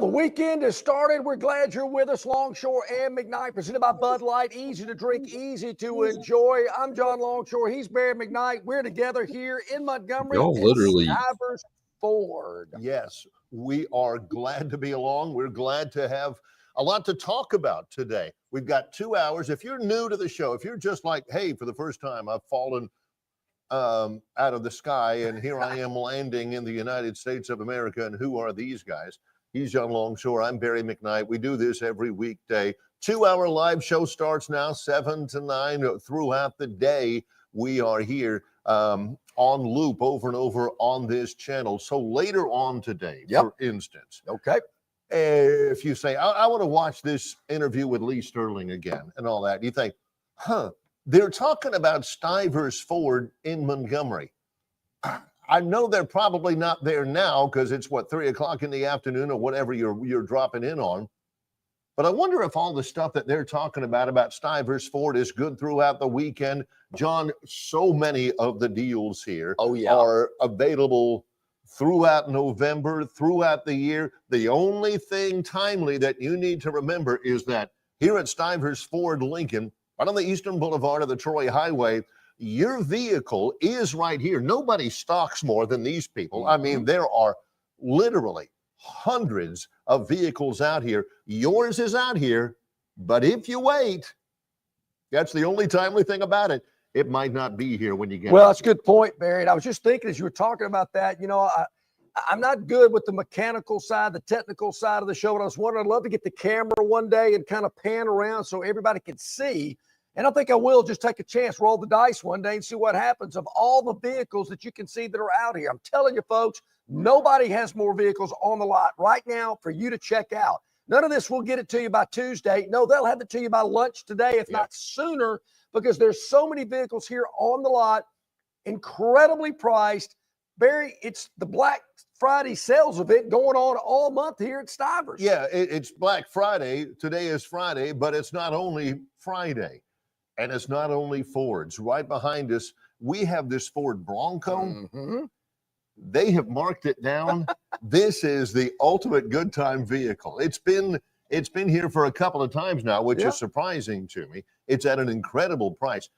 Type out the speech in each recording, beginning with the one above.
the weekend has started. We're glad you're with us. Longshore and McKnight, presented by Bud Light. Easy to drink, easy to enjoy. I'm John Longshore. He's Barry McKnight. We're together here in Montgomery Y'all at literally Stivers Ford. Yes, we are glad to be along. We're glad to have a lot to talk about today. We've got 2 hours. If you're new to the show, if you're just like, hey, for the first time, I've fallen out of the sky and here I am landing in the United States of America, and who are these guys? He's John Longshore. I'm Barry McKnight. We do this every weekday. 2-hour live show starts now, 7 to 9 throughout the day. We are here on loop over and over on this channel. So later on today, for instance, if you say, I want to watch this interview with Lee Sterling again and all that, you think, they're talking about Stivers Ford in Montgomery. I know they're probably not there now because it's 3 o'clock in the afternoon or whatever you're dropping in on. But I wonder if all the stuff that they're talking about Stivers Ford is good throughout the weekend. John, so many of the deals here are available throughout November, throughout the year. The only thing timely that you need to remember is that here at Stivers Ford Lincoln, right on the Eastern Boulevard of the Troy Highway, your vehicle is right here. Nobody stocks more than these people. I mean, there are literally hundreds of vehicles out here. Yours is out here, but if you wait, that's the only timely thing about it. It might not be here when you get Well, that's a good point, Barry. And I was just thinking as you were talking about that, I'm not good with the mechanical side, the technical side of the show. And I was wondering, I'd love to get the camera one day and kind of pan around so everybody can see. And I think I will just take a chance, roll the dice one day and see what happens of all the vehicles that you can see that are out here. I'm telling you, folks, nobody has more vehicles on the lot right now for you to check out. None of this will get it to you by Tuesday. No, they'll have it to you by lunch today, if not sooner, because there's so many vehicles here on the lot, incredibly priced. Barry, it's the Black Friday sales event going on all month here at Stivers. Yeah, it's Black Friday. Today is Friday, but it's not only Friday. And it's not only Fords. Right behind us, we have this Ford Bronco. They have marked it down. This is the ultimate good time vehicle. It's been here for a couple of times now, which is surprising to me. It's at an incredible price.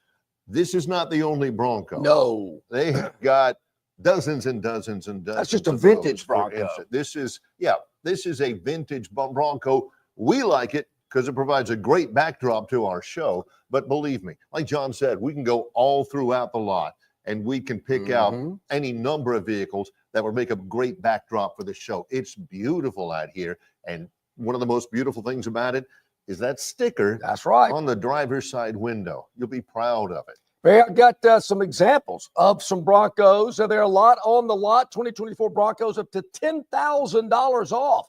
This is not the only Bronco. No. They have got dozens and dozens and dozens. That's just a vintage Bronco. This is a vintage Bronco. We like it because it provides a great backdrop to our show. But believe me, like John said, we can go all throughout the lot and we can pick out any number of vehicles that would make a great backdrop for the show. It's beautiful out here. And one of the most beautiful things about it is that sticker. That's right. On the driver's side window. You'll be proud of it. I've got some examples of some Broncos. There are a lot on the lot. 2024 Broncos up to $10,000 off.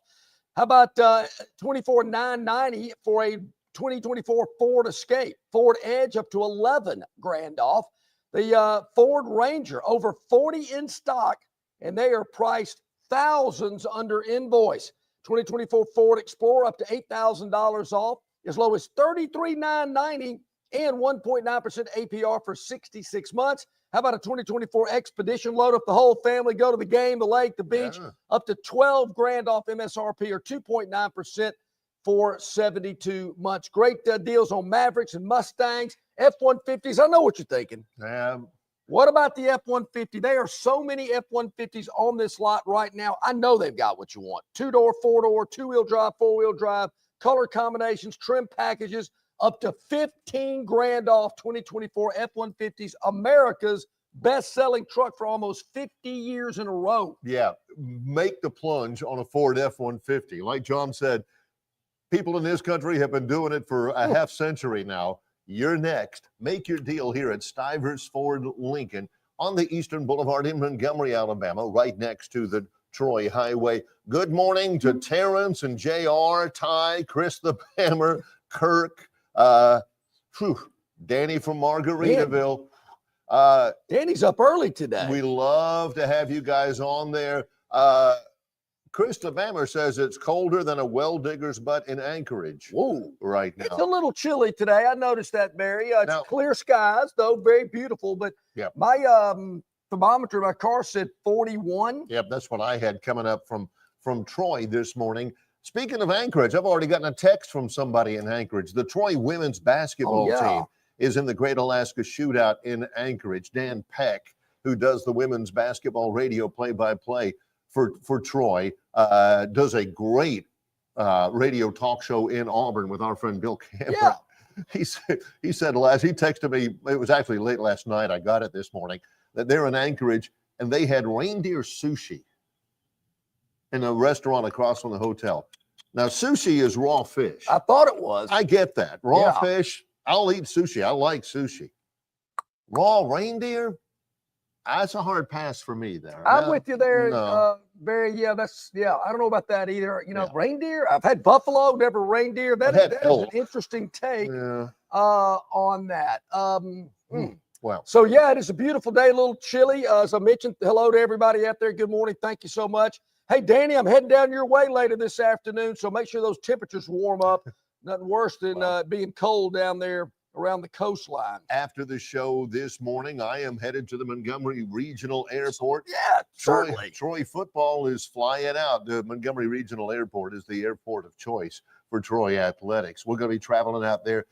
How about $24,990 for a 2024 Ford Escape? Ford Edge up to $11,000 off. The Ford Ranger over 40 in stock, and they are priced thousands under invoice. 2024 Ford Explorer up to $8,000 off, as low as $33,990 and 1.9% APR for 66 months. How about a 2024 Expedition? Load up the whole family, go to the game, the lake, the beach, up to $12,000 off MSRP or 2.9% for 72 months. Great deals on Mavericks and Mustangs, F-150s. I know what you're thinking. What about the F-150? There are so many F-150s on this lot right now. I know they've got what you want. 2-door, 4-door, 2-wheel drive, 4-wheel drive, color combinations, trim packages, up to $15,000 off 2024 F-150s, America's best-selling truck for almost 50 years in a row. Yeah, make the plunge on a Ford F-150. Like John said, people in this country have been doing it for a half century now. You're next. Make your deal here at Stivers Ford Lincoln on the Eastern Boulevard in Montgomery, Alabama, right next to the Troy Highway. Good morning to Terrence and JR, Ty, Chris the Hammer, Kirk, Danny from Margaritaville. Danny's up early today. We love to have you guys on there. Chris the Bammer says it's colder than a well digger's butt in Anchorage. Whoa. Right now. It's a little chilly today. I noticed that, Barry. It's clear skies, though, very beautiful. But my thermometer in my car said 41. Yep, that's what I had coming up from Troy this morning. Speaking of Anchorage, I've already gotten a text from somebody in Anchorage. The Troy women's basketball team is in the Great Alaska Shootout in Anchorage. Dan Peck, who does the women's basketball radio play-by-play for Troy, does a great radio talk show in Auburn with our friend Bill Cameron. Yeah. He texted me, it was actually late last night, I got it this morning, that they're in Anchorage and they had reindeer sushi in a restaurant across from the hotel. Now, sushi is raw fish. I thought it was. I get that. Raw fish, I'll eat sushi. I like sushi. Raw reindeer, that's a hard pass for me there. I'm with you there, no. Barry. I don't know about that either. Reindeer, I've had buffalo, never reindeer. That is an interesting take on that. Well, so it is a beautiful day, a little chilly. As I mentioned, hello to everybody out there. Good morning. Thank you so much. Hey, Danny, I'm heading down your way later this afternoon, so make sure those temperatures warm up. Nothing worse than being cold down there around the coastline. After the show this morning, I am headed to the Montgomery Regional Airport. Yeah, certainly. Troy football is flying out. The Montgomery Regional Airport is the airport of choice for Troy athletics. We're going to be traveling out there,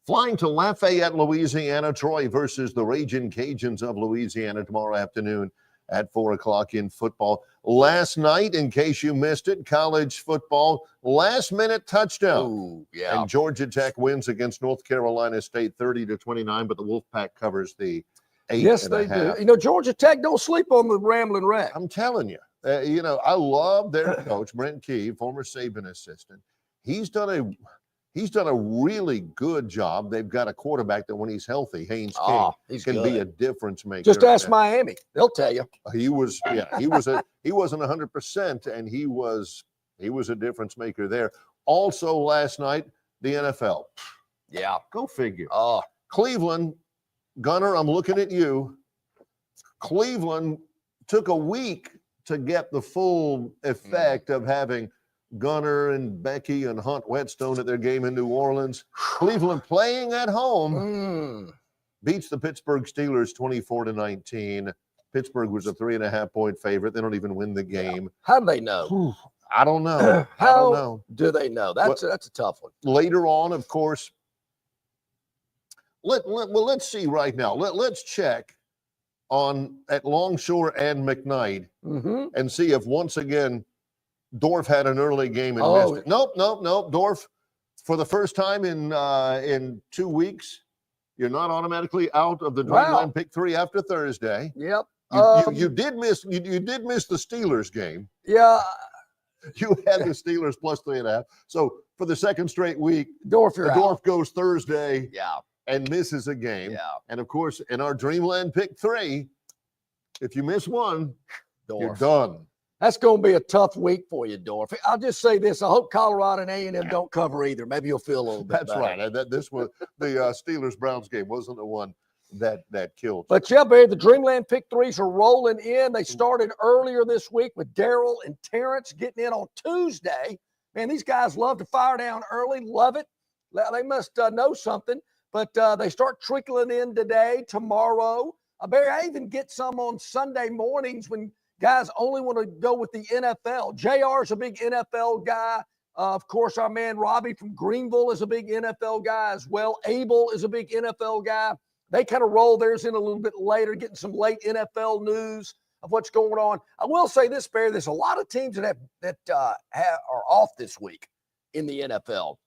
flying to Lafayette, Louisiana. Troy versus the Ragin' Cajuns of Louisiana tomorrow afternoon at 4 o'clock in football. Last night, in case you missed it, college football, last-minute touchdown. Ooh, yeah. And Georgia Tech wins against North Carolina State 30-29, but the Wolfpack covers the 8.5. Yes, they do. Georgia Tech don't sleep on the Rambling Wreck. I'm telling you. I love their coach, Brent Key, former Saban assistant. He's done a really good job. They've got a quarterback that when he's healthy, Haynes King, can be a difference maker. Just ask Miami. They'll tell you. He wasn't 100%, and he was a difference maker there. Also last night, the NFL. Yeah. Go figure. Oh. Cleveland, Gunner, I'm looking at you. Cleveland took a week to get the full effect of having Gunner and Becky and Hunt Whetstone at their game in New Orleans. Cleveland playing at home beats the Pittsburgh Steelers 24-19. Pittsburgh was a 3.5-point favorite. They don't even win the game. How do they know? I don't know. How do they know? That's a tough one. Later on, of course, let's see right now. Let's check at Longshore and McKnight and see if once again Dorf had an early game and missed it. Nope. Dorf, for the first time in 2 weeks, you're not automatically out of the Dreamland Pick 3 after Thursday. Yep. You did miss the Steelers game. Yeah. You had the Steelers plus 3.5. So for the second straight week, Dorf goes Thursday. Yeah. And misses a game. Yeah. And of course, in our Dreamland Pick 3, if you miss one, you're Dorf. done. That's going to be a tough week for you, Dorf. I'll just say this. I hope Colorado and A&M don't cover either. Maybe you'll feel a little bit better. That's right. This was the Steelers-Browns game wasn't the one that killed you. But, Barry, the Dreamland Pick 3s are rolling in. They started earlier this week with Daryl and Terrence getting in on Tuesday. Man, these guys love to fire down early. Love it. They must know something. But they start trickling in today, tomorrow. Barry, I even get some on Sunday mornings when guys only want to go with the NFL. JR is a big NFL guy. Of course, our man Robbie from Greenville is a big NFL guy as well. Abel is a big NFL guy. They kind of roll theirs in a little bit later, getting some late NFL news of what's going on. I will say this, Barry, there's a lot of teams that are off this week in the NFL.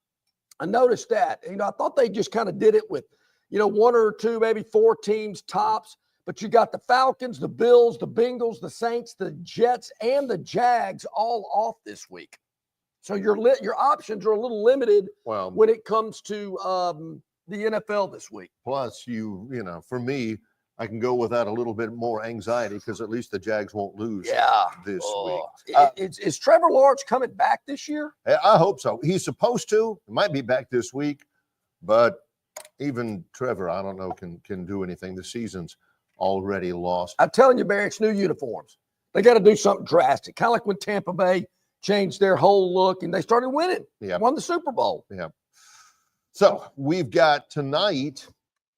I noticed that. I thought they just kind of did it with, one or two, maybe four teams tops. But you got the Falcons, the Bills, the Bengals, the Saints, the Jets, and the Jags all off this week. So your options are a little limited when it comes to the NFL this week. Plus, for me, I can go without a little bit more anxiety because at least the Jags won't lose this week. Is Trevor Lawrence coming back this year? I hope so. He's supposed to. He might be back this week, but even Trevor, I don't know, can do anything. The season's already lost. I'm telling you, Barry, it's new uniforms. They got to do something drastic, kind of like when Tampa Bay changed their whole look and they started winning. Yeah. Won the Super Bowl. Yeah. So we've got tonight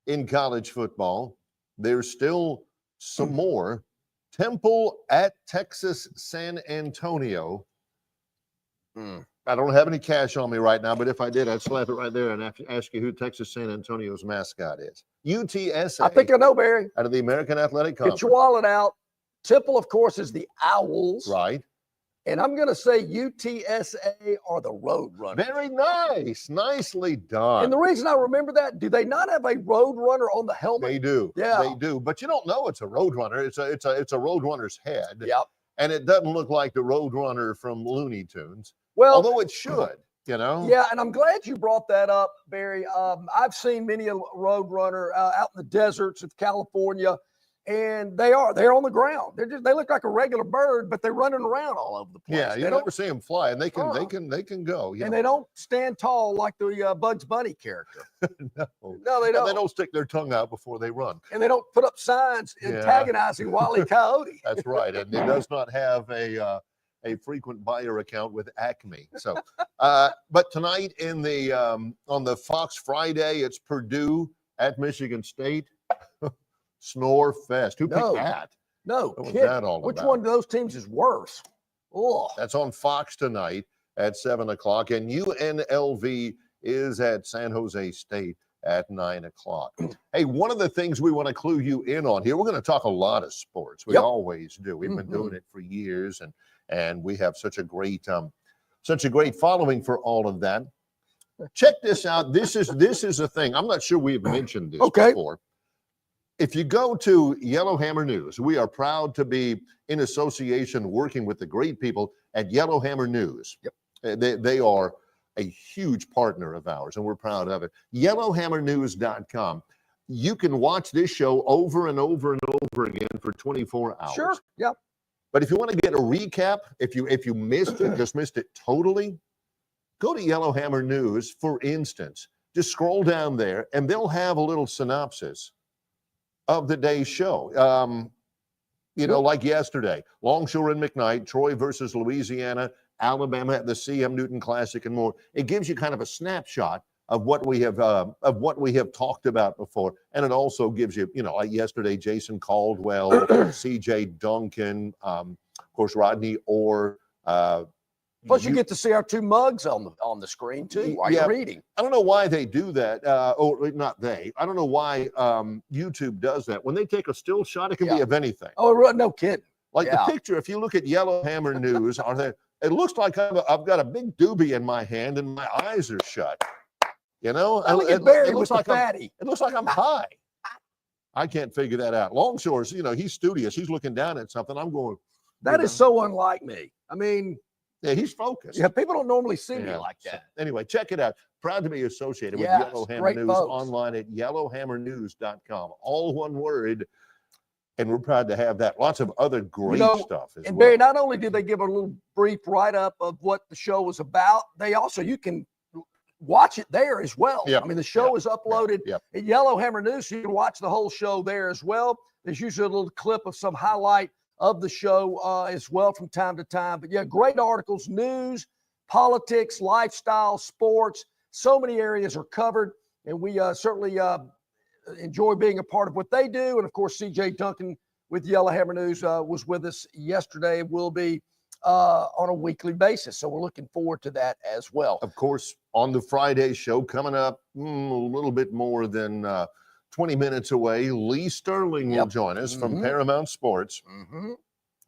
in college football. There's still some more. Temple at Texas San Antonio. I don't have any cash on me right now, but if I did, I'd slap it right there and ask you who Texas San Antonio's mascot is. UTSA. I think I know, Barry. Out of the American Athletic Conference. Get your wallet out. Temple, of course, is the Owls. Right. And I'm going to say UTSA are the Roadrunners. Very nice. Nicely done. And the reason I remember that, do they not have a Roadrunner on the helmet? They do. Yeah. They do. But you don't know it's a Roadrunner. It's a Roadrunner's head. Yep. And it doesn't look like the Roadrunner from Looney Tunes. Well, although it should, you know. Yeah, and I'm glad you brought that up, Barry. I've seen many a Roadrunner out in the deserts of California, and they're on the ground. They look like a regular bird, but they're running around all over the place. Yeah, you never see them fly, and they can go. And they don't stand tall like the Bugs Bunny character. No, they don't. They don't stick their tongue out before they run. And they don't put up signs antagonizing Wile E. Coyote. That's right, and it does not have a frequent buyer account with Acme. So, but tonight in the on the Fox Friday, it's Purdue at Michigan State. Snore Fest. Who picked that? No, what was that all which about? one of those teams is worse? Oh, that's on Fox tonight at 7:00, and UNLV is at San Jose State at 9:00. Hey, one of the things we want to clue you in on here, we're going to talk a lot of sports. We always do. We've been doing it for years, and we have such a great following for all of that. Check this out. This is a thing. I'm not sure we've mentioned this before. If you go to Yellowhammer News, we are proud to be in association working with the great people at Yellowhammer News. Yep. They are a huge partner of ours, and we're proud of it. Yellowhammernews.com. You can watch this show over and over and over again for 24 hours. Sure. Yep. But if you want to get a recap, if you missed it, just missed it totally, go to Yellowhammer News, for instance. Just scroll down there, and they'll have a little synopsis of the day's show. Like yesterday, Longshore and McKnight, Troy versus Louisiana, Alabama at the CM Newton Classic, and more. It gives you kind of a snapshot of what we have talked about before, and it also gives you, like yesterday, Jason Caldwell, C.J. Duncan, of course, Rodney Orr. Plus, you get to see our two mugs on the screen too while you're reading. I don't know why they do that, or not they. I don't know why YouTube does that. When they take a still shot, it can be of anything. Oh, no kidding. Like the picture, if you look at Yellowhammer News, it looks like I've got a big doobie in my hand and my eyes are shut. It looks like I'm high. I can't figure that out. Longshore's, he's studious. He's looking down at something. I'm going. That is so unlike me. I mean. Yeah, he's focused. Yeah, people don't normally see me like that. So, anyway, check it out. Proud to be associated with Yellowhammer News online at yellowhammernews.com. All one word. And we're proud to have that. Lots of other great stuff as well. Barry, not only did they give a little brief write-up of what the show was about, you can watch it there as well. Yep. I mean, the show is uploaded at Yellowhammer News, so you can watch the whole show there as well. There's usually a little clip of some highlight of the show as well from time to time. But yeah, great articles, news, politics, lifestyle, sports. So many areas are covered, and we certainly enjoy being a part of what they do. And of course, C.J. Duncan with Yellowhammer News was with us yesterday. Will be on a weekly basis, so we're looking forward to that as well. Of course, on the Friday show coming up, a little bit more than 20 minutes away, Lee Sterling will join us from Paramount Sports.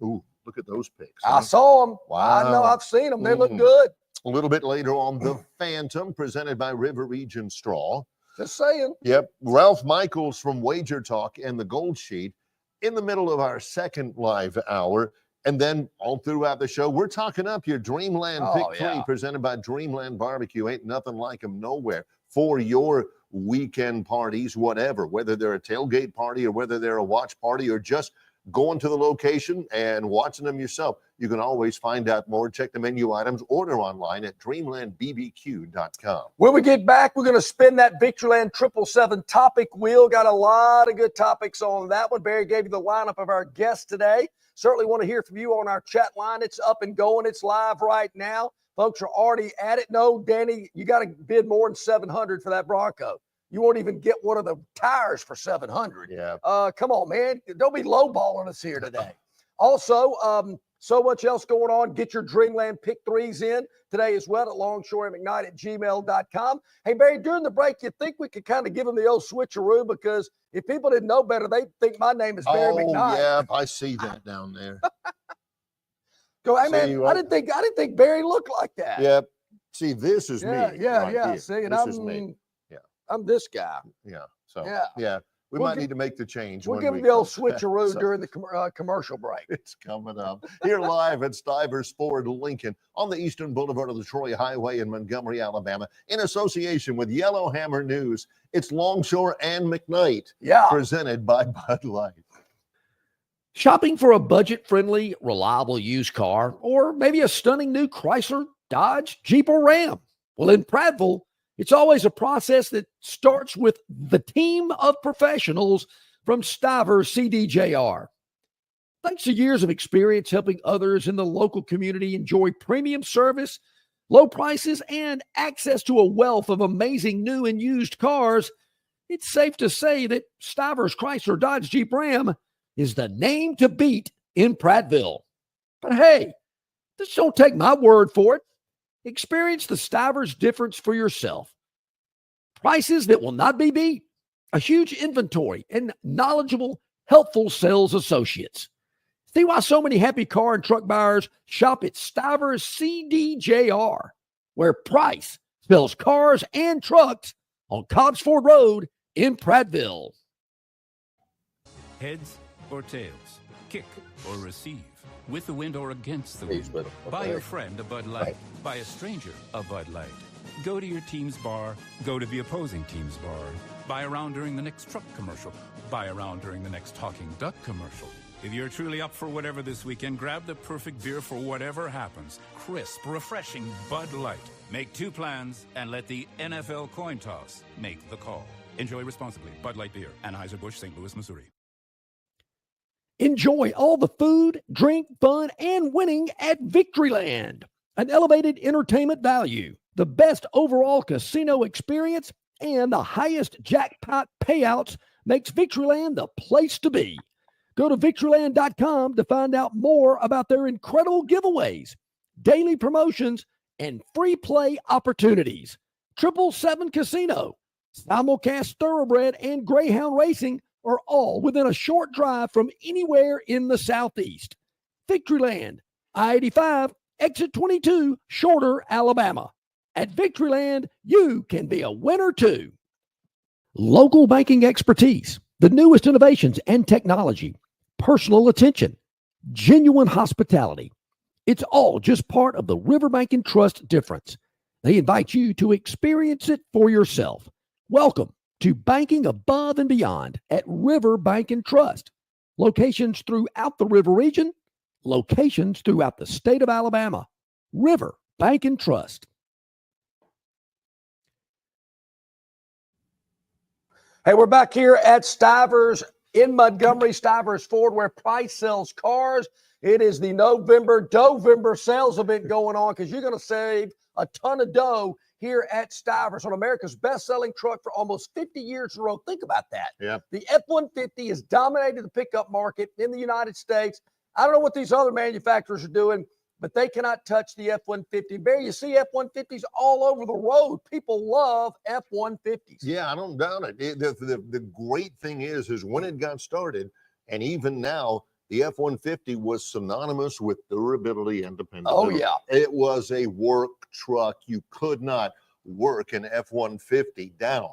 Ooh, look at those picks. I saw them. Wow. I know. I've seen them. They look good. A little bit later on, The Phantom, presented by River Region Straw. Just saying. Yep. Ralph Michaels from Wager Talk and the Gold Sheet in the middle of our second live hour. And then all throughout the show, we're talking up your Dreamland Pick 3, presented by Dreamland Barbecue. Ain't nothing like them nowhere for your weekend parties, whatever, whether they're a tailgate party or whether they're a watch party or just going to the location and watching them yourself. You can always find out more. Check the menu items. Order online at dreamlandbbq.com. When we get back, we're going to spin that Victoryland 777 topic wheel. Got a lot of good topics on that one. Barry gave you the lineup of our guests today. Certainly want to hear from you on our chat line. It's up and going. It's live right now. Folks are already at it. No, Danny, you got to bid more than $700 for that Bronco. You won't even get one of the tires for $700. Yeah. Come on, man. Don't be lowballing us here today. Also, So much else going on. Get your Dreamland Pick 3s in today as well at longshoreandmcknight@gmail.com. Hey, Barry, during the break, you think we could kind of give them the old switcheroo? Because if people didn't know better, they think my name is Barry McKnight. Yeah, I see that down there. Go, hey, See, man, I didn't think Barry looked like that. Yeah. See, this is me. Yeah. Here. See, and this is me. Yeah. I'm this guy. Yeah. So, Yeah. We might need to make the change. We'll when give we them the old come back. switcheroo So, during the commercial break. it's coming up here live at Stivers Ford Lincoln on the Eastern Boulevard of the Troy Highway in Montgomery, Alabama, in association with Yellowhammer News. It's Longshore and McKnight, presented by Bud Light. Shopping for a budget-friendly, reliable used car, or maybe a stunning new Chrysler, Dodge, Jeep, or Ram? Well, in Prattville, it's always a process that starts with the team of professionals from Stivers CDJR. Thanks to years of experience helping others in the local community enjoy premium service, low prices, and access to a wealth of amazing new and used cars, it's safe to say that Stivers Chrysler Dodge Jeep Ram is the name to beat in Prattville. But hey, just don't take my word for it. Experience the Stivers difference for yourself. Prices that will not be beat, a huge inventory, and knowledgeable, helpful sales associates. See why so many happy car and truck buyers shop at Stivers CDJR, where price spells cars and trucks on Cobbs Ford Road in Prattville. Heads or tails, kick or receive, with the wind or against the wind. Buy your friend a Bud Light, buy a stranger a Bud Light. Go to your team's bar, go to the opposing team's bar. Buy a round during the next truck commercial, buy a round during the next talking duck commercial. If you're truly up for whatever this weekend, grab the perfect beer for whatever happens. Crisp, refreshing Bud Light. Make two plans and let the NFL coin toss make the call. Enjoy responsibly. Bud Light Beer, Anheuser-Busch, St. Louis, Missouri. Enjoy all the food, drink, fun, and winning at Victoryland. An elevated entertainment value, the best overall casino experience, and the highest jackpot payouts makes Victoryland the place to be. Go to Victoryland.com to find out more about their incredible giveaways, daily promotions, and free play opportunities. 777 Casino, simulcast thoroughbred, and Greyhound Racing are all within a short drive from anywhere in the Southeast. Victoryland, I-85, exit 22, Shorter, Alabama. At Victoryland, you can be a winner too. Local banking expertise, the newest innovations and technology, personal attention, genuine hospitality. It's all just part of the Riverbank and Trust difference. They invite you to experience it for yourself. Welcome to banking above and beyond at River Bank and Trust. Locations throughout the River region, locations throughout the state of Alabama. River Bank and Trust. Hey, we're back here at Stivers in Montgomery, Stivers Ford, where Price sells cars. It is the November sales event going on because you're going to save a ton of dough here at Stivers on America's best-selling truck for almost 50 years in a row. Think about that. Yeah. The F-150 has dominated the pickup market in the United States. I don't know what these other manufacturers are doing, but they cannot touch the F-150. Barry, you see F-150s all over the road. People love F-150s. Yeah, I don't doubt it. The great thing is when it got started, and even now, the F-150 was synonymous with durability and dependability. Oh, yeah. It was a work truck. You could not work an F-150 down.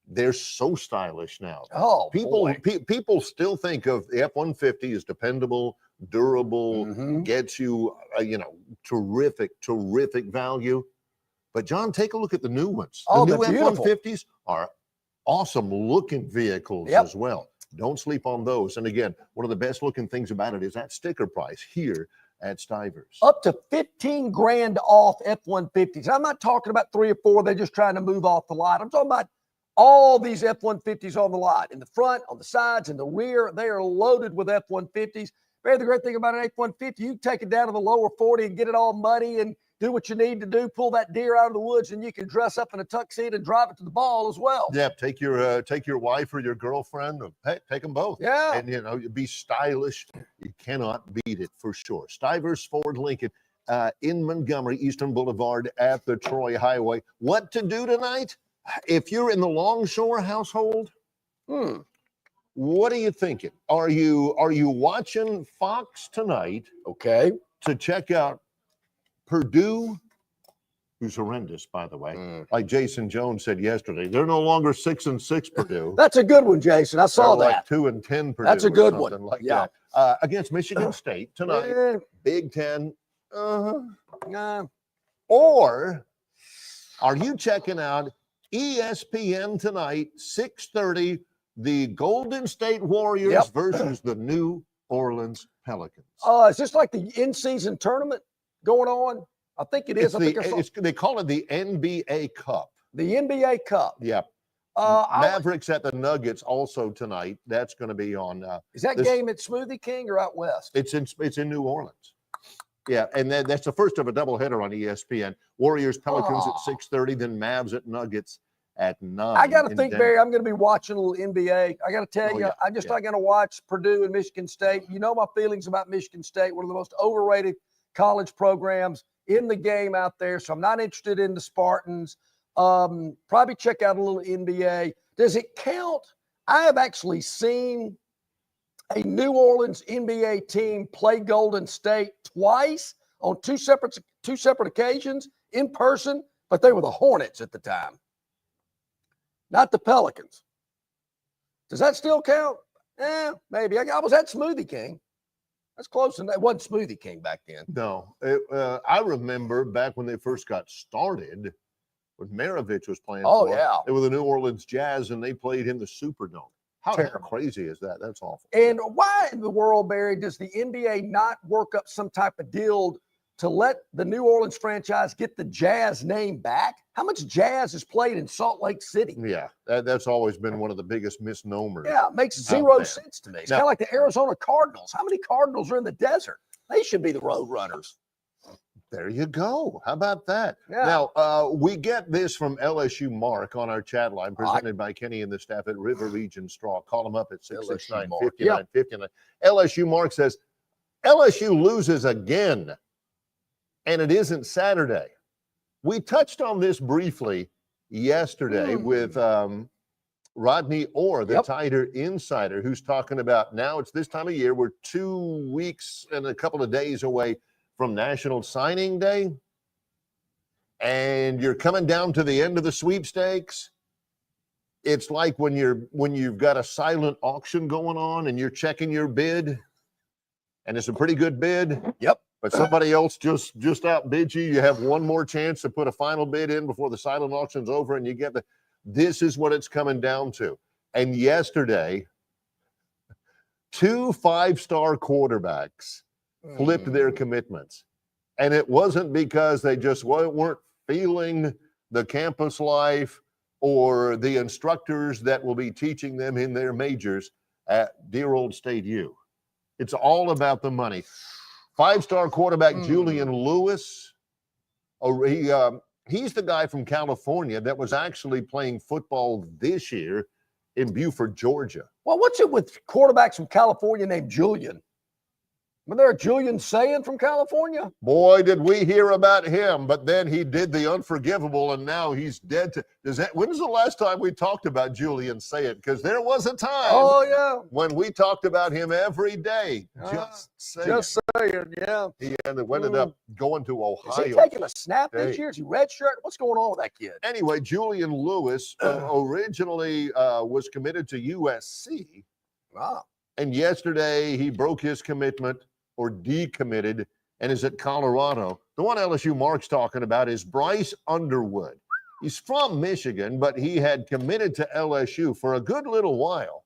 They're so stylish now. Oh, people still think of the F-150 as dependable, durable, gets you, terrific value. But John, take a look at the new ones. Oh, the new they're beautiful. F-150s are awesome looking vehicles as well. Don't sleep on those. And again, one of the best looking things about it is that sticker price here at Stivers. Up to 15 grand off F-150s. I'm not talking about 3 or 4. They're just trying to move off the lot. I'm talking about all these F-150s on the lot, in the front, on the sides, in the rear. They are loaded with F-150s. Barry, the great thing about an F-150, you can take it down to the lower 40 and get it all muddy and do what you need to do, pull that deer out of the woods, and you can dress up in a tuxedo and drive it to the ball as well. Yeah, take your wife or your girlfriend, or take them both. Yeah. And, you be stylish. You cannot beat it for sure. Stivers Ford Lincoln in Montgomery, Eastern Boulevard at the Troy Highway. What to do tonight? If you're in the Longshore household, what are you thinking? Are you watching Fox tonight? Okay. To check out Purdue, who's horrendous, by the way. Like Jason Jones said yesterday, they're no longer 6-6 Purdue. That's a good one, Jason. I saw They're that. Like 2-10 Purdue. That's a good one. Like yeah. that. Against Michigan State tonight, Big Ten. Or are you checking out ESPN tonight, 6:30, the Golden State Warriors versus the New Orleans Pelicans? Is this like the in-season tournament going on? I think it is. They call it the NBA Cup. The NBA Cup. Yeah. Mavericks at the Nuggets also tonight. That's going to be on. Is that game at Smoothie King or out west? It's in New Orleans. Yeah, and then that's the first of a doubleheader on ESPN. Warriors Pelicans at 6:30, then Mavs at Nuggets at 9. I got to think, Barry, I'm going to be watching a little NBA. I got to tell you, I'm not going to watch Purdue and Michigan State. You know my feelings about Michigan State, one of the most overrated college programs in the game out there. So I'm not interested in the Spartans. Probably check out a little NBA. Does it count? I have actually seen a New Orleans NBA team play Golden State twice on two separate occasions in person, but they were the Hornets at the time, not the Pelicans. Does that still count? Maybe. I was at Smoothie King. That's close enough. It wasn't Smoothie King back then. No. I remember back when they first got started, when Maravich was playing they were the New Orleans Jazz, and they played in the Superdome. How crazy is that? That's awful. And why in the world, Barry, does the NBA not work up some type of deal to let the New Orleans franchise get the Jazz name back? How much Jazz is played in Salt Lake City? Yeah, that's always been one of the biggest misnomers. Yeah, it makes zero sense to me. It's kind of like the Arizona Cardinals. How many Cardinals are in the desert? They should be the Road Runners. There you go. How about that? Yeah. Now, we get this from LSU Mark on our chat line, presented by Kenny and the staff at River Region Straw. Call him up at 669-5959. LSU Mark says, LSU loses again, and it isn't Saturday. We touched on this briefly yesterday with Rodney Orr, the Tiger insider, who's talking about now it's this time of year. We're 2 weeks and a couple of days away from National Signing Day, and you're coming down to the end of the sweepstakes. It's like when you've got a silent auction going on and you're checking your bid, and it's a pretty good bid. But somebody else just outbid you. You have one more chance to put a final bid in before the silent auction's over, and you get this is what it's coming down to. And yesterday, 2 5-star quarterbacks flipped their commitments. And it wasn't because they just weren't feeling the campus life or the instructors that will be teaching them in their majors at dear old State U. It's all about the money. 5-star quarterback Julian Lewis, he's the guy from California that was actually playing football this year in Buford, Georgia. Well, what's it with quarterbacks from California named Julian? Was there a Julian Saying from California? Boy, did we hear about him, but then he did the unforgivable, and now he's dead. When's the last time we talked about Julian Saying? Because there was a time when we talked about him every day. Just saying, yeah. He ended up going to Ohio. Is he taking a snap this year? Is he redshirt? What's going on with that kid? Anyway, Julian Lewis originally was committed to USC. Wow. And yesterday he broke his commitment or decommitted and is at Colorado. The one LSU Mark's talking about is Bryce Underwood. He's from Michigan, but he had committed to LSU for a good little while.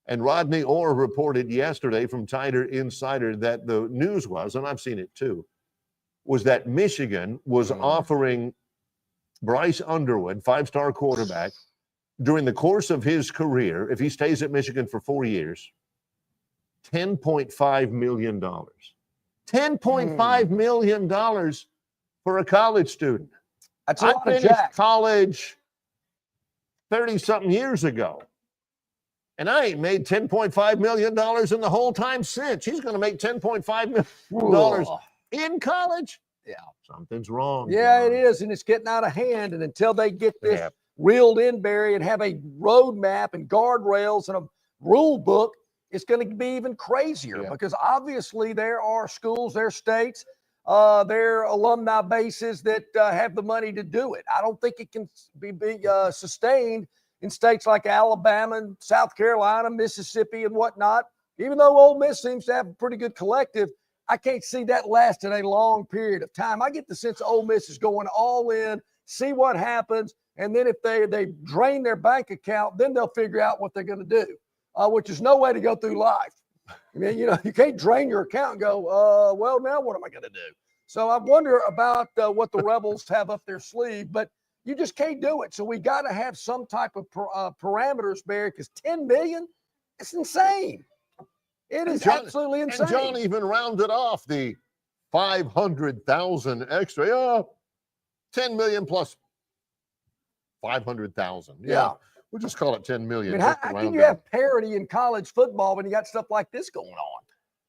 And Rodney Orr reported yesterday from Tiger Insider that the news was, and I've seen it too, was that Michigan was offering Bryce Underwood, 5-star quarterback, during the course of his career, if he stays at Michigan for 4 years, $10.5 million. $10.5 million for a college student. That's a I lot of finished jack. college 30-something years ago, and I ain't made $10.5 million in the whole time since. He's going to make $10.5 million Ugh. in college? Yeah. Something's wrong. Yeah, John. it is, and it's getting out of hand. And until they get this Yeah. reeled in, Barry, and have a roadmap and guardrails and a rule book, it's going to be even crazier Yeah. because obviously there are schools, there are states, there are alumni bases that have the money to do it. I don't think it can be sustained in states like Alabama and South Carolina, Mississippi, and whatnot. Even though Ole Miss seems to have a pretty good collective, I can't see that lasting a long period of time. I get the sense Ole Miss is going all in, see what happens, and then if they drain their bank account, then they'll figure out what they're going to do, which is no way to go through life. I mean, you can't drain your account and go, well, now what am I going to do? So I wonder about what the Rebels have up their sleeve, but you just can't do it. So we got to have some type of parameters, Barry, because $10 million, it's insane. It is absolutely insane. And John even rounded off the 500,000 extra. Yeah, 10 million plus 500,000. Yeah. We'll just call it 10 I million. mean, how can you have parity in college football when you got stuff like this going on?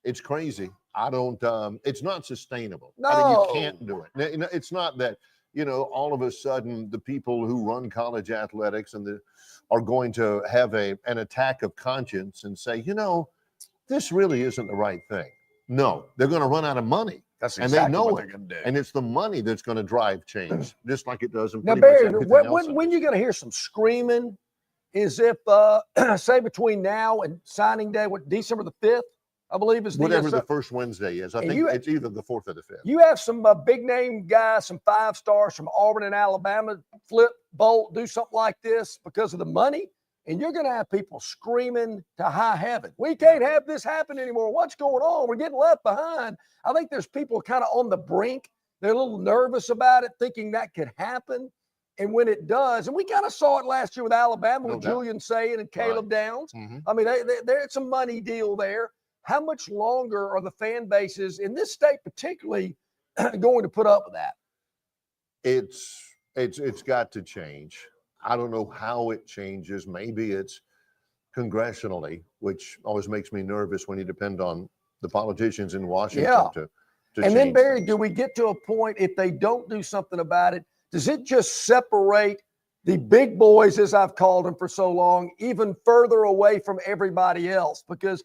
It's crazy. I don't, it's not sustainable. No. I mean, you can't do it. It's not that, all of a sudden the people who run college athletics are going to have an attack of conscience and say, this really isn't the right thing. No, they're going to run out of money. That's and exactly they know what it. they're going to do. And it's the money that's going to drive change, just like it does in Now, pretty much Barry, everything else. when you're going to hear some screaming is if, say, between now and signing day, December the 5th, I believe is whatever the first Wednesday is. I think it's either the 4th or the 5th. You have some big name guys, some 5 stars from Auburn and Alabama, flip, bolt, do something like this because of the money. And you're going to have people screaming to high heaven. We can't have this happen anymore. What's going on? We're getting left behind. I think there's people kind of on the brink. They're a little nervous about it, thinking that could happen. And when it does, and we kind of saw it last year with Alabama with Julian Sayin and Caleb Downs. Mm-hmm. I mean, there's a money deal there. How much longer are the fan bases in this state particularly going to put up with that? It's got to change. I don't know how it changes. Maybe it's congressionally, which always makes me nervous when you depend on the politicians in Washington to and then, Barry, things. do we get to a point, if they don't do something about it, does it just separate the big boys, as I've called them for so long, even further away from everybody else? Because,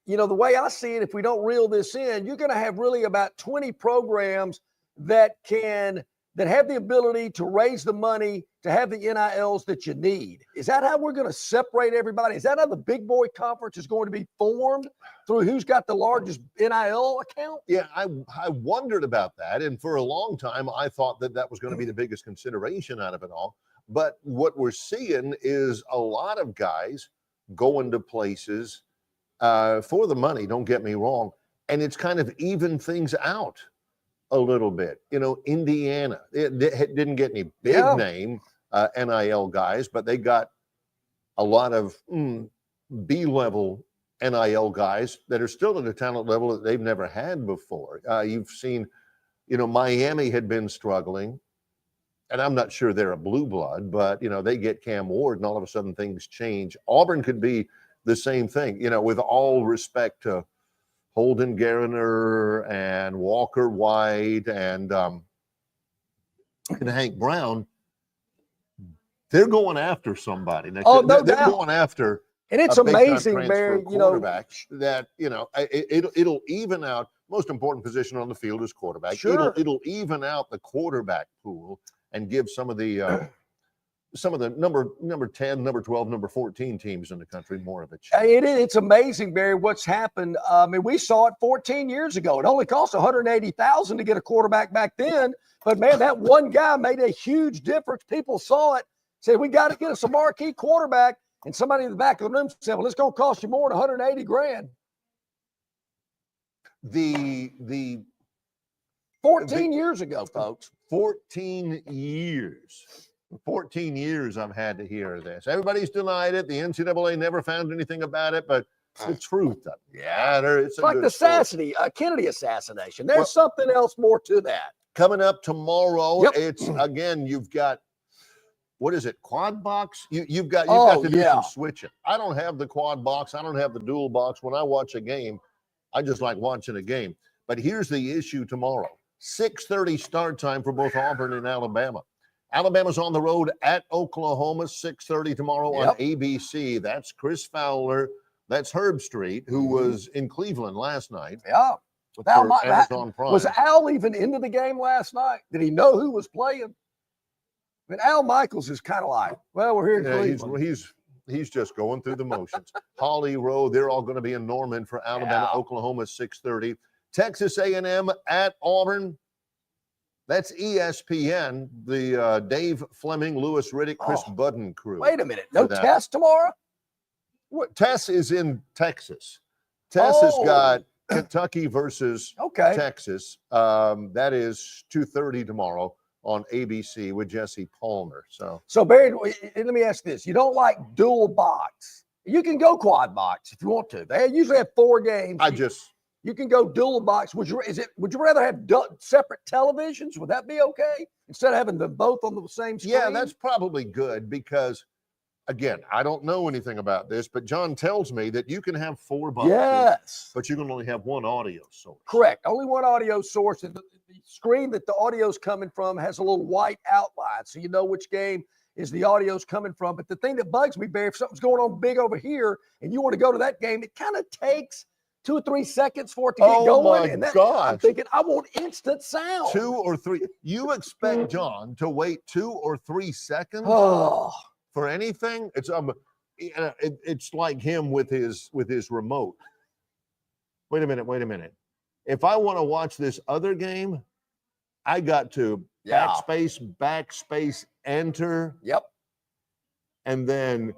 the way I see it, if we don't reel this in, you're going to have really about 20 programs that have the ability to raise the money to have the NILs that you need. Is that how we're going to separate everybody? Is that how the big boy conference is going to be formed, through who's got the largest NIL account? Yeah, I wondered about that. And for a long time, I thought that was going to be the biggest consideration out of it all. But what we're seeing is a lot of guys going to places for the money, don't get me wrong. And it's kind of even things out a little bit. Indiana, it didn't get any big name NIL guys, but they got a lot of B-level NIL guys that are still at a talent level that they've never had before. You've seen, Miami had been struggling, and I'm not sure they're a blue blood, but, they get Cam Ward and all of a sudden things change. Auburn could be the same thing, with all respect to Holden Geriner and Walker White and Hank Brown. They're going after somebody. No doubt. They're going after. And it's amazing, Barry, quarterback that, it'll even out. Most important position on the field is quarterback. Sure. It'll even out the quarterback pool and give some of the number 10, number 12, number 14 teams in the country more of a chance. It's amazing, Barry, what's happened. We saw it 14 years ago. It only cost $180,000 to get a quarterback back then. But, man, that one guy made a huge difference. People saw it, said, we got to get us a marquee quarterback. And somebody in the back of the room said, well, it's going to cost you more than $180,000. The 14 years ago, folks. 14 years. 14 years I've had to hear this. Everybody's denied it. The NCAA never found anything about it, but The truth doesn't Yeah. matter. It's like the Kennedy assassination. There's Well, something else more to that. coming up tomorrow, Yep. it's again, you've got, what is it, quad box? You've got to do some switching. I don't have the quad box. I don't have the dual box. When I watch a game, I just like watching a game. But here's the issue tomorrow. 6:30 start time for both Auburn and Alabama. Alabama's on the road at Oklahoma, 6:30 tomorrow on ABC. That's Chris Fowler. That's Herb Street, who was in Cleveland last night. Yeah. With for Amazon Prime. Was Al even into the game last night? Did he know who was playing? I mean, Al Michaels is kind of like, well, we're here in Cleveland. He's just going through the motions. Holly Rowe, they're all going to be in Norman for Alabama, Oklahoma, 6:30. Texas A&M at Auburn. That's ESPN, the Dave Fleming, Lewis Riddick, Chris Budden crew. Wait a minute. No test tomorrow? What? Tess is in Texas. Tess has got Kentucky versus Texas. That is 2:30 tomorrow on ABC with Jesse Palmer. So Barry, let me ask this. You don't like dual box. You can go quad box if you want to. They usually have 4 games. You can go dual box. Would you rather have separate televisions? Would that be okay? Instead of having them both on the same screen? Yeah, that's probably good because, again, I don't know anything about this, but John tells me that you can have 4 boxes, but you can only have 1 audio source. Correct. Only 1 audio source. And the screen that the audio's coming from has a little white outline, so you know which game is the audio's coming from. But the thing that bugs me, Barry, if something's going on big over here and you want to go to that game, it kind of takes 2 or 3 seconds for it to get going. And gosh. I'm thinking, I want instant sound. 2 or 3. You expect John to wait 2 or 3 seconds for anything? It's like him with his remote. Wait a minute. If I want to watch this other game, I got to backspace, enter. Yep. And then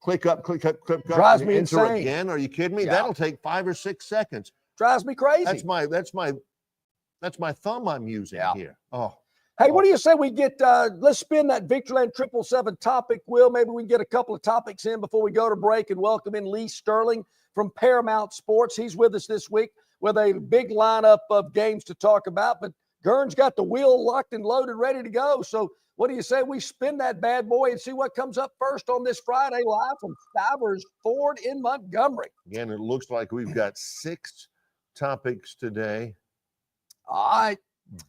click up. Drives me enter insane. Again. Are you kidding me? Yeah. That'll take 5 or 6 seconds. Drives me crazy. That's my thumb I'm using here. Hey, what do you say we get, let's spin that Victoryland 777 topic, Will. Maybe we can get a couple of topics in before we go to break and welcome in Lee Sterling from Paramount Sports. He's with us this week with a big lineup of games to talk about, but Gern's got the wheel locked and loaded, ready to go. So what do you say we spin that bad boy and see what comes up first on this Friday live from Stivers Ford in Montgomery? Again, it looks like we've got 6 topics today. All right.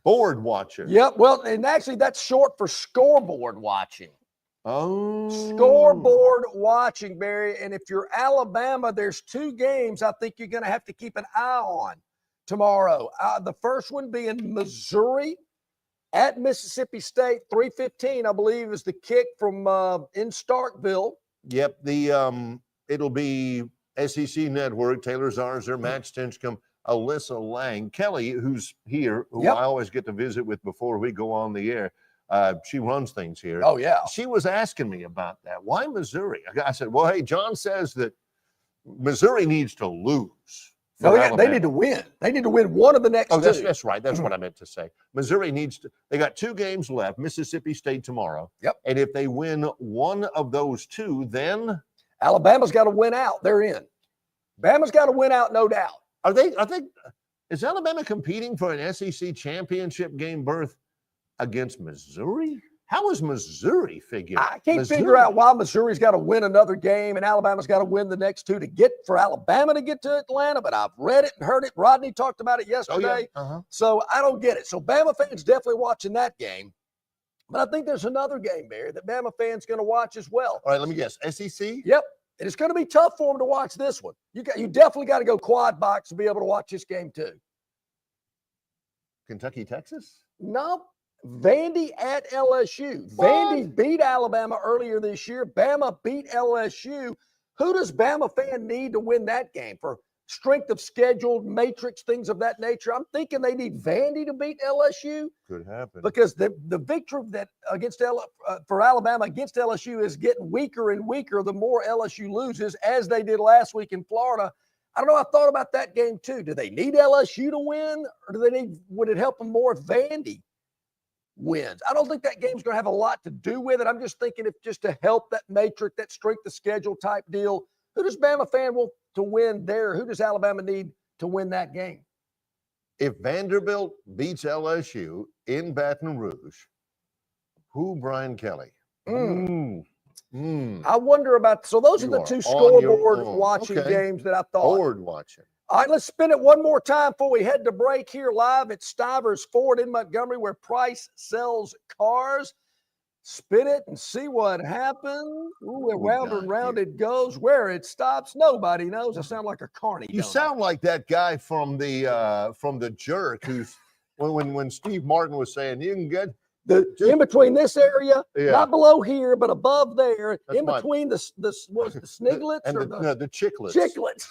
Board watcher. Yep. Well, and actually that's short for scoreboard watching. Oh. Scoreboard watching, Barry. And if you're Alabama, there's 2 games I think you're going to have to keep an eye on tomorrow. The first one being Missouri at Mississippi State, 3:15, I believe, is the kick from in Starkville. Yep. It'll be SEC Network, Taylor Zarzer, Matt Stinchcomb, Alyssa Lang, Kelly, who's here, who I always get to visit with before we go on the air. She runs things here. Oh, yeah. She was asking me about that. Why Missouri? I said, well, hey, John says that Missouri needs to lose. No, they need to win. They need to win one of the next 2. That's right. That's what I meant to say. Missouri needs to. They got 2 games left. Mississippi State tomorrow. Yep. And if they win one of those 2, then Alabama's got to win out. They're in. Bama's got to win out, no doubt. Is Alabama competing for an SEC championship game berth against Missouri? How is Missouri figuring? I can't figure out why Missouri's got to win another game and Alabama's got to win the next 2 to get for Alabama to get to Atlanta, but I've read it and heard it. Rodney talked about it yesterday. So I don't get it. So Bama fans definitely watching that game. But I think there's another game, Barry, that Bama fans going to watch as well. All right, let me guess. SEC? Yep. And it's going to be tough for them to watch this one. You definitely got to go quad box to be able to watch this game too. Kentucky, Texas? No. Vandy at LSU. What? Vandy beat Alabama earlier this year. Bama beat LSU. Who does Bama fan need to win that game for strength of schedule, matrix, things of that nature? I'm thinking they need Vandy to beat LSU. Could happen. Because the victory that for Alabama against LSU is getting weaker and weaker the more LSU loses, as they did last week in Florida. I don't know. I thought about that game too. Do they need LSU to win, or would it help them more if Vandy wins? I don't think that game's going to have a lot to do with it. I'm just thinking if just to help that matrix, that strength of schedule type deal. Who does Bama fan? Well, to win there? Who does Alabama need to win that game? If Vanderbilt beats LSU in Baton Rouge, who Brian Kelly? I wonder about, so those You are the are two on your scoreboard own. watching Okay. games that I thought. Board watching. All right, let's spin it one more time before we head to break here live at Stivers Ford in Montgomery, where Price sells cars. Spin it and see what happens. Ooh, round and round it goes. Where it stops, nobody knows. I sound like a carny. You don't I? sound like that guy from the Jerk who's when Steve Martin was saying you can get In between this area, Yeah. not below here, but above there, That's in my- between the what was it, the sniglets and or the chiclets. chiclets.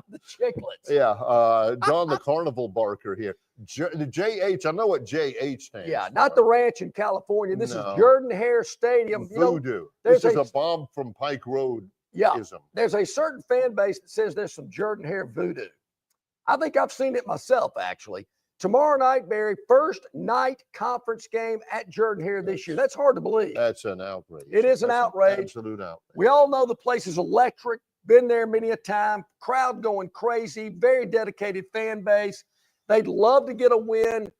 The chiclets. Yeah, John the Carnival Barker here. The JH, I know what JH stands Yeah, for. not the ranch in California. This No. is Jordan Hare Stadium. You know, Voodoo. there's This is a- a bomb from Pike Road yeah, ism. there's a certain fan base that says there's some Jordan Hare voodoo. I think I've seen it myself, actually. Tomorrow night, Barry, first night conference game at Jordan Hare this year. That's hard to believe. That's an outrage. It is an That's outrage. Absolute outrage. We all know the place is electric. Been there many a time. Crowd going crazy. Very dedicated fan base. They'd love to get a win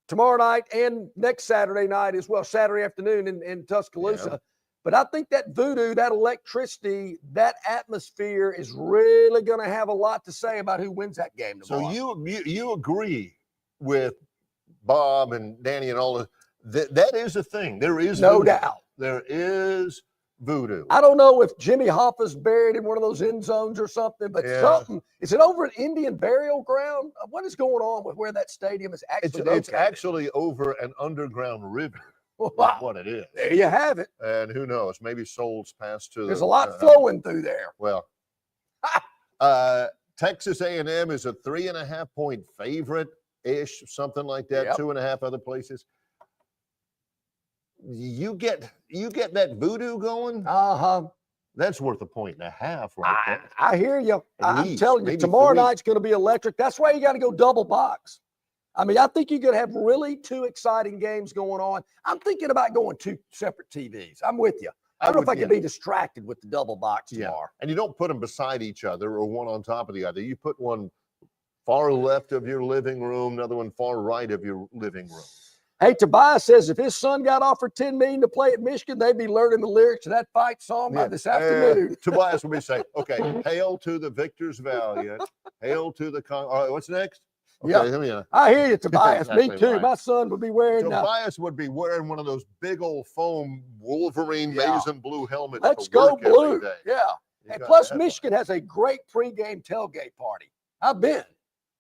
tomorrow night and next Saturday night as well, Saturday afternoon in Tuscaloosa. Yeah. But I think that voodoo, that electricity, that atmosphere is really going to have a lot to say about who wins that game tomorrow. So you agree with Bob and Danny and all that is a thing. There is no voodoo. doubt. There is voodoo. I don't know if Jimmy Hoffa's buried in one of those end zones or something, but Yeah. something. Is it over at Indian Burial Ground? What is going on with where that stadium is actually It's located? actually over an underground river. Wow. That's what it is. There you have it. And who knows? Maybe souls pass to. There's a lot flowing through there. Well, Texas A&M is a 3.5-point favorite ish, something like that. Yep. 2.5 other places. You get that voodoo going. Uh-huh. That's worth 1.5 right there. I hear you. At I'm least, telling you, maybe tomorrow 3. night's going to be electric. That's why you got to go double box. I mean, I think you could have really two exciting games going on. I'm thinking about going 2 separate TVs. I'm with you. I don't know if I could be distracted with the double box tomorrow. And you don't put them beside each other or one on top of the other. You put one far left of your living room, another one far right of your living room. Hey, Tobias says if his son got offered $10 million to play at Michigan, they'd be learning the lyrics to that fight song by this afternoon. Tobias will be saying, okay, hail to the victors valiant. Hail to the all right, what's next? Okay, Yeah. let me, I hear you, Tobias. Me Exactly too. right. My son would be wearing Tobias would be wearing one of those big old foam Wolverine Yeah. maize and blue helmets. Let's to go work every blue. day. Yeah. You And got plus, that Michigan has a great pregame tailgate party. I've been.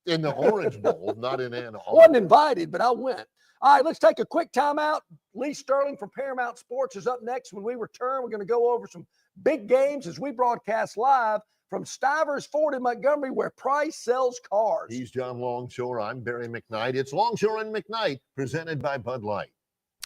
in the Orange Bowl, not in Ann Arbor. Wasn't invited, but I went. All right, let's take a quick timeout. Lee Sterling from Paramount Sports is up next. When we return, we're going to go over some big games as we broadcast live from Stivers Ford in Montgomery, where Price sells cars. He's John Longshore. I'm Barry McKnight. It's Longshore and McKnight, presented by Bud Light.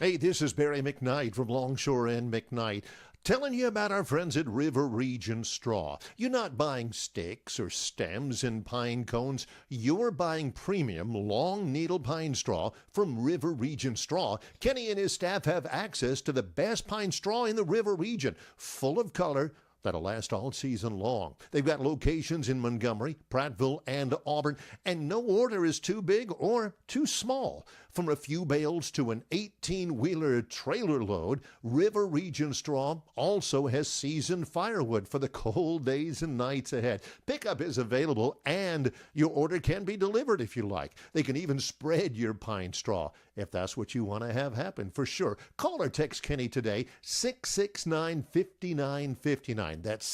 Hey, this is Barry McKnight from Longshore and McKnight, telling you about our friends at River Region Straw. You're not buying sticks or stems and pine cones. You're buying premium long needle pine straw from River Region Straw. Kenny and his staff have access to the best pine straw in the River Region, full of color, that'll last all season long. They've got locations in Montgomery, Prattville, and Auburn, and no order is too big or too small. From a few bales to an 18-wheeler trailer load, River Region Straw also has seasoned firewood for the cold days and nights ahead. Pickup is available, and your order can be delivered if you like. They can even spread your pine straw if that's what you want to have happen, for sure. Call or text Kenny today, 669-5959. That's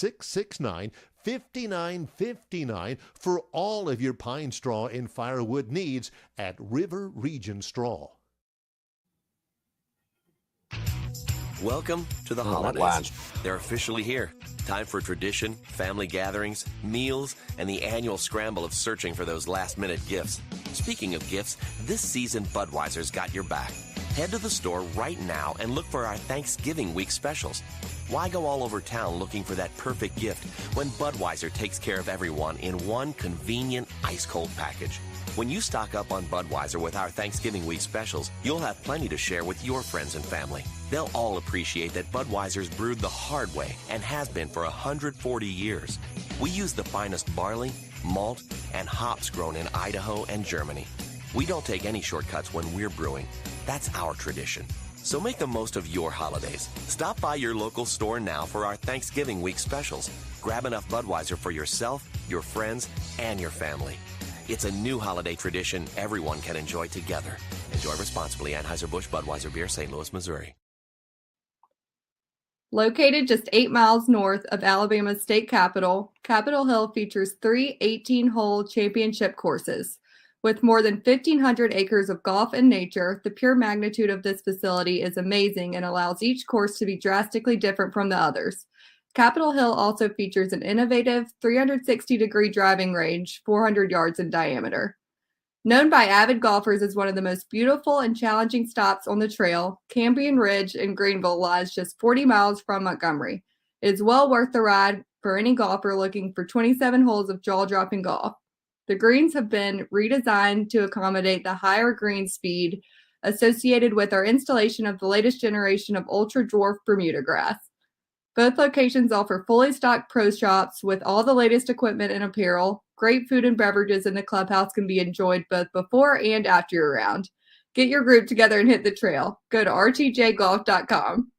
669-5959 for all of your pine straw and firewood needs at River Region Straw. Welcome to the holidays. They're officially here. Time for tradition, family gatherings, meals, and the annual scramble of searching for those last-minute gifts. Speaking of gifts, this season Budweiser's got your back. Head to the store right now and look for our Thanksgiving week specials. Why go all over town looking for that perfect gift when Budweiser takes care of everyone in one convenient ice-cold package? When you stock up on Budweiser with our Thanksgiving week specials, you'll have plenty to share with your friends and family. They'll all appreciate that Budweiser's brewed the hard way and has been for 140 years. We use the finest barley, malt, and hops grown in Idaho and Germany. We don't take any shortcuts when we're brewing. That's our tradition. So make the most of your holidays. Stop by your local store now for our Thanksgiving week specials. Grab enough Budweiser for yourself, your friends, and your family. It's a new holiday tradition everyone can enjoy together. Enjoy responsibly. Anheuser-Busch Budweiser Beer, St. Louis, Missouri. Located just 8 miles north of Alabama's state capital, Capitol Hill features 3 18-hole championship courses. With more than 1,500 acres of golf and nature, the pure magnitude of this facility is amazing and allows each course to be drastically different from the others. Capitol Hill also features an innovative 360-degree driving range, 400 yards in diameter. Known by avid golfers as one of the most beautiful and challenging stops on the trail, Cambrian Ridge in Greenville lies just 40 miles from Montgomery. It is well worth the ride for any golfer looking for 27 holes of jaw-dropping golf. The greens have been redesigned to accommodate the higher green speed associated with our installation of the latest generation of ultra-dwarf Bermuda grass. Both locations offer fully stocked pro shops with all the latest equipment and apparel. Great food and beverages in the clubhouse can be enjoyed both before and after your round. Get your group together and hit the trail. Go to rtjgolf.com.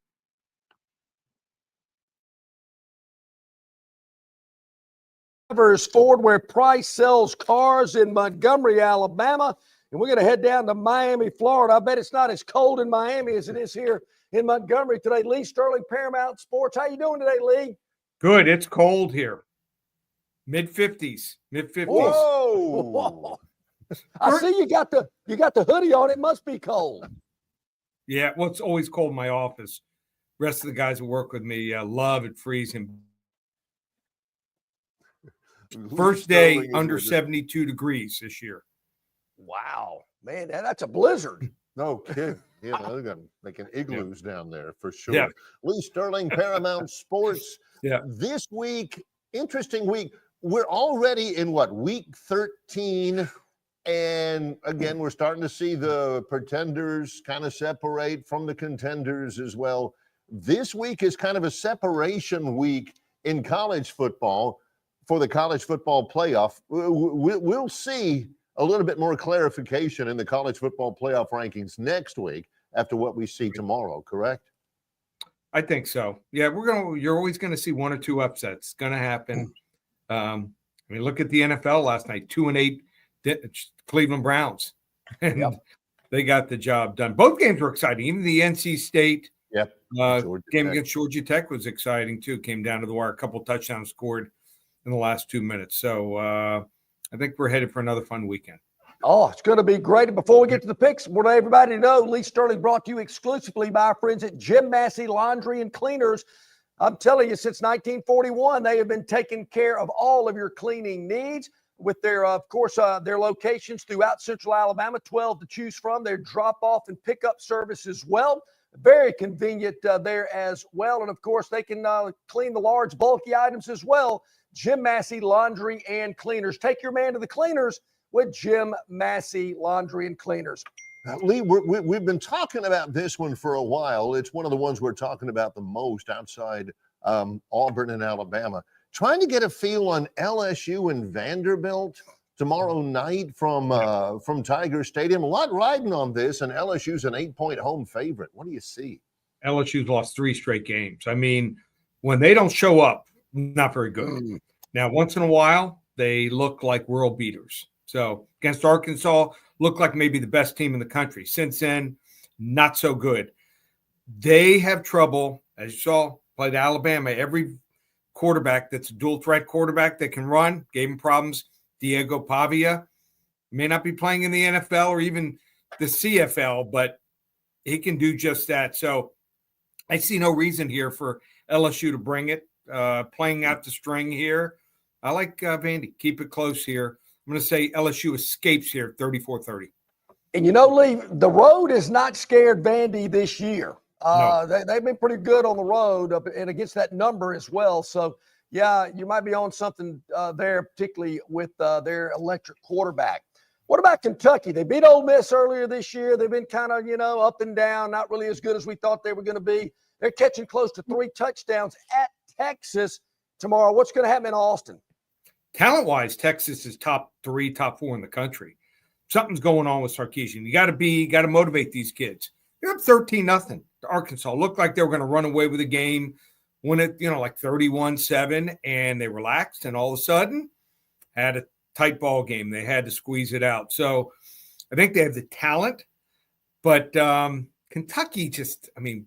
Ford, where Price sells cars in Montgomery, Alabama. And we're going to head down to Miami, Florida. I bet it's not as cold in Miami as it is here in Montgomery today. Lee Sterling, Paramount Sports. How you doing today, Lee? Good. It's cold here. Mid-50s. Whoa. I see you got the hoodie on. It must be cold. Yeah, well, it's always cold in my office. Rest of the guys who work with me love it freezing. First day under 72 degrees this year. Wow, man, that's a blizzard. No kidding. Yeah, they're making igloos down there for sure. Yeah. Lee Sterling, Paramount Sports. Yeah. This week, interesting week. We're already in week 13. And again, we're starting to see the pretenders kind of separate from the contenders as well. This week is kind of a separation week in college football for the college football playoff. We'll see a little bit more clarification in the college football playoff rankings next week after what we see tomorrow, correct? I think so. Yeah, you're always going to see one or two upsets. It's going to happen. Look at the NFL last night, 2-8 Cleveland Browns. And they got the job done. Both games were exciting. Even the NC State game against Georgia Tech was exciting too. Came down to the wire, a couple touchdowns scored in the last 2 minutes. So I think we're headed for another fun weekend. Oh, it's going to be great. Before we get to the picks, I want everybody to know Lee Sterling brought to you exclusively by our friends at Jim Massey Laundry and Cleaners. I'm telling you, since 1941, they have been taking care of all of your cleaning needs with their, their locations throughout Central Alabama, 12 to choose from. Their drop-off and pickup service as well. Very convenient there as well. And, of course, they can clean the large, bulky items as well. Jim Massey Laundry and Cleaners. Take your man to the cleaners with Jim Massey Laundry and Cleaners. Lee, we've been talking about this one for a while. It's one of the ones we're talking about the most outside Auburn and Alabama. Trying to get a feel on LSU and Vanderbilt tomorrow night from Tiger Stadium. A lot riding on this, and LSU's an 8-point home favorite. What do you see? LSU's lost 3 straight games. I mean, when they don't show up, not very good. Now, once in a while, they look like world beaters. So against Arkansas, looked like maybe the best team in the country. Since then, not so good. They have trouble, as you saw, played Alabama. Every quarterback that's a dual threat quarterback that can run gave him problems. Diego Pavia may not be playing in the NFL or even the CFL, but he can do just that. So I see no reason here for LSU to bring it, playing out the string here. I like Vandy. Keep it close here. I'm going to say LSU escapes here, 34-30. And Lee, the road has not scared Vandy this year. No. They've been pretty good on the road and against that number as well. So, yeah, you might be on something there, particularly with their electric quarterback. What about Kentucky? They beat Ole Miss earlier this year. They've been kind of, up and down, not really as good as we thought they were going to be. They're catching close to 3 touchdowns at Texas tomorrow. What's going to happen in Austin? talent-wise, Texas is top 3, top 4 in the country. Something's going on with Sarkisian. You got to motivate these kids. You're up 13-0 to Arkansas. Looked like they were going to run away with the game, win it, like 31-7, and they relaxed, and all of a sudden had a tight ball game. They had to squeeze it out. So I think they have the talent, but Kentucky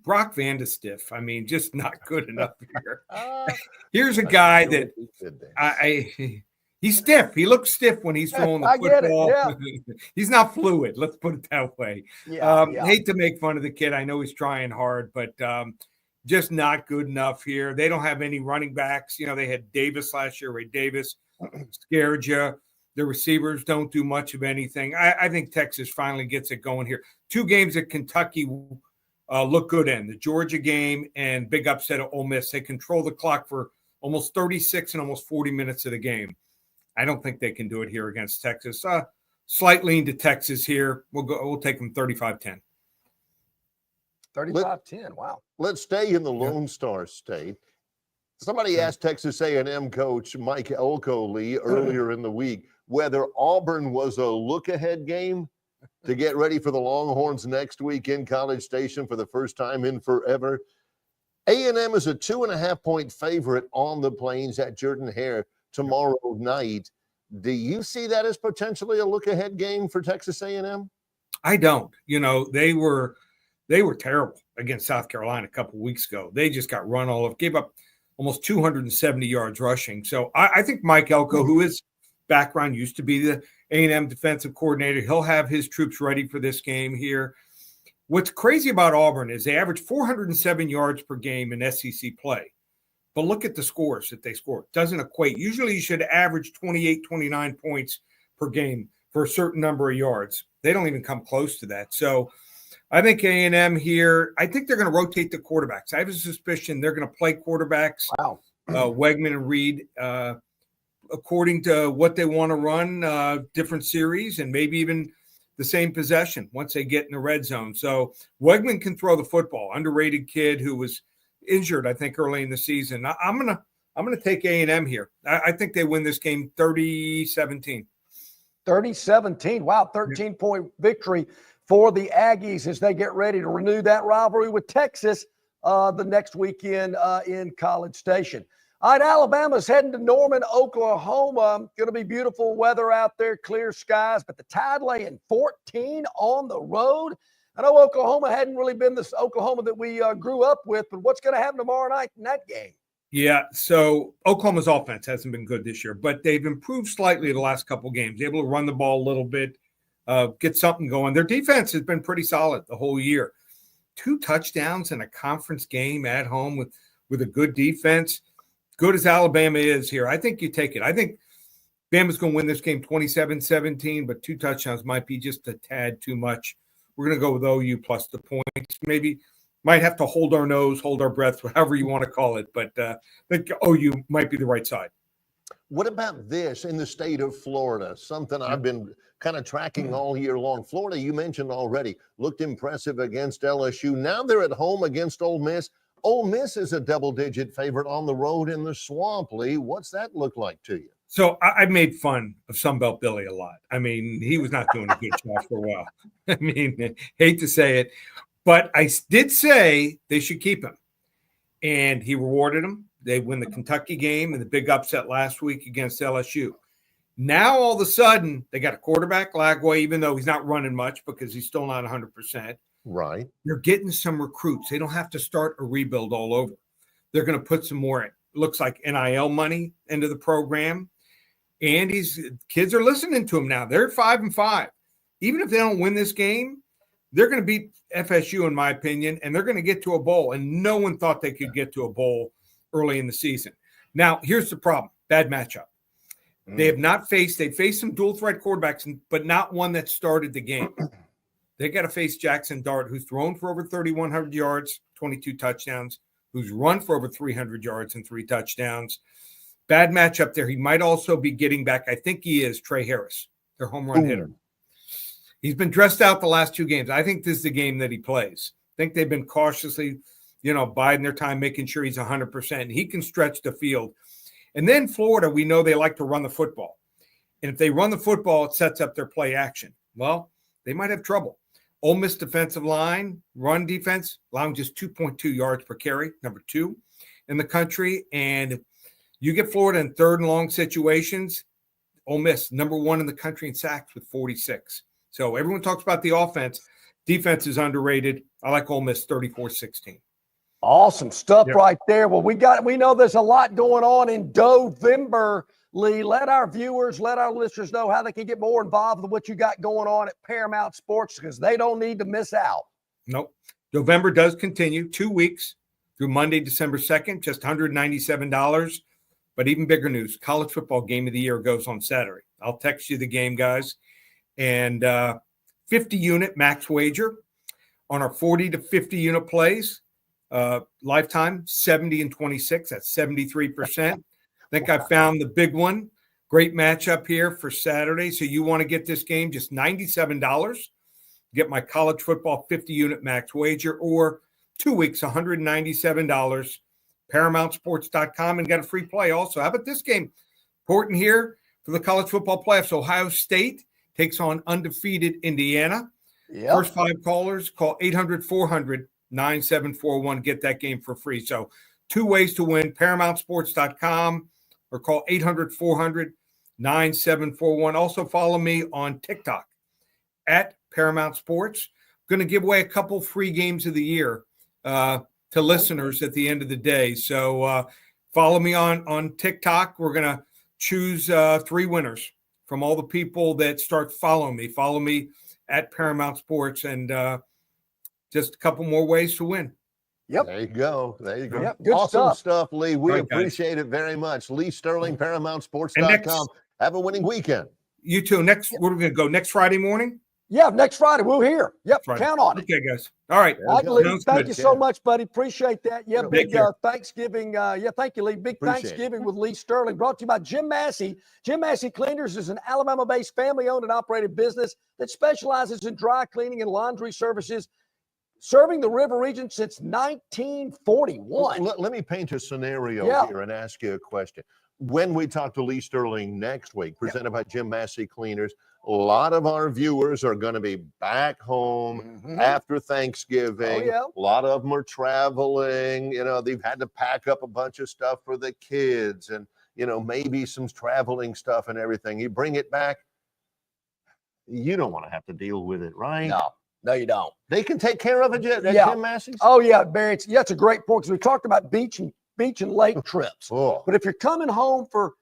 Brock Vandestiff, just not good enough here. Here's a guy that he's stiff. He looks stiff when he's throwing the football. Get it, yeah. He's not fluid. Let's put it that way. Yeah. Hate to make fun of the kid. I know he's trying hard, but just not good enough here. They don't have any running backs. They had Davis last year. Ray Davis scared you. The receivers don't do much of anything. I think Texas finally gets it going here. 2 games that Kentucky look good in, the Georgia game and big upset at Ole Miss. They control the clock for almost 36 and almost 40 minutes of the game. I don't think they can do it here against Texas. Slight lean to Texas here. We'll take them 35-10. 35-10. Wow. Let's stay in the Lone Star State. Somebody asked Texas A&M coach Mike Elko, Lee, earlier in the week whether Auburn was a look-ahead game to get ready for the Longhorns next week in College Station for the first time in forever. A&M is a 2.5-point favorite on the Plains at Jordan-Hare tomorrow night. Do you see that as potentially a look-ahead game for Texas A&M? I don't. They were terrible against South Carolina a couple weeks ago. They just got run all over, gave up almost 270 yards rushing. So I think Mike Elko, who is background used to be the A&M defensive coordinator, he'll have his troops ready for this game here. What's crazy about Auburn is they average 407 yards per game in SEC play. But look at the scores that they score. It doesn't equate. Usually you should average 28, 29 points per game for a certain number of yards. They don't even come close to that. So I think A&M here, I think they're going to rotate the quarterbacks. I have a suspicion they're going to play quarterbacks. Wow. Wegman and Reed, according to what they want to run, different series and maybe even the same possession once they get in the red zone. So Wegman can throw the football. Underrated kid who was injured, I think, early in the season. I'm gonna take A&M here. I think they win this game 30-17. 30-17. Wow, 13-point victory for the Aggies as they get ready to renew that rivalry with Texas the next weekend in College Station. All right, Alabama's heading to Norman, Oklahoma. Going to be beautiful weather out there, clear skies, but the Tide laying 14 on the road. I know Oklahoma hadn't really been this Oklahoma that we grew up with, but what's going to happen tomorrow night in that game? Yeah, so Oklahoma's offense hasn't been good this year, but they've improved slightly the last couple of games, able to run the ball a little bit, get something going. Their defense has been pretty solid the whole year. 2 touchdowns in a conference game at home with a good defense. Good as Alabama is here, I think you take it. I think Bama's going to win this game 27-17, but 2 touchdowns might be just a tad too much. We're going to go with OU plus the points. Maybe might have to hold our nose, hold our breath, however you want to call it. But I think OU might be the right side. What about this in the state of Florida? Something I've been kind of tracking all year long. Florida, you mentioned already, looked impressive against LSU. Now they're at home against Ole Miss. Ole Miss is a double-digit favorite on the road in the Swamp, Lee. What's that look like to you? So I made fun of Sunbelt Billy a lot. I mean, he was not doing a good job for a while. I mean, hate to say it, but I did say they should keep him. And he rewarded them. They win the Kentucky game and the big upset last week against LSU. Now, all of a sudden, they got a quarterback, Lagway, even though he's not running much because he's still not 100%. Right. They're getting some recruits. They don't have to start a rebuild all over. They're going to put some more, looks like NIL money into the program. And kids are listening to him now. They're 5-5. Even if they don't win this game, they're going to beat FSU, in my opinion, and they're going to get to a bowl. And no one thought they could get to a bowl early in the season. Now, here's the problem. Bad matchup. They faced some dual threat quarterbacks, but not one that started the game. They got to face Jackson Dart, who's thrown for over 3,100 yards, 22 touchdowns, who's run for over 300 yards and 3 touchdowns. Bad matchup there. He might also be getting back, I think he is, Trey Harris, their home run hitter. He's been dressed out the last 2 games. I think this is the game that he plays. I think they've been cautiously, biding their time, making sure he's 100%. He can stretch the field. And then Florida, we know they like to run the football. And if they run the football, it sets up their play action. Well, they might have trouble. Ole Miss defensive line, run defense, allowing just 2.2 yards per carry, number 2 in the country. And you get Florida in third and long situations, Ole Miss, number 1 in the country in sacks with 46. So everyone talks about the offense. Defense is underrated. I like Ole Miss 34-16. Awesome stuff Yep. right there. Well, we know there's a lot going on in November, Lee. Let our viewers, let our listeners know how they can get more involved with what you got going on at Paramount Sports, because they don't need to miss out. Nope. November does continue 2 weeks through Monday, December 2nd, just $197. But even bigger news, college football game of the year goes on Saturday. I'll text you the game, guys. And 50-unit max wager on our 40 to 50-unit plays. Lifetime, 70 and 26. That's 73%. I think I found the big one. Great matchup here for Saturday. So you want to get this game, just $97. Get my college football 50-unit max wager, or 2 weeks, $197. ParamountSports.com, and get a free play also. How about this game? Important here for the college football playoffs. Ohio State takes on undefeated Indiana. Yep. First 5 callers, call 800-400-9741. Get that game for free. So 2 ways to win, ParamountSports.com or call 800-400-9741. Also follow me on TikTok at Paramount Sports. Going to give away a couple free games of the year to listeners at the end of the day. So follow me on TikTok. We're going to choose 3 winners from all the people that start following me. Follow me at Paramount Sports, and just a couple more ways to win. Yep. There you go. There you go. Yep. Good Awesome stuff. Lee. We All right, guys. appreciate it very much. Lee Sterling, ParamountSports.com. And next- Have a winning weekend. You too. Next, we're going to go next Friday morning. Yeah, next Friday, we'll hear. Yep, Friday. count on it. Okay, guys. All right. There All right, you go. Lee, Sounds thank good. you so much, buddy. Appreciate that. Yeah, Take big care. Thanksgiving. Thank you, Lee. Big Appreciate it. Thanksgiving with Lee Sterling, brought to you by Jim Massey. Jim Massey Cleaners is an Alabama-based family-owned and operated business that specializes in dry cleaning and laundry services, serving the River region since 1941. Let me paint a scenario Yeah. here and ask you a question. When we talk to Lee Sterling next week, presented by Jim Massey Cleaners, a lot of our viewers are going to be back home Mhm. after Thanksgiving. Oh, yeah. A lot of them are traveling. You know, they've had to pack up a bunch of stuff for the kids and, you know, maybe some traveling stuff and everything. You bring it back, you don't want to have to deal with it, right? No, you don't. They can take care of it at Yeah. Jim Massey's? Oh, yeah, Barry. It's a great point, because we talked about beach and lake trips. Oh. But if you're coming home for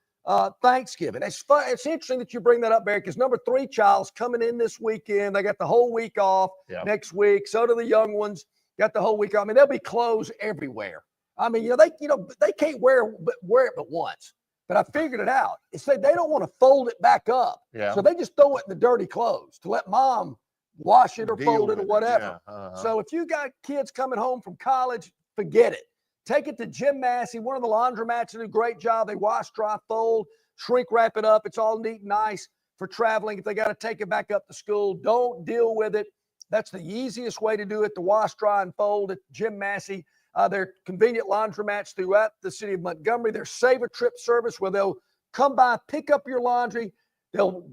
Thanksgiving, it's fun. It's interesting that you bring that up, Barry, because number 3 child's coming in this weekend. They got the whole week off Yeah. next week. So do the young ones. Got the whole week off. I mean, there'll be clothes everywhere. I mean, they can't wear it but once. But I figured it out. It's they don't want to fold it back up. Yeah. So they just throw it in the dirty clothes to let mom wash it or Deal fold it or with whatever. Yeah. Uh-huh. So if you got kids coming home from college, forget it. Take it to Jim Massey, one of the laundromats that do a great job. They wash, dry, fold, shrink wrap it up. It's all neat and nice for traveling. If they got to take it back up to school, don't deal with it. That's the easiest way to do it, to wash, dry, and fold at Jim Massey. They're convenient laundromats throughout the city of Montgomery. They're Save a Trip service where they'll come by, pick up your laundry. They'll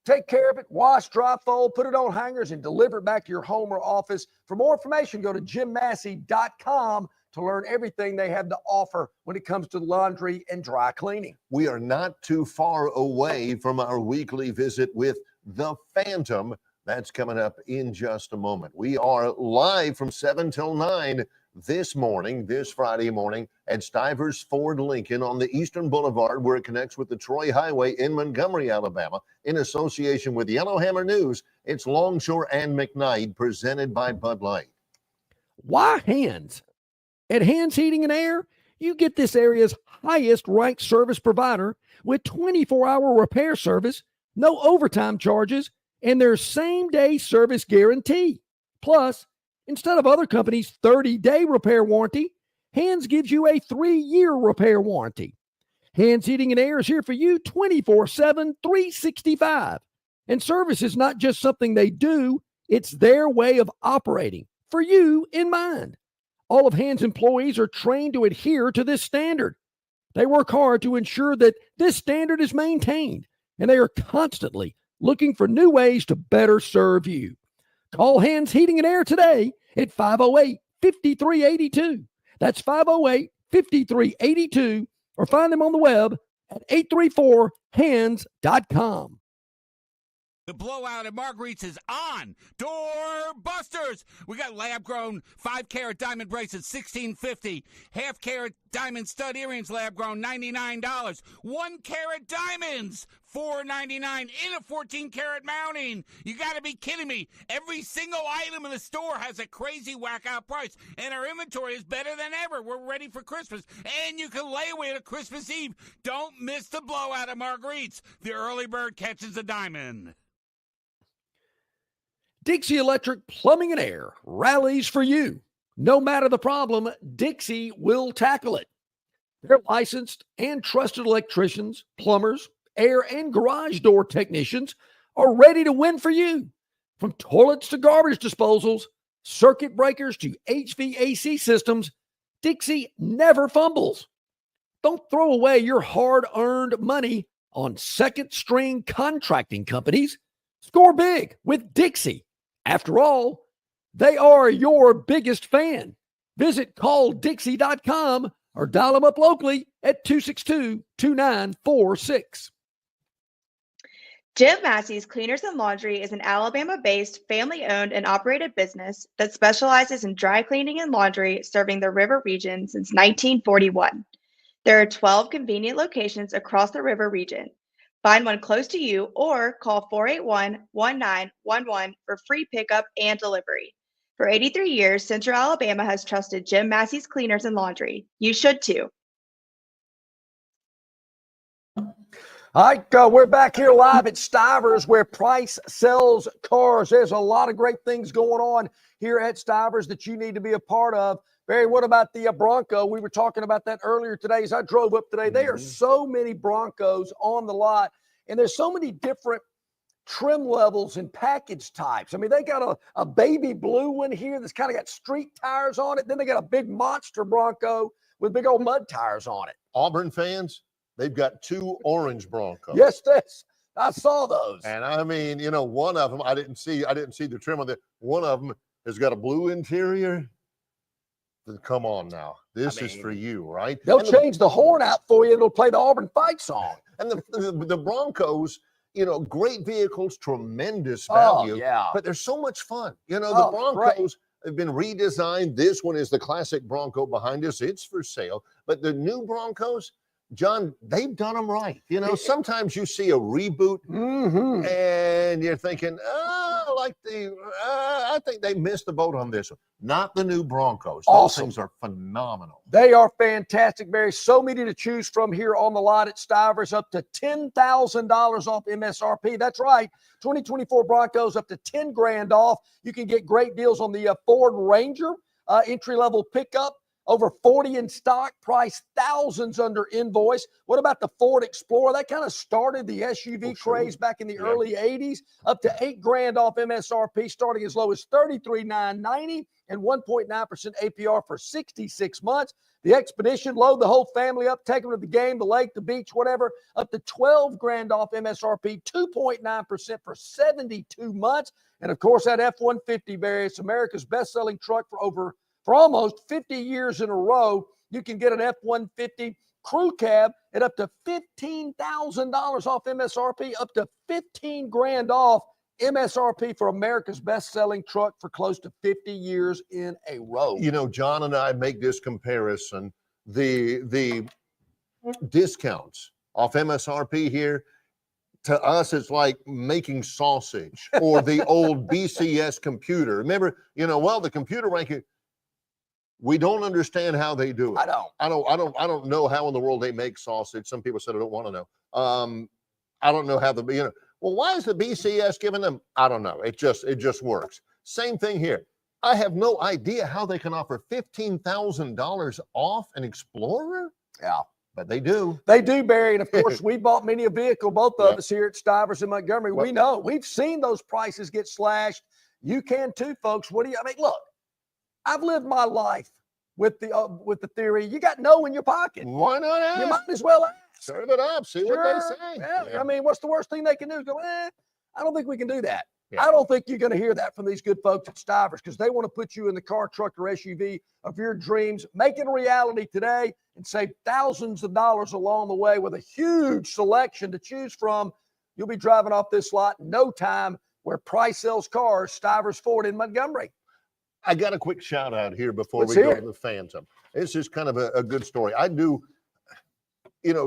take care of it, wash, dry, fold, put it on hangers, and deliver it back to your home or office. For more information, go to jimmassey.com to learn everything they have to offer when it comes to laundry and dry cleaning. We are not too far away from our weekly visit with the Phantom. That's coming up in just a moment. We are live from 7 till 9 this Friday morning at Stivers Ford Lincoln on the Eastern Boulevard, where it connects with the Troy Highway in Montgomery, Alabama, in association with Yellowhammer News. It's Longshore and McKnight, presented by Bud Light. Why Hands? At Hands Heating and Air, you get this area's highest ranked service provider with 24-hour repair service, no overtime charges, and their same-day service guarantee. Plus, instead of other companies' 30-day repair warranty, Hands gives you a 3-year repair warranty. Hands Heating and Air is here for you 24/7, 365. And service is not just something they do, it's their way of operating, for you in mind. All of Hands employees are trained to adhere to this standard. They work hard to ensure that this standard is maintained, and they are constantly looking for new ways to better serve you. Call Hands Heating and Air today at 508-5382. That's 508-5382, or find them on the web at 834hands.com. The blowout at Marguerite's is on. Door busters. We got lab-grown 5-carat diamond bracelets, $16.50. Half-carat diamond stud earrings, lab-grown, $99. 1-carat diamonds, $4.99 in a 14-carat mounting. You got to be kidding me. Every single item in the store has a crazy whack-out price, and our inventory is better than ever. We're ready for Christmas, and you can lay away to Christmas Eve. Don't miss the blowout at Marguerite's. The early bird catches the diamond. Dixie Electric Plumbing and Air rallies for you. No matter the problem, Dixie will tackle it. Their licensed and trusted electricians, plumbers, air and garage door technicians are ready to win for you. From toilets to garbage disposals, circuit breakers to HVAC systems, Dixie never fumbles. Don't throw away your hard-earned money on second-string contracting companies. Score big with Dixie. After all, they are your biggest fan. Visit calldixie.com or dial them up locally at 262-2946. Jim Massey's Cleaners and Laundry is an Alabama-based, family-owned and operated business that specializes in dry cleaning and laundry, serving the River region since 1941. There are 12 convenient locations across the River region. Find one close to you or call 481-1911 for free pickup and delivery. For 83 years, Central Alabama has trusted Jim Massey's Cleaners and Laundry. You should too. All right, we're back here live at Stivers, where Price sells cars. There's a lot of great things going on here at Stivers that you need to be a part of. Barry, what about the Bronco? We were talking about that earlier today as I drove up today. There are so many Broncos on the lot, and there's so many different trim levels and package types. I mean, they got a baby blue one here that's kind of got street tires on it. Then they got a big monster Bronco with big old mud tires on it. Auburn fans, they've got 2 orange Broncos. Yes, I saw those. And I mean, you know, one of them, I didn't see the trim on it. One of them has got a blue interior. Come on now. This is for you, right? They'll change the horn out for you. It'll play the Auburn fight song. And the Broncos, you know, great vehicles, tremendous value. Oh, yeah. But they're so much fun. You know, the Broncos have been redesigned. This one is the classic Bronco behind us. It's for sale. But the new Broncos, John, they've done them right. You know, sometimes you see a reboot and you're thinking, I think they missed the boat on this one. Not the new Broncos. Those things are phenomenal. They are fantastic, Barry. So many to choose from here on the lot at Stivers, up to $10,000 off MSRP. That's right. 2024 Broncos up to $10,000 off. You can get great deals on the Ford Ranger entry-level pickup. Over 40 in stock, price thousands under invoice. What about the Ford Explorer? That kind of started the SUV craze back in the early 80s. Up to $8,000 off MSRP, starting as low as $33,990 and 1.9% APR for 66 months. The Expedition, load the whole family up, take them to the game, the lake, the beach, whatever. Up to $12,000 off MSRP, 2.9% for 72 months. And of course, that F-150, Barry, it's America's best-selling truck for almost 50 years in a row. You can get an F-150 crew cab at up to $15,000 off MSRP, up to $15,000 off MSRP for America's best-selling truck for close to 50 years in a row. You know, John and I make this comparison. The discounts off MSRP here, to us, it's like making sausage or the old BCS computer. Remember, the computer ranking, we don't understand how they do it. I don't know how in the world they make sausage. Some people said I don't want to know. I don't know how well, why is the BCS giving them? I don't know. It just works. Same thing here. I have no idea how they can offer $15,000 off an Explorer. Yeah. But they do. They do, Barry. And of course, we bought many a vehicle, both of us here at Stivers in Montgomery. We know. We've seen those prices get slashed. You can too, folks. Look, I've lived my life with the theory. You got no in your pocket. Why not ask? You might as well ask. Serve it up. See what they Sure. say. Yeah. I mean, what's the worst thing they can do? Is go, I don't think we can do that. Yeah. I don't think you're going to hear that from these good folks at Stivers because they want to put you in the car, truck, or SUV of your dreams, make it a reality today, and save thousands of dollars along the way with a huge selection to choose from. You'll be driving off this lot in no time. Where Price sells cars, Stivers Ford in Montgomery. I got a quick shout out here before Let's we go hear to it. the Phantom. This is kind of a good story. I do,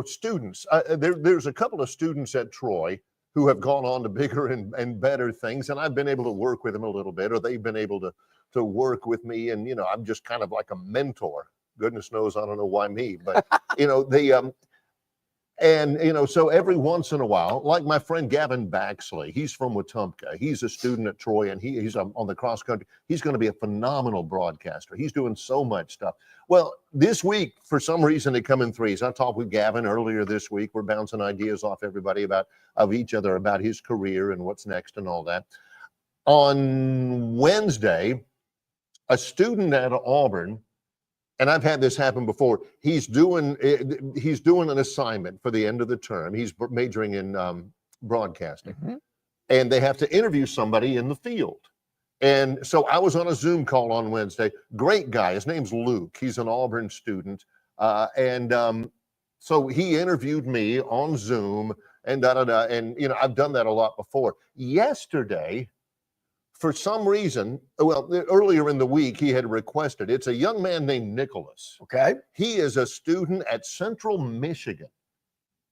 students, there's a couple of students at Troy who have gone on to bigger and better things. And I've been able to work with them a little bit, or they've been able to work with me. And, I'm just kind of like a mentor. Goodness knows, I don't know why me, but, so every once in a while, like my friend Gavin Baxley, he's from Wetumpka. He's a student at Troy, and he's on the cross country. He's going to be a phenomenal broadcaster. He's doing so much stuff. Well, this week, for some reason, they come in threes. I talked with Gavin earlier this week. We're bouncing ideas off everybody of each other about his career and what's next and all that. On Wednesday, a student at Auburn, and I've had this happen before. He's doing an assignment for the end of the term. He's majoring in broadcasting, and they have to interview somebody in the field. And so I was on a Zoom call on Wednesday. Great guy. His name's Luke. He's an Auburn student, so he interviewed me on Zoom and And I've done that a lot before. Yesterday, for some reason, earlier in the week, he had requested. It's a young man named Nicholas. Okay. He is a student at Central Michigan.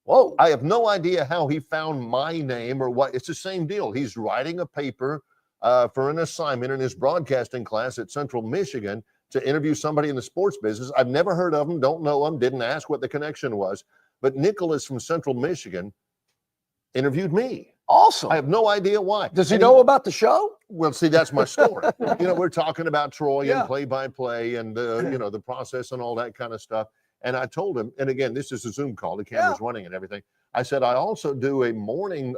Whoa. I have no idea how he found my name or what. It's the same deal. He's writing a paper for an assignment in his broadcasting class at Central Michigan to interview somebody in the sports business. I've never heard of him, don't know him, didn't ask what the connection was. But Nicholas from Central Michigan interviewed me. Awesome. I have no idea why. Does he know about the show? Well, see, that's my story. We're talking about Troy Yeah. and play-by-play and the process and all that kind of stuff. And I told him, and again, this is a Zoom call, the camera's running and everything. I said, I also do a morning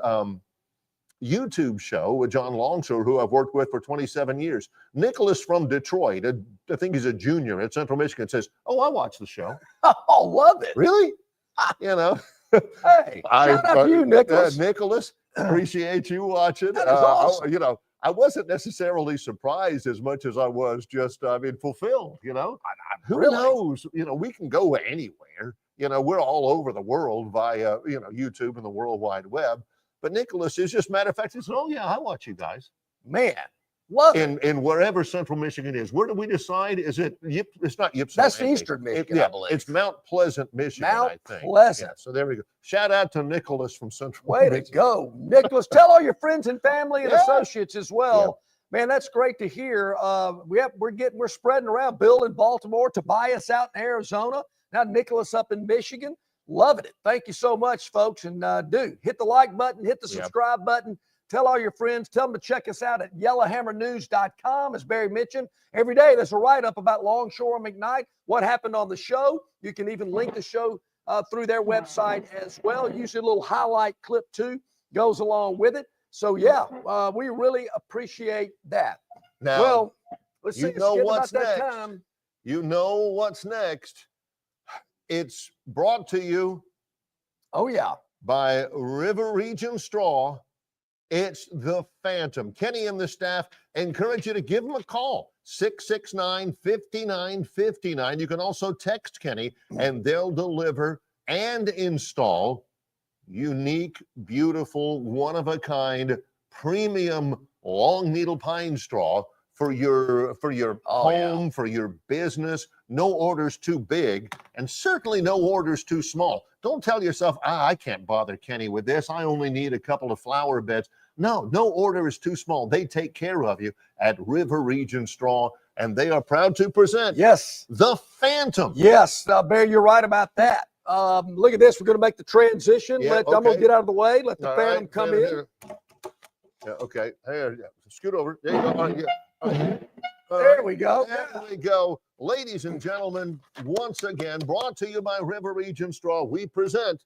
YouTube show with John Longshore, who I've worked with for 27 years. Nicholas from Detroit, I think he's a junior at Central Michigan, says, "Oh, I watch the show." Oh, love it. Really? Hey, shout out to you, Nicholas. Nicholas, appreciate you watching. That is awesome. I wasn't necessarily surprised as much as I was just, fulfilled, Who Really? knows? We can go anywhere. We're all over the world via, YouTube and the World Wide Web. But Nicholas is just, matter of fact, he said, "Oh, yeah, I watch you guys." Man, love it. In wherever Central Michigan is. Where do we decide? Is it, it's not Ypsilanti. That's Eastern Michigan, I believe. It's Mount Pleasant, Michigan, Mount I think. Pleasant. Yeah, so there we go. Shout out to Nicholas from Central Way to Michigan. go, Nicholas. Tell all your friends and family and Yeah. associates as well. Man, that's great to hear. We're spreading around. Bill in Baltimore, Tobias out in Arizona, now Nicholas up in Michigan. Loving it. Thank you so much, folks. And hit the like button, hit the subscribe button. Tell all your friends. Tell them to check us out at yellowhammernews.com. As Barry mentioned, every day there's a write-up about Longshore and McKnight, what happened on the show. You can even link the show through their website as well. Usually a little highlight clip too goes along with it. So we really appreciate that. Now, Well, let's see. you know what's about that next. time. You know what's next. It's brought to you Oh yeah. by River Region Straw. It's the Phantom. Kenny and the staff encourage you to give them a call, 669-5959. You can also text Kenny, and they'll deliver and install unique, beautiful, one-of-a-kind, premium long needle pine straw for your home, for your business. No orders too big, and certainly no orders too small. Don't tell yourself, I can't bother Kenny with this. I only need a couple of flower beds. No order is too small. They take care of you at River Region Straw, and they are proud to present the Phantom. Yes, Barry, you're right about that. Look at this. We're going to make the transition. Yeah, I'm going to get out of the way. Let the All Phantom right, come there, in. there. Yeah, okay. Here, scoot over. There you go. All right, yeah. All right. There we go. There we go. Ladies and gentlemen, once again, brought to you by River Region Straw, we present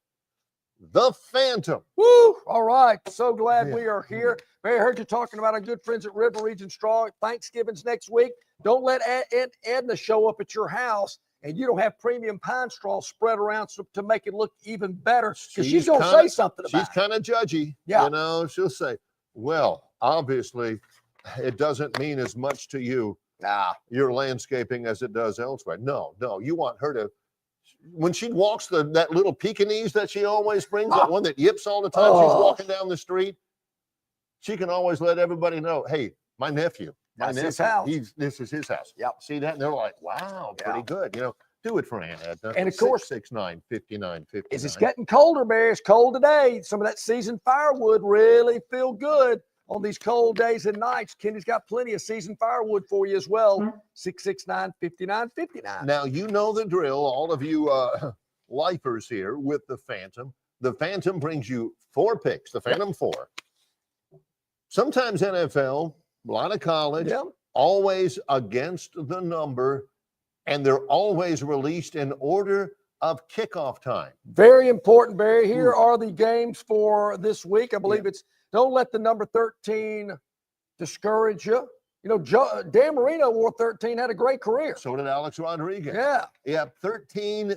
the Phantom. Woo! All right. So glad we are here. Barry, I heard you talking about our good friends at River Region Straw. Thanksgiving's next week. Don't let Edna show up at your house and you don't have premium pine straw spread around to make it look even better, because she's going to say something about it. She's kind of judgy. Yeah. You know, she'll say, well, obviously, it doesn't mean as much to you, your landscaping, as it does elsewhere. No, you want her to, when she walks that little Pekingese that she always brings, that one that yips all the time, she's walking down the street, she can always let everybody know, hey, my nephew. That's his house. This is his house. Yep. See that? And they're like, wow, pretty good. You know, do it for Aunt Edna. And of course, 669-5959. As it's getting colder, Barry, it's cold today. Some of that seasoned firewood really feel good on these cold days and nights. Kenny's got plenty of seasoned firewood for you as well. 669-5959. Now, you know the drill, all of you lifers here with the Phantom. The Phantom brings you 4 picks, the Phantom 4. Sometimes NFL, a lot of college, always against the number, and they're always released in order of kickoff time. Very important, Barry. Here are the games for this week. I believe it's don't let the number 13 discourage you. You know, Dan Marino wore 13, had a great career. So did Alex Rodriguez. Yeah, 13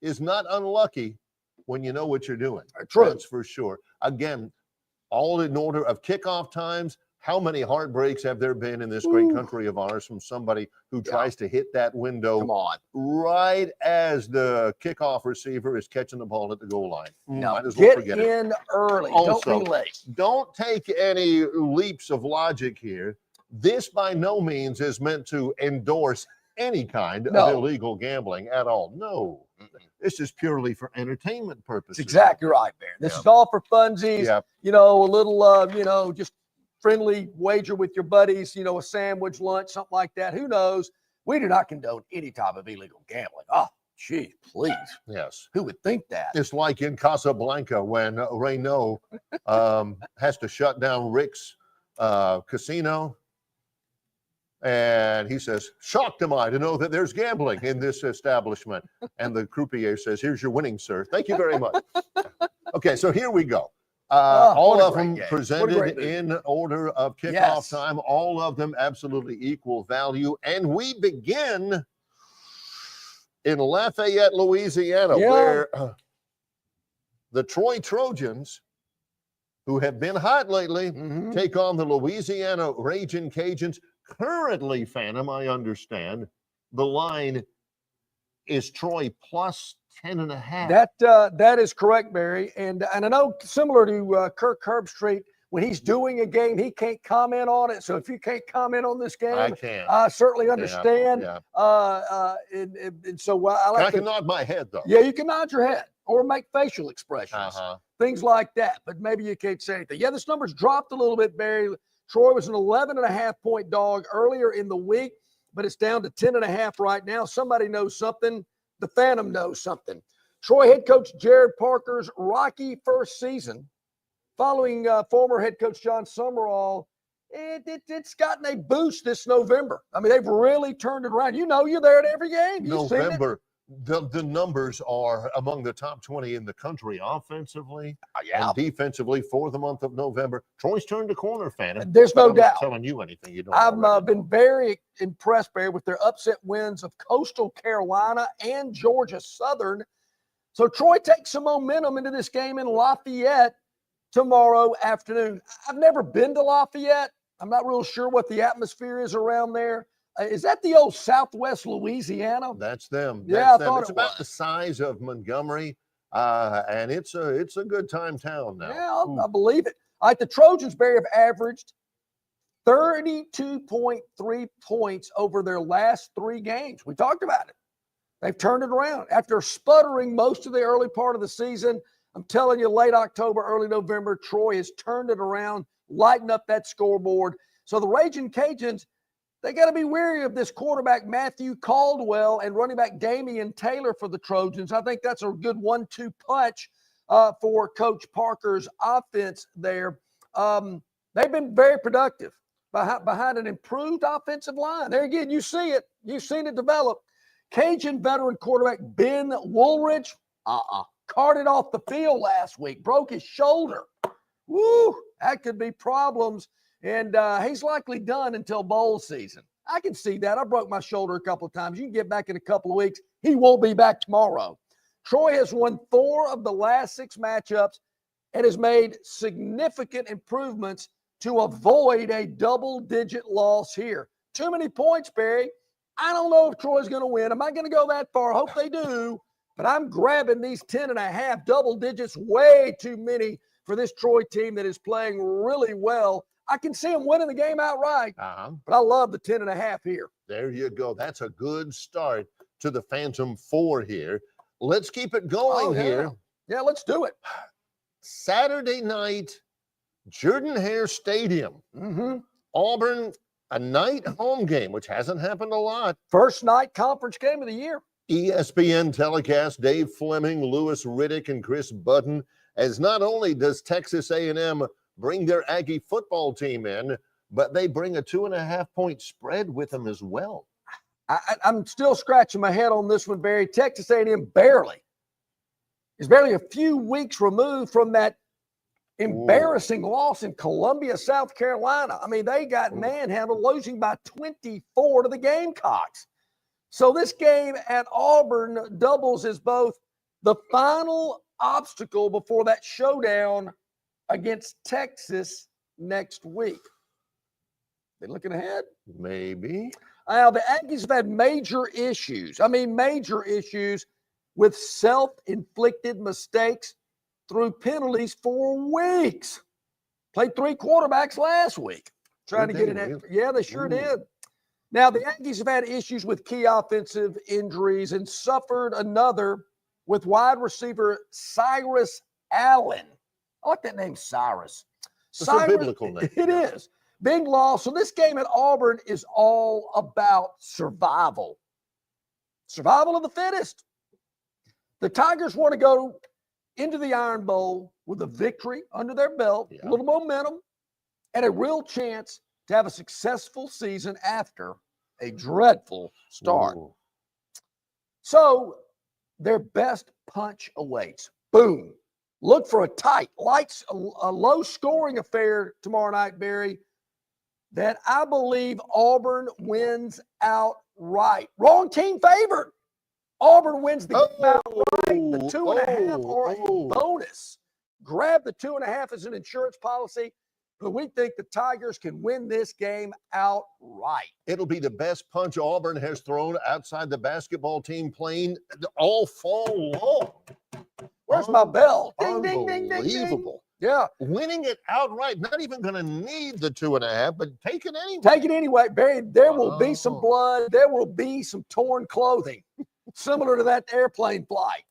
is not unlucky when you know what you're doing. True. That's for sure. Again, all in order of kickoff times. How many heartbreaks have there been in this great country of ours from somebody who tries to hit that window right as the kickoff receiver is catching the ball at the goal line? Might as well forget in early. Also, don't be late. Don't take any leaps of logic here. This by no means is meant to endorse any kind of illegal gambling at all. No. This is purely for entertainment purposes. That's exactly right, Barry. This is all for funsies. You know, a little, just friendly wager with your buddies, you know, a sandwich, lunch, something like that. Who knows? We do not condone any type of illegal gambling. Oh, gee, please. Yes. Who would think that? It's like in Casablanca when Reynaud has to shut down Rick's casino. And he says, shocked am I to know that there's gambling in this establishment. And the croupier says, here's your winnings, sir. Thank you very much. Okay, so here we go. All of them presented in order of kickoff time. All of them absolutely equal value. And we begin in Lafayette, Louisiana, where the Troy Trojans, who have been hot lately, take on the Louisiana Raging Cajuns. Currently, Phantom, I understand, the line is Troy plus 10.5. That is correct, Barry. And I know, similar to Kirk Herbstreit, when he's doing a game, he can't comment on it. So if you can't comment on this game, I can. I certainly understand. And so I can nod my head, though. Yeah, you can nod your head or make facial expressions, things like that. But maybe you can't say anything. Yeah, this number's dropped a little bit, Barry. Troy was an 11.5-point dog earlier in the week, but it's down to 10.5 right now. Somebody knows something. The Phantom knows something. Troy head coach Jared Parker's rocky first season, following former head coach John Summerall, it's gotten a boost this November. I mean, they've really turned it around. You know, you're there at every game. November, the numbers are among the top 20 in the country offensively and defensively for the month of November. Troy's turned a corner, Phantom. There's no doubt. I'm not telling you anything you don't I've been very impressed, Barry, with their upset wins of Coastal Carolina and Georgia Southern. So Troy takes some momentum into this game in Lafayette tomorrow afternoon. I've never been to Lafayette. I'm not real sure what the atmosphere is around there. Is that the old Southwest Louisiana? That's them. Yeah, That's them. It's about the size of Montgomery, and it's a good time town now. Yeah, I believe it. All right, the Trojans, Barry, have averaged 32.3 points over their last 3 games. We talked about it. They've turned it around. After sputtering most of the early part of the season, I'm telling you, late October, early November, Troy has turned it around, lighten up that scoreboard. So the Raging Cajuns, they got to be wary of this quarterback, Matthew Caldwell, and running back Damian Taylor for the Trojans. I think that's a good 1-2 punch for Coach Parker's offense there. They've been very productive behind an improved offensive line. There again, you see it. You've seen it develop. Cajun veteran quarterback Ben Woolridge carted off the field last week, broke his shoulder. Woo, that could be problems. And he's likely done until bowl season. I can see that. I broke my shoulder a couple of times. You can get back in a couple of weeks. He won't be back tomorrow. Troy has won 4 of the last 6 matchups and has made significant improvements to avoid a double-digit loss here. Too many points, Barry. I don't know if Troy's going to win. Am I going to go that far? I hope they do. But I'm grabbing these 10.5 double digits, way too many for this Troy team that is playing really well. I can see them winning the game outright, but I love the 10.5 here. There you go. That's a good start to the Phantom 4 here. Let's keep it going here. Yeah, let's do it. Saturday night, Jordan-Hare Stadium. Auburn, a night home game, which hasn't happened a lot. First night conference game of the year. ESPN telecast, Dave Fleming, Lewis Riddick, and Chris Button, as not only does Texas A&M bring their Aggie football team in, but they bring a 2.5-point spread with them as well. I'm still scratching my head on this one, Barry. Texas A&M is barely a few weeks removed from that embarrassing loss in Columbia, South Carolina. I mean, they got manhandled, losing by 24 to the Gamecocks. So this game at Auburn doubles as both the final obstacle before that showdown against Texas next week. They looking ahead? Maybe. Now, the Aggies have had major issues with self-inflicted mistakes through penalties for weeks. Played 3 quarterbacks last week trying to get it in. Yeah, they sure did. Now, the Aggies have had issues with key offensive injuries and suffered another with wide receiver Cyrus Allen. I like that name, Cyrus. It's a biblical name. It is. Big loss. So this game at Auburn is all about survival. Survival of the fittest. The Tigers want to go into the Iron Bowl with a victory under their belt, a little momentum, and a real chance to have a successful season after a dreadful start. So their best punch awaits. Boom. Look for a tight, a low-scoring affair tomorrow night, Barry, that I believe Auburn wins outright. Wrong team favored. Auburn wins the game outright. The 2.5 or a bonus. Grab the 2.5 as an insurance policy, but we think the Tigers can win this game outright. It'll be the best punch Auburn has thrown outside the basketball team playing all fall long. Where's my bell? Ding, ding, ding, ding, ding. Unbelievable. Yeah. Winning it outright, not even going to need the 2.5, but take it anyway. Take it anyway, Barry. There will be some blood. There will be some torn clothing, similar to that airplane flight.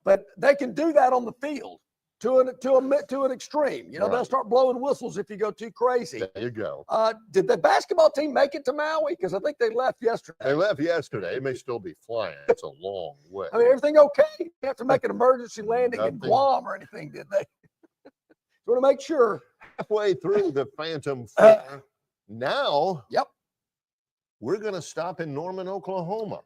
But they can do that on the field to an extreme. You know, they'll start blowing whistles if you go too crazy. There you go. Did the basketball team make it to Maui? Because I think they left yesterday. They left yesterday. It may still be flying. It's a long way. I mean, everything okay? You have to make an emergency landing in Guam or anything, did they? You want to make sure. Halfway through the Phantom 4. Now, we're going to stop in Norman, Oklahoma.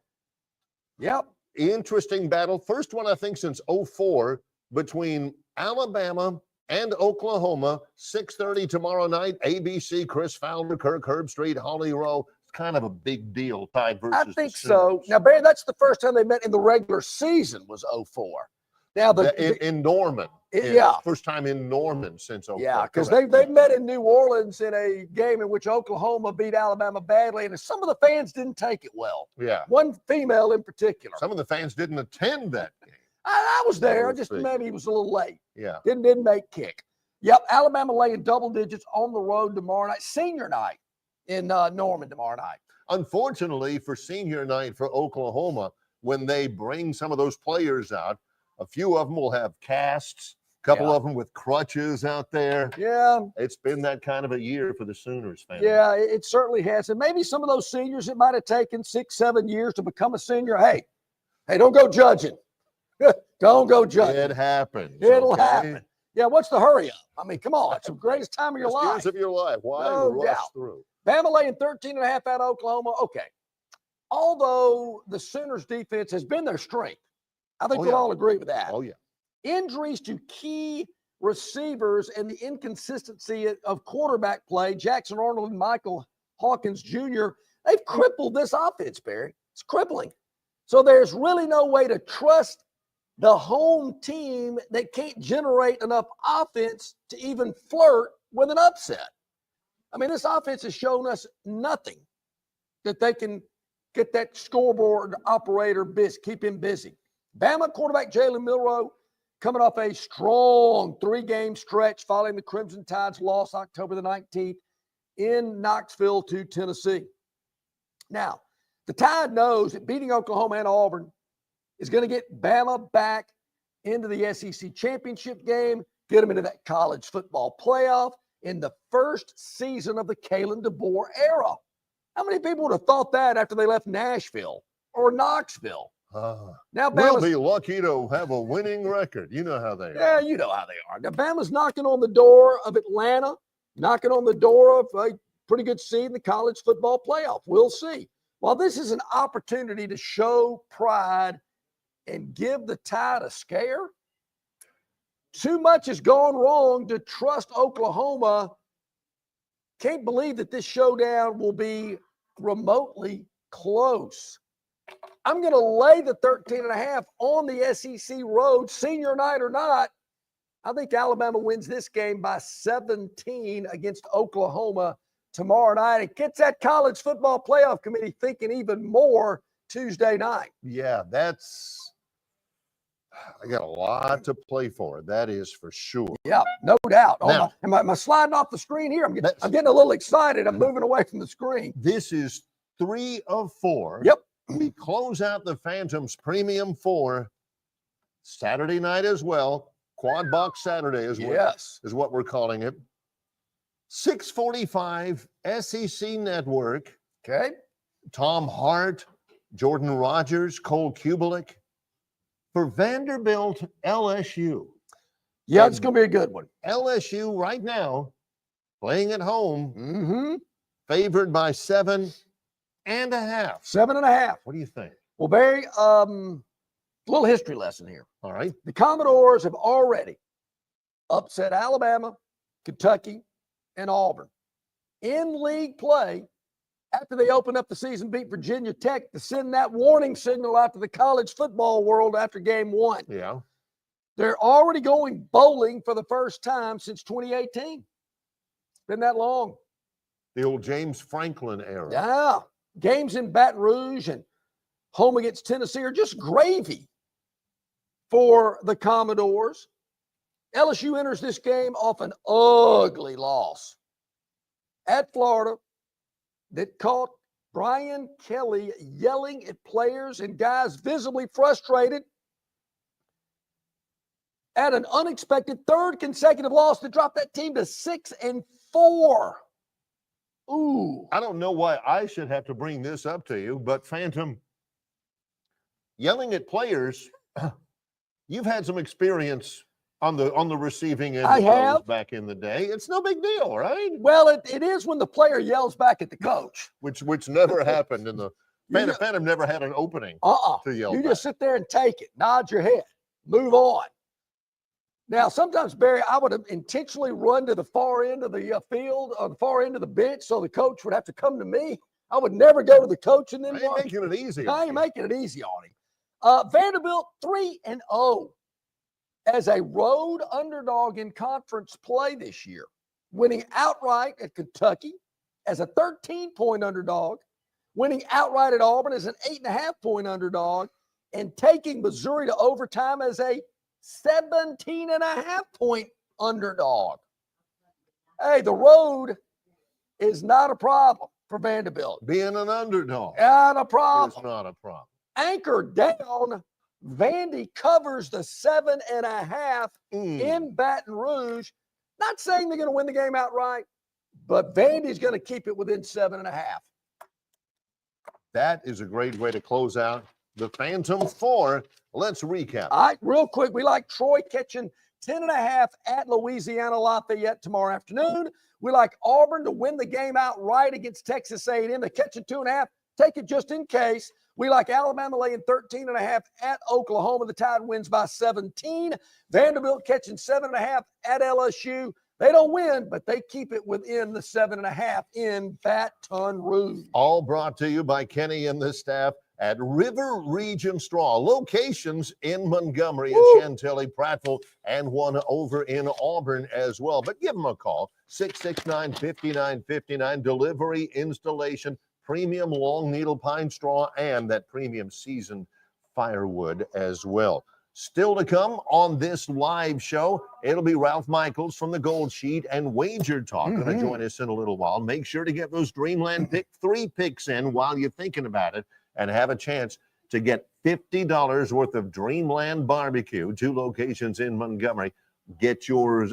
Interesting battle. First one, I think, since 2004 between Alabama and Oklahoma. 6:30 tomorrow night. ABC, Chris Fowler, Kirk Herbstreit, Holly Rowe. It's kind of a big deal. Tide versus I think so. Now, Barry, that's the first time they met in the regular season was 2004. Now, in Norman. First time in Norman since 2004. Yeah, because they met in New Orleans in a game in which Oklahoma beat Alabama badly, and some of the fans didn't take it well. Yeah. One female in particular. Some of the fans didn't attend that game. I was there. I just maybe he was a little late. Yeah. Didn't make kick. Yep, Alabama laying double digits on the road tomorrow night. Senior night in Norman tomorrow night. Unfortunately for senior night for Oklahoma, when they bring some of those players out, a few of them will have casts, a couple of them with crutches out there. Yeah. It's been that kind of a year for the Sooners fans. Yeah, it certainly has. And maybe some of those seniors, it might have taken 6-7 years to become a senior. Hey, don't go judging. Don't go judging. It happens. It'll happen. Yeah, what's the hurry up? I mean, come on. It's the greatest time of your life. Years of your life. Why rush through? Bama laying 13.5 out of Oklahoma. Okay. Although the Sooners defense has been their strength, I think we'll all agree with that. Oh, yeah. Injuries to key receivers and the inconsistency of quarterback play, Jackson Arnold and Michael Hawkins Jr., They've crippled this offense, Barry. It's crippling. So there's really no way to trust the home team that can't generate enough offense to even flirt with an upset. I mean, this offense has shown us nothing that they can get that scoreboard operator busy, keep him busy. Bama quarterback Jalen Milroe coming off a strong 3-game stretch following the Crimson Tide's loss October the 19th in Knoxville to Tennessee. Now, the Tide knows that beating Oklahoma and Auburn is going to get Bama back into the SEC championship game, get them into that college football playoff in the first season of the Kalen DeBoer era. How many people would have thought that after they left Nashville or Knoxville? Now We'll be lucky to have a winning record. You know how they are. Yeah, you know how they are. Now, Bama's knocking on the door of Atlanta, knocking on the door of a pretty good seed in the college football playoff. We'll see. While this is an opportunity to show pride and give the Tide a scare, too much has gone wrong to trust Oklahoma. Can't believe that this showdown will be remotely close. I'm going to lay the 13.5 on the SEC road, senior night or not. I think Alabama wins this game by 17 against Oklahoma tomorrow night. It gets that college football playoff committee thinking even more Tuesday night. Yeah, I got a lot to play for. That is for sure. Yeah, no doubt. Now, Am I sliding off the screen here? I'm getting a little excited. I'm moving away from the screen. This is 3 of 4. Yep. We close out the Phantoms Premium 4 Saturday night as well. Quad Box Saturday is what we're calling it. 6:45 SEC Network. Okay. Tom Hart, Jordan Rogers, Cole Kubelik for Vanderbilt LSU. Yeah, it's going to be a good one. LSU right now playing at home, favored by 7.5. 7.5. What do you think? Well, Barry, a little history lesson here. All right. The Commodores have already upset Alabama, Kentucky, and Auburn in league play after they opened up the season, beat Virginia Tech to send that warning signal out to the college football world after game 1. Yeah. They're already going bowling for the first time since 2018. It's been that long. The old James Franklin era. Yeah. Games in Baton Rouge and home against Tennessee are just gravy for the Commodores. LSU enters this game off an ugly loss at Florida that caught Brian Kelly yelling at players and guys visibly frustrated at an unexpected third consecutive loss to drop that team to 6-4. Ooh. I don't know why I should have to bring this up to you, but Phantom, yelling at players, you've had some experience on the receiving end. I have. Back in the day. It's no big deal, right? Well, it is when the player yells back at the coach. Which never happened in the Phantom never had an opening to yell You back. just sit there and take it, nod your head, move on. Now, sometimes, Barry, I would have intentionally run to the far end of the field or the far end of the bench so the coach would have to come to me. I would never go to the coach and then I ain't making it easy. I ain't making it easy on him. Vanderbilt 3-0 as a road underdog in conference play this year, winning outright at Kentucky as a 13-point underdog, winning outright at Auburn as an 8.5-point underdog, and taking Missouri to overtime as a 17.5-point underdog. Hey, the road is not a problem for Vanderbilt. Being an underdog. Not a problem. It's not a problem. Anchor down. Vandy covers the 7.5 in Baton Rouge. Not saying they're going to win the game outright, but Vandy's going to keep it within 7.5. That is a great way to close out the Phantom 4. Let's recap. All right, real quick. We like Troy catching 10.5 at Louisiana Lafayette tomorrow afternoon. We like Auburn to win the game outright against Texas A&M. They're catching 2.5. Take it just in case. We like Alabama laying 13.5 at Oklahoma. The Tide wins by 17. Vanderbilt catching 7.5 at LSU. They don't win, but they keep it within the 7.5 in Baton Rouge. All brought to you by Kenny and the staff at River Region Straw. Locations in Montgomery and Chantilly, Prattville, and one over in Auburn as well. But give them a call, 669-5959. Delivery, installation, premium long needle pine straw, and that premium seasoned firewood as well. Still to come on this live show, it'll be Ralph Michaels from the Gold Sheet and Wager Talk going to join us in a little while. Make sure to get those Dreamland Pick 3 picks in while you're thinking about it and have a chance to get $50 worth of Dreamland Barbecue, 2 locations in Montgomery. Get your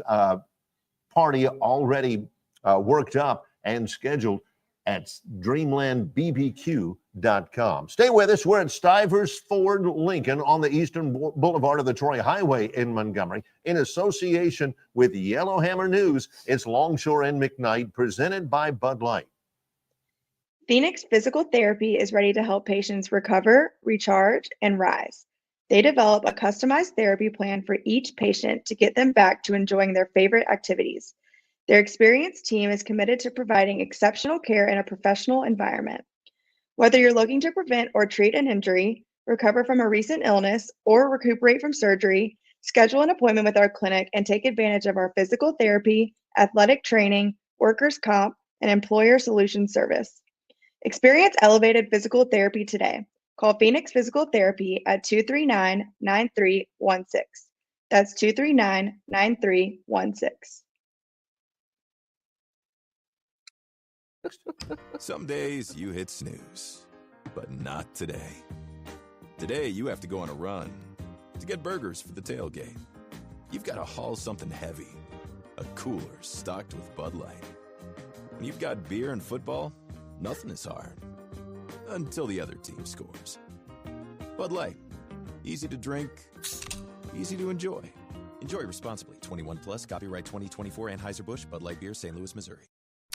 party already worked up and scheduled at dreamlandbbq.com. Stay with us. We're at Stivers Ford Lincoln on the Eastern Boulevard of the Troy Highway in Montgomery in association with Yellowhammer News. It's Longshore and McKnight presented by Bud Light. Phoenix Physical Therapy is ready to help patients recover, recharge, and rise. They develop a customized therapy plan for each patient to get them back to enjoying their favorite activities. Their experienced team is committed to providing exceptional care in a professional environment. Whether you're looking to prevent or treat an injury, recover from a recent illness, or recuperate from surgery, schedule an appointment with our clinic and take advantage of our physical therapy, athletic training, workers' comp, and employer solutions service. Experience elevated physical therapy today. Call Phoenix Physical Therapy at 239-9316. That's 239-9316. Some days you hit snooze, but not today. Today you have to go on a run to get burgers for the tailgate. You've got to haul something heavy, a cooler stocked with Bud Light. When you've got beer and football, nothing is hard until the other team scores. Bud Light, easy to drink, easy to enjoy. Enjoy responsibly. 21 plus, copyright 2024 Anheuser-Busch, Bud Light Beer, St. Louis, Missouri.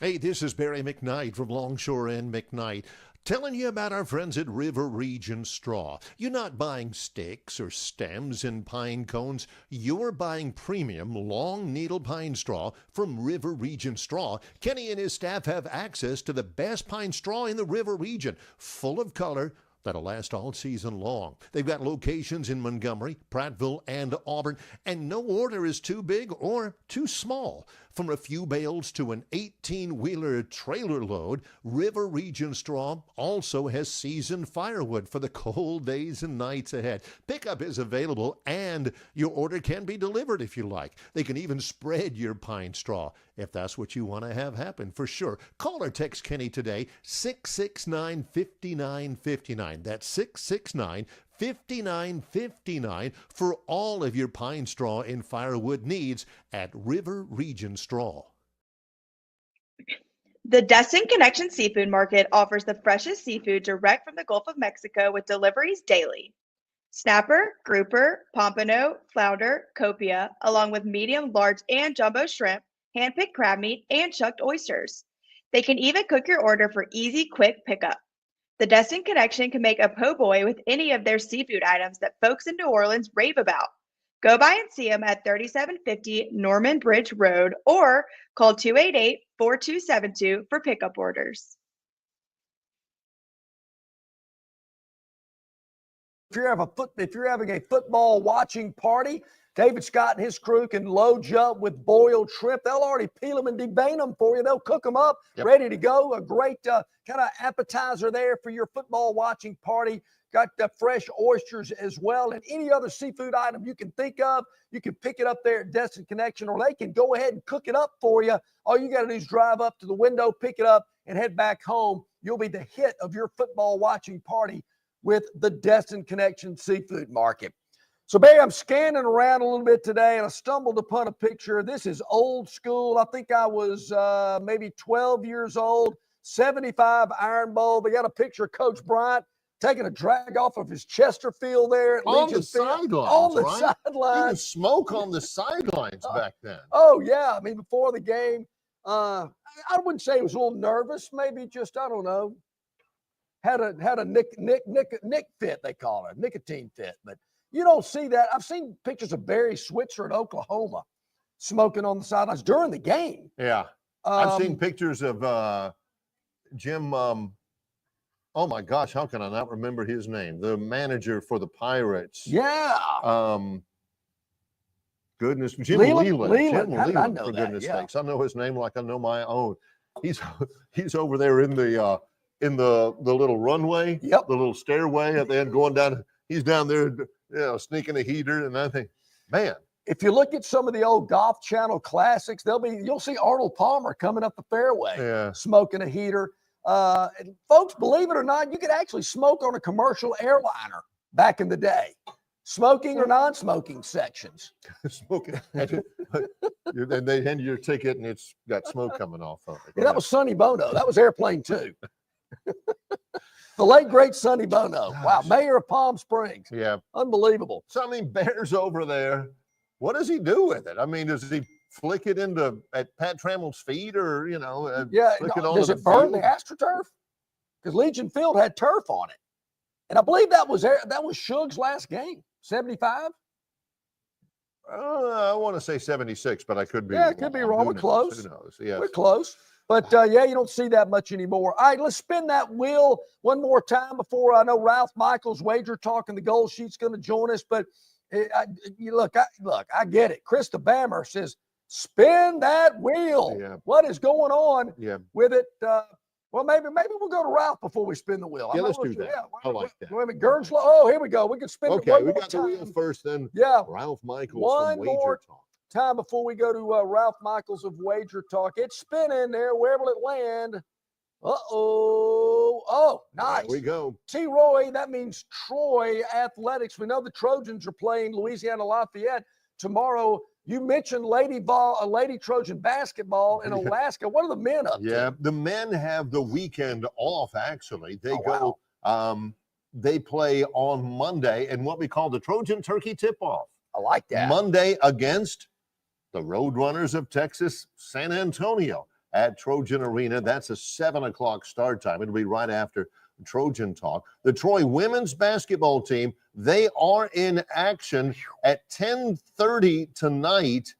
Hey, this is Barry McKnight from Longshore and McKnight, telling you about our friends at River Region Straw. You're not buying sticks or stems and pine cones. You're buying premium long needle pine straw from River Region Straw. Kenny and his staff have access to the best pine straw in the River region, full of color, that'll last all season long. They've got locations in Montgomery, Prattville, and Auburn, and no order is too big or too small. From a few bales to an 18-wheeler trailer load, River Region Straw also has seasoned firewood for the cold days and nights ahead. Pickup is available, and your order can be delivered if you like. They can even spread your pine straw if that's what you want to have happen, for sure. Call or text Kenny today, 669-5959. That's 669-5959 for all of your pine straw and firewood needs at River Region Straw. The Destin Connection Seafood Market offers the freshest seafood direct from the Gulf of Mexico with deliveries daily. Snapper, grouper, pompano, flounder, copia, along with medium, large, and jumbo shrimp, hand-picked crab meat, and chucked oysters. They can even cook your order for easy, quick pickup. The Destin Connection can make a po' boy with any of their seafood items that folks in New Orleans rave about. Go by and see them at 3750 Norman Bridge Road or call 288-4272 for pickup orders. If you're having a football watching party, David Scott and his crew can load you up with boiled shrimp. They'll already peel them and devein them for you. They'll cook them up, ready to go. A great kind of appetizer there for your football watching party. Got the fresh oysters as well, and any other seafood item you can think of. You can pick it up there at Destin Connection, or they can go ahead and cook it up for you. All you got to do is drive up to the window, pick it up, and head back home. You'll be the hit of your football watching party with the Destin Connection Seafood Market. So, Barry, I'm scanning around a little bit today, and I stumbled upon a picture. This is old school. I think I was maybe 12 years old, 75 Iron Bowl. They got a picture of Coach Bryant taking a drag off of his Chesterfield there. At On Legion the Field. sidelines, On the right? sidelines. Even smoke on the sidelines back then. Oh, yeah. I mean, before the game, I wouldn't say he was a little nervous. Maybe just, I don't know, had a Nick fit, they call it, nicotine fit. But you don't see that. I've seen pictures of Barry Switzer in Oklahoma smoking on the sidelines during the game. Yeah. I've seen pictures of Jim. Oh my gosh, how can I not remember his name? The manager for the Pirates. Yeah. Goodness, Jim Leland? Leland. Leland. Jim How did I Leland, know for that? goodness Yeah. sakes. I know his name like I know my own. He's over there in the little runway, Yep. the little stairway at the end going down. He's down there, sneaking a heater, and I think, man. If you look at some of the old Golf Channel classics, you'll see Arnold Palmer coming up the fairway, Yeah. smoking a heater. And folks, believe it or not, you could actually smoke on a commercial airliner back in the day. Smoking or non-smoking sections. Smoking. And they hand you your ticket, and it's got smoke coming off of it. Yeah, that was Sonny Bono. That was Airplane 2. The late, great Sonny Bono. Wow, mayor of Palm Springs. Yeah. Unbelievable. So, I mean, Bear's over there. What does he do with it? I mean, does he flick it at Pat Trammell's feet, or, Yeah, flick it no, onto does the it burn the field? AstroTurf? Because Legion Field had turf on it. And I believe that was Suge's last game, 75. I want to say 76, but I could be Yeah, it could be wrong. Who We're knows? close. Who knows? Yes. We're close. But, yeah, you don't see that much anymore. All right, let's spin that wheel one more time before I know Ralph Michaels, Wager Talk, and the Gold Sheet's going to join us. But I get it. Krista Bammer says, spin that wheel. Yeah. What is going on Yeah. with it? Well, maybe we'll go to Ralph before we spin the wheel. Yeah, I'm let's not do sure. that. Yeah, I like that. Wait a minute, Gernslow. Oh, here we go. We can spin it Okay, one we more got the time. wheel first, then Yeah. Ralph Michaels One from more Wager Talk. time before we go to Ralph Michaels of Wager Talk. It's spinning there. Where will it land? Oh, nice. There we go. T. Roy, that means Troy Athletics. We know the Trojans are playing Louisiana Lafayette tomorrow. You mentioned Lady Trojan basketball in Alaska. What are the men up to? Yeah, the men have the weekend off, actually. They they play on Monday in what we call the Trojan Turkey Tip-Off. I like that. Monday against the Roadrunners of Texas, San Antonio at Trojan Arena. That's a 7:00 start time. It'll be right after Trojan Talk. The Troy women's basketball team, they are in action at 10:30 tonight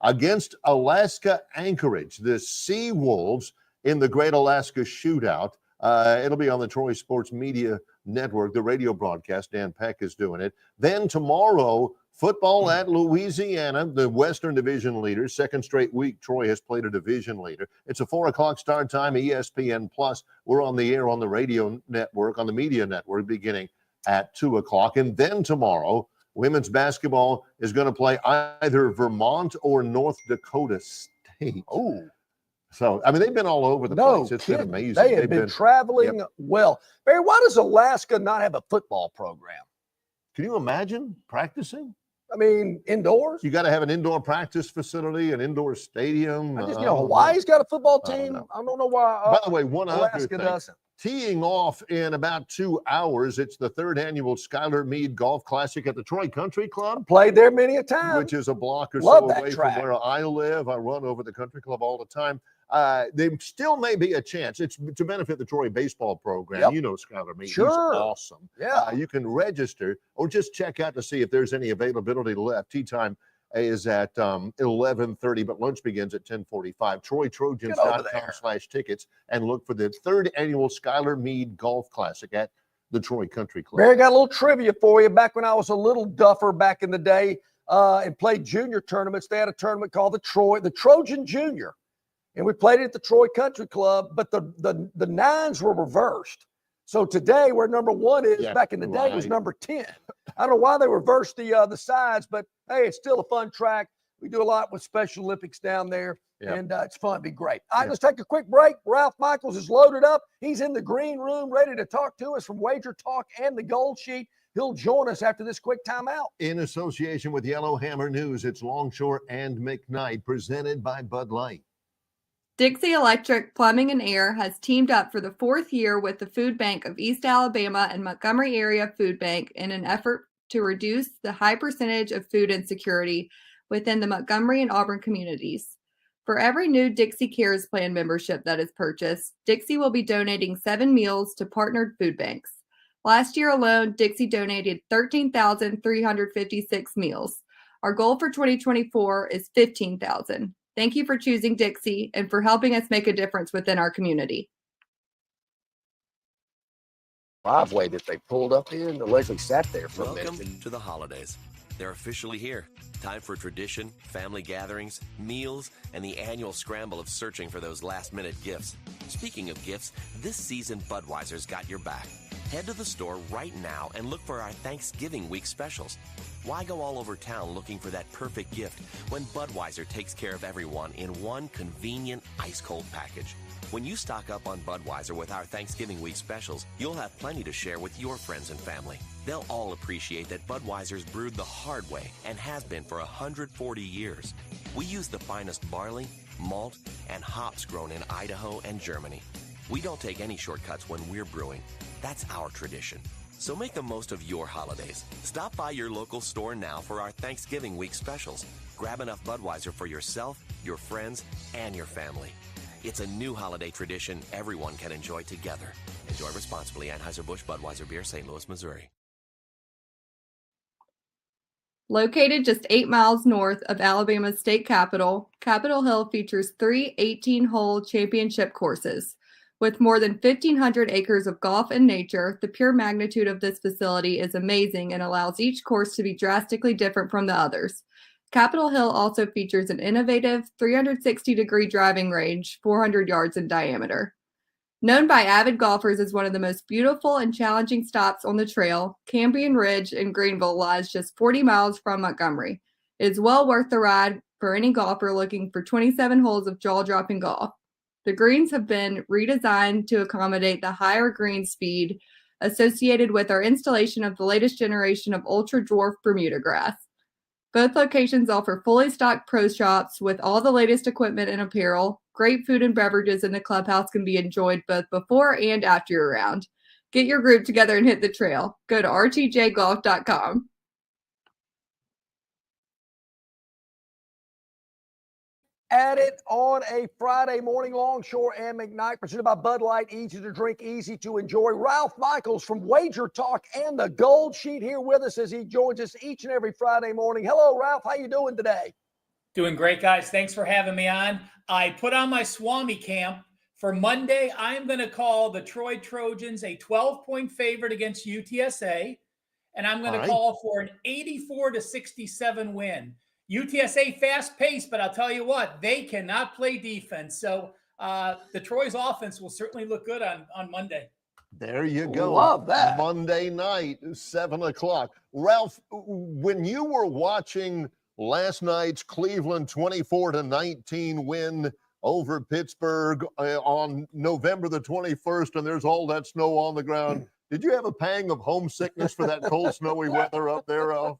against Alaska Anchorage, the Sea Wolves in the Great Alaska Shootout. It'll be on the Troy Sports Media Network, the radio broadcast. Dan Peck is doing it. Then tomorrow, football at Louisiana, the Western Division leaders. Second straight week, Troy has played a division leader. It's a 4:00 start time, ESPN Plus. We're on the air on the radio network, on the media network, beginning at 2:00. And then tomorrow, women's basketball is going to play either Vermont or North Dakota State. Oh. So, I mean, they've been all over the place. It's been amazing. They have been traveling well. Barry, why does Alaska not have a football program? Can you imagine practicing? I mean, indoors? You got to have an indoor practice facility, an indoor stadium. I just Hawaii's got a football team. I don't know why. By the way, one other Alaska thing. doesn't. Teeing off in about 2 hours, it's the third annual Skylar Meade Golf Classic at the Troy Country Club. Played there many a time. Which is a block or Love so that away track. from where I live. I run over the country club all the time. There still may be a chance. It's to benefit the Troy baseball program. Yep. You know Skylar Meade. Sure. He's awesome. Yeah. You can register or just check out to see if there's any availability left. Tee time is at 11:30, but lunch begins at 10:45. TroyTrojans.com/tickets and look for the third annual Skylar Meade Golf Classic at the Troy Country Club. Barry, got a little trivia for you. Back when I was a little duffer back in the day and played junior tournaments, they had a tournament called the Trojan Junior. And we played it at the Troy Country Club, but the nines were reversed. So today, where number one is, back in the day, was number 10. I don't know why they reversed the sides, but hey, it's still a fun track. We do a lot with Special Olympics down there, and it's fun. It'd be great. All right, let's take a quick break. Ralph Michaels is loaded up. He's in the green room, ready to talk to us from Wager Talk and the Gold Sheet. He'll join us after this quick timeout. In association with Yellowhammer News, it's Longshore and McKnight, presented by Bud Light. Dixie Electric Plumbing and Air has teamed up for the 4th year with the Food Bank of East Alabama and Montgomery Area Food Bank in an effort to reduce the high percentage of food insecurity within the Montgomery and Auburn communities. For every new Dixie Cares Plan membership that is purchased, Dixie will be donating 7 meals to partnered food banks. Last year alone, Dixie donated 13,356 meals. Our goal for 2024 is 15,000. Thank you for choosing Dixie and for helping us make a difference within our community. Driveway that they pulled up in. Leslie sat there for a Welcome minute. to the holidays. They're officially here. Time for tradition, family gatherings, meals, and the annual scramble of searching for those last-minute gifts. Speaking of gifts, this season Budweiser's got your back. Head to the store right now and look for our Thanksgiving week specials. Why go all over town looking for that perfect gift when Budweiser takes care of everyone in one convenient ice-cold package? When you stock up on Budweiser with our Thanksgiving week specials, you'll have plenty to share with your friends and family. They'll all appreciate that Budweiser's brewed the hard way and has been for 140 years. We use the finest barley, malt, and hops grown in Idaho and Germany. We don't take any shortcuts when we're brewing. That's our tradition. So make the most of your holidays. Stop by your local store now for our Thanksgiving week specials. Grab enough Budweiser for yourself, your friends, and your family. It's a new holiday tradition everyone can enjoy together. Enjoy responsibly. Anheuser-Busch Budweiser Beer, St. Louis, Missouri. Located just 8 miles north of Alabama's state capital, Capitol Hill features 3 18-hole championship courses. With more than 1,500 acres of golf and nature, the pure magnitude of this facility is amazing and allows each course to be drastically different from the others. Capitol Hill also features an innovative 360-degree driving range, 400 yards in diameter. Known by avid golfers as one of the most beautiful and challenging stops on the trail, Cambrian Ridge in Greenville lies just 40 miles from Montgomery. It is well worth the ride for any golfer looking for 27 holes of jaw-dropping golf. The greens have been redesigned to accommodate the higher green speed associated with our installation of the latest generation of ultra-dwarf Bermuda grass. Both locations offer fully stocked pro shops with all the latest equipment and apparel. Great food and beverages in the clubhouse can be enjoyed both before and after your round. Get your group together and hit the trail. Go to rtjgolf.com. At it on a Friday morning, Longshore and McKnight, presented by Bud Light, easy to drink, easy to enjoy. Ralph Michaels from Wager Talk and the Gold Sheet here with us as he joins us each and every Friday morning. Hello, Ralph. How you doing today? Doing great, guys. Thanks for having me on. I put on my Swami camp. For Monday, I'm going to call the Troy Trojans a 12-point favorite against UTSA, and I'm going to call for an 84-67 win. UTSA fast-paced, but I'll tell you what, they cannot play defense. So the Troy's offense will certainly look good on Monday. There you go. Love that. Monday night, 7 o'clock. Ralph, when you were watching last night's Cleveland 24-19 win over Pittsburgh on November the 21st, and there's all that snow on the ground, did you have a pang of homesickness for that cold, snowy weather up there, Ralph?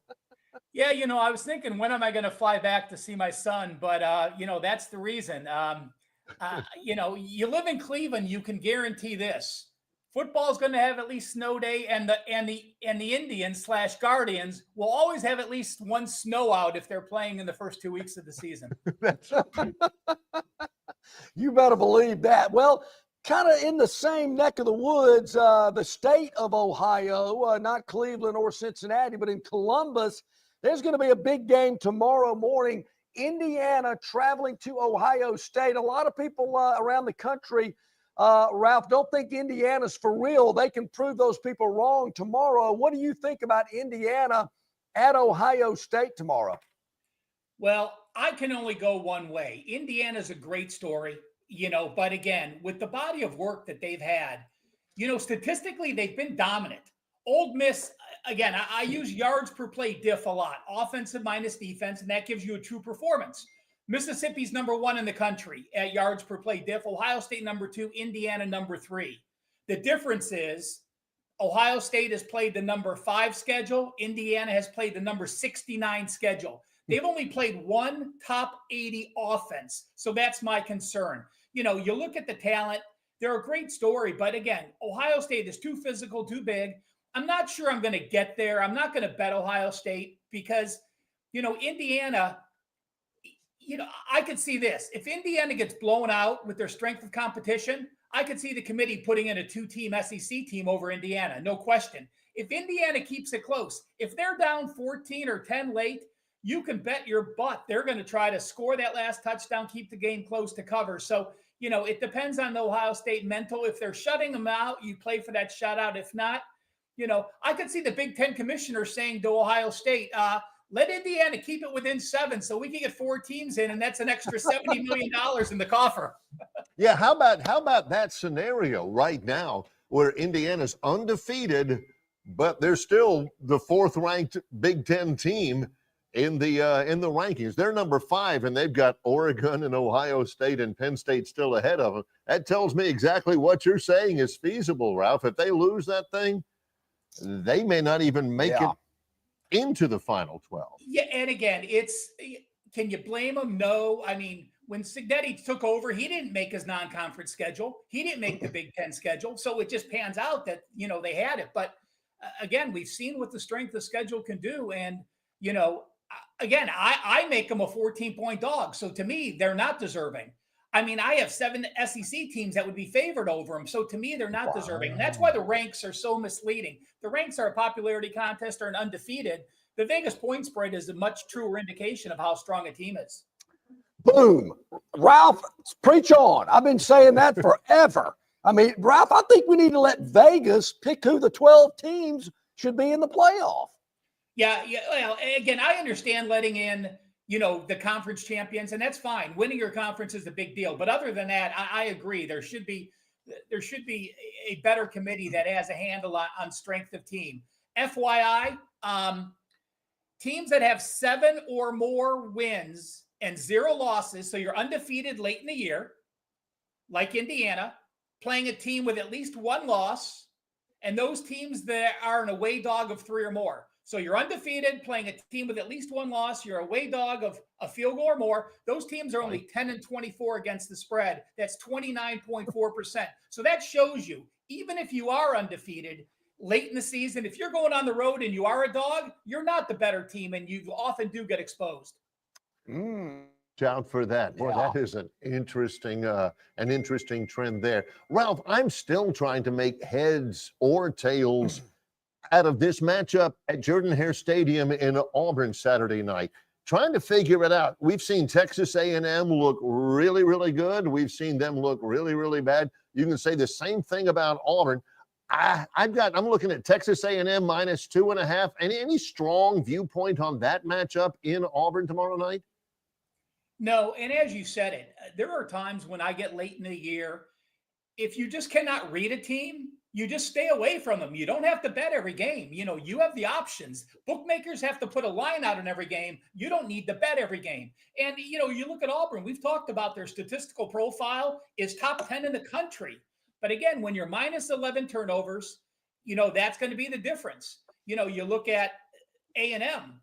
Yeah, I was thinking, when am I going to fly back to see my son? But, that's the reason. You live in Cleveland, you can guarantee this. Football is going to have at least snow day, and the Indians / Guardians will always have at least one snow out if they're playing in the first 2 weeks of the season. You better believe that. Well, kind of in the same neck of the woods, the state of Ohio, not Cleveland or Cincinnati, but in Columbus, there's going to be a big game tomorrow morning. Indiana traveling to Ohio State. A lot of people around the country, Ralph, don't think Indiana's for real. They can prove those people wrong tomorrow. What do you think about Indiana at Ohio State tomorrow? Well, I can only go one way. Indiana's a great story, but again, with the body of work that they've had, statistically, they've been dominant. Ole Miss, again, I use yards per play diff a lot, offensive minus defense, and that gives you a true performance. Mississippi's number 1 in the country at yards per play diff, Ohio State number 2, Indiana number 3. The difference is Ohio State has played the number 5 schedule. Indiana has played the number 69 schedule. They've only played one top 80 offense. So that's my concern. You look at the talent, they're a great story, but again, Ohio State is too physical, too big. I'm not sure I'm going to get there. I'm not going to bet Ohio State because, Indiana, I could see this. If Indiana gets blown out with their strength of competition, I could see the committee putting in a 2-team SEC team over Indiana, no question. If Indiana keeps it close, if they're down 14 or 10 late, you can bet your butt they're going to try to score that last touchdown, keep the game close to cover. So, it depends on the Ohio State mental. If they're shutting them out, you play for that shutout. If not, I could see the Big Ten commissioner saying to Ohio State, let Indiana keep it within 7 so we can get 4 teams in, and that's an extra $70 million in the coffer. Yeah, how about that scenario right now where Indiana's undefeated, but they're still the 4th-ranked Big Ten team in the rankings. They're number 5, and they've got Oregon and Ohio State and Penn State still ahead of them. That tells me exactly what you're saying is feasible, Ralph. If they lose that thing, they may not even make it into the final 12. Yeah, and again, can you blame them? No. I mean, when Cignetti took over, he didn't make his non-conference schedule. He didn't make the Big Ten schedule. So it just pans out that, they had it. But again, we've seen what the strength of schedule can do. And, again, I make them a 14-point dog. So to me, they're not deserving. I mean, I have 7 SEC teams that would be favored over them. So to me, they're not deserving. And that's why the ranks are so misleading. The ranks are a popularity contest or an undefeated. The Vegas point spread is a much truer indication of how strong a team is. Boom. Ralph, preach on. I've been saying that forever. I mean, Ralph, I think we need to let Vegas pick who the 12 teams should be in the playoff. Yeah. Well, again, I understand letting in, the conference champions, and that's fine. Winning your conference is a big deal. But other than that, I agree. There should be a better committee that has a handle on strength of team. FYI, teams that have 7 or more wins and 0 losses, so you're undefeated late in the year, like Indiana, playing a team with at least 1 loss, and those teams that are an away dog of 3 or more. So you're undefeated, playing a team with at least 1 loss. You're a away dog of a field goal or more. Those teams are only 10-24 against the spread. That's 29.4%. So that shows you, even if you are undefeated late in the season, if you're going on the road and you are a dog, you're not the better team, and you often do get exposed. Out for that. Boy, that is an interesting trend there. Ralph, I'm still trying to make heads or tails out of this matchup at Jordan-Hare Stadium in Auburn Saturday night. Trying to figure it out. We've seen Texas A&M look really, really good. We've seen them look really, really bad. You can say the same thing about Auburn. I'm looking at Texas A&M -2.5. Any strong viewpoint on that matchup in Auburn tomorrow night? No, and as you said it, there are times when I get late in the year, if you just cannot read a team, you just stay away from them. You don't have to bet every game. You have the options. Bookmakers have to put a line out in every game. You don't need to bet every game. And, you look at Auburn, we've talked about their statistical profile is top 10 in the country. But again, when you're -11 turnovers, that's going to be the difference. You look at A&M.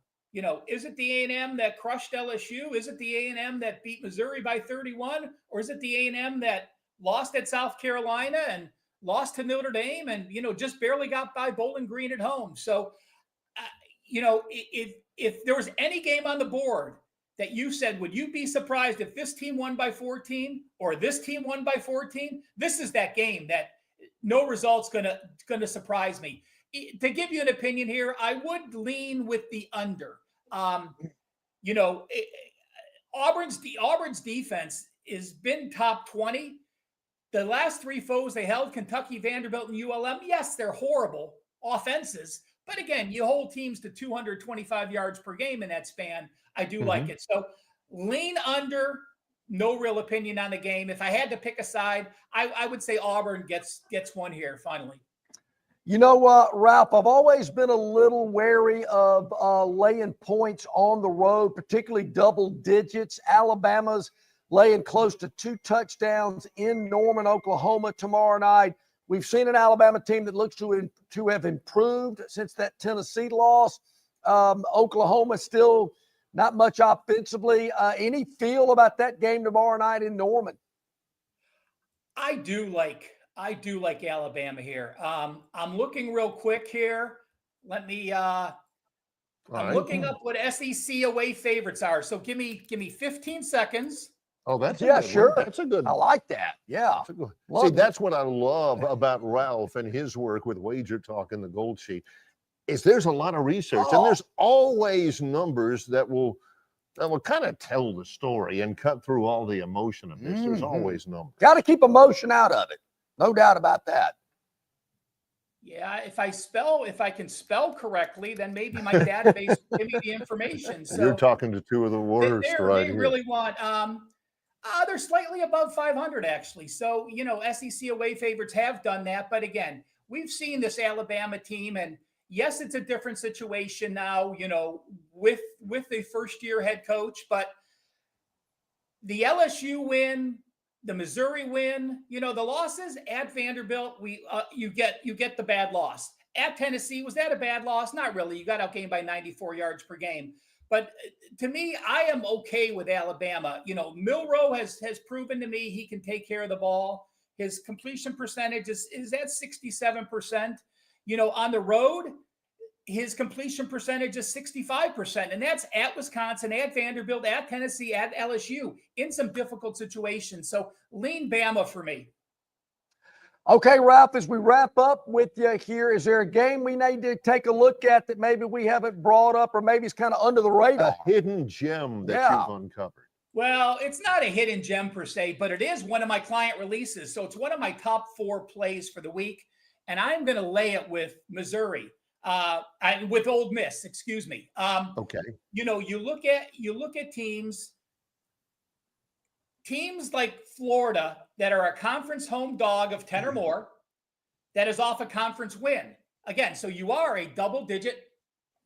Is it the A&M that crushed LSU? Is it the A&M that beat Missouri by 31? Or is it the A&M that lost at South Carolina and lost to Notre Dame and, just barely got by Bowling Green at home? So, if there was any game on the board that you said, would you be surprised if this team won by 14 or this team won by 14? This is that game that no result's gonna surprise me. To give you an opinion here, I would lean with the under. Auburn's defense has been top 20. The last 3 foes they held, Kentucky, Vanderbilt, and ULM, yes, they're horrible offenses. But again, you hold teams to 225 yards per game in that span. I do like it. So lean under, no real opinion on the game. If I had to pick a side, I would say Auburn gets one here finally. You know what, Ralph, I've always been a little wary of laying points on the road, particularly double digits. Alabama's laying close to 2 touchdowns in Norman, Oklahoma tomorrow night. We've seen an Alabama team that looks to have improved since that Tennessee loss. Oklahoma still not much offensively. Any feel about that game tomorrow night in Norman? I do like Alabama here. I'm looking real quick here. Let me I'm looking up what SEC away favorites are. So give me 15 seconds. Oh, that's sure. That's a good. I like that. Yeah. See, that's what I love about Ralph and his work with Wager Talk and the Gold Sheet. is there's a lot of research, and there's always numbers that will kind of tell the story and cut through all the emotion of this. There's always numbers. Got to keep emotion out of it. No doubt about that. Yeah, if I can spell correctly, then maybe my database will give me the information. So You're talking to two of the worst right they here. really want. They're slightly above 500 actually. So SEC away favorites have done that, but again, we've seen this Alabama team, and yes, it's a different situation now. With the first-year head coach, but the LSU win. The Missouri win, the losses at Vanderbilt, you get the bad loss. At Tennessee, was that a bad loss? Not really. You got outgained by 94 yards per game. But to me, I am okay with Alabama. Milroe has proven to me he can take care of the ball. His completion percentage is at 67%. On the road, his completion percentage is 65%, and that's at Wisconsin, at Vanderbilt, at Tennessee, at LSU in some difficult situations. So lean Bama for me. Okay, Ralph, as we wrap up with you here, is there a game we need to take a look at that maybe we haven't brought up, or maybe it's kind of under the radar? A hidden gem that you've uncovered. Well, it's not a hidden gem per se, but it is one of my client releases. So it's one of my top 4 plays for the week, and I'm going to lay it with Missouri. With Ole Miss, excuse me. Okay. You look at teams like Florida that are a conference home dog of 10 or more, that is off a conference win. Again, so you are a double-digit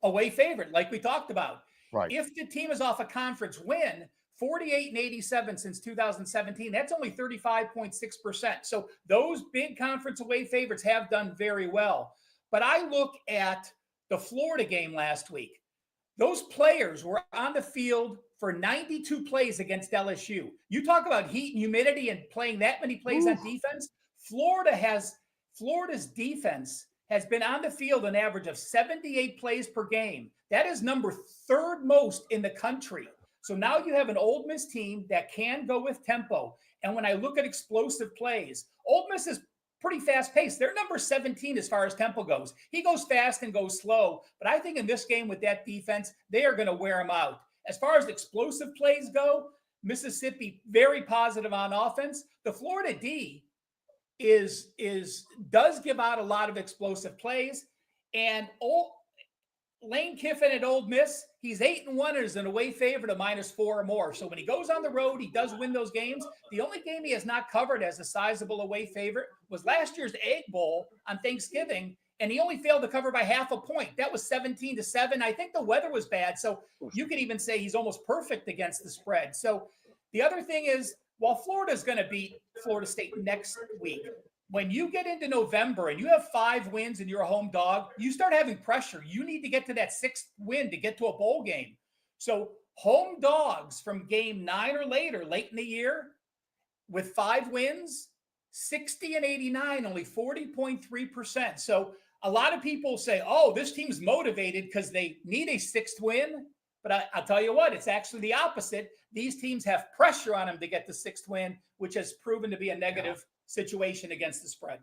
away favorite, like we talked about. Right. If the team is off a conference win, 48-87 since 2017, that's only 35.6%. So those big conference away favorites have done very well. But I look at the Florida game last week. Those players were on the field for 92 plays against LSU. You talk about heat and humidity and playing that many plays on defense. Florida's defense has been on the field an average of 78 plays per game. That is number 3rd most in the country. So now you have an Ole Miss team that can go with tempo. And when I look at explosive plays, Ole Miss is pretty fast paced. They're number 17 as far as tempo goes. He goes fast and goes slow, but I think in this game with that defense, they are going to wear him out. As far as explosive plays go, Mississippi very positive on offense. The Florida D does give out a lot of explosive plays, and Lane Kiffin at Ole Miss, he's 8-1 as an away favorite of -4 or more. So when he goes on the road, he does win those games. The only game he has not covered as a sizable away favorite was last year's Egg Bowl on Thanksgiving, and he only failed to cover by half a point. That was 17-7. I think the weather was bad, so you could even say he's almost perfect against the spread. So the other thing is, while Florida's going to beat Florida State next week, when you get into November and you have 5 wins and you're a home dog, you start having pressure. You need to get to that 6th win to get to a bowl game. So home dogs from game 9 or later, late in the year, with 5 wins, 60-89, only 40.3%. So a lot of people say, oh, this team's motivated because they need a 6th win. But I'll tell you what, it's actually the opposite. These teams have pressure on them to get the 6th win, which has proven to be a negative situation against the spread.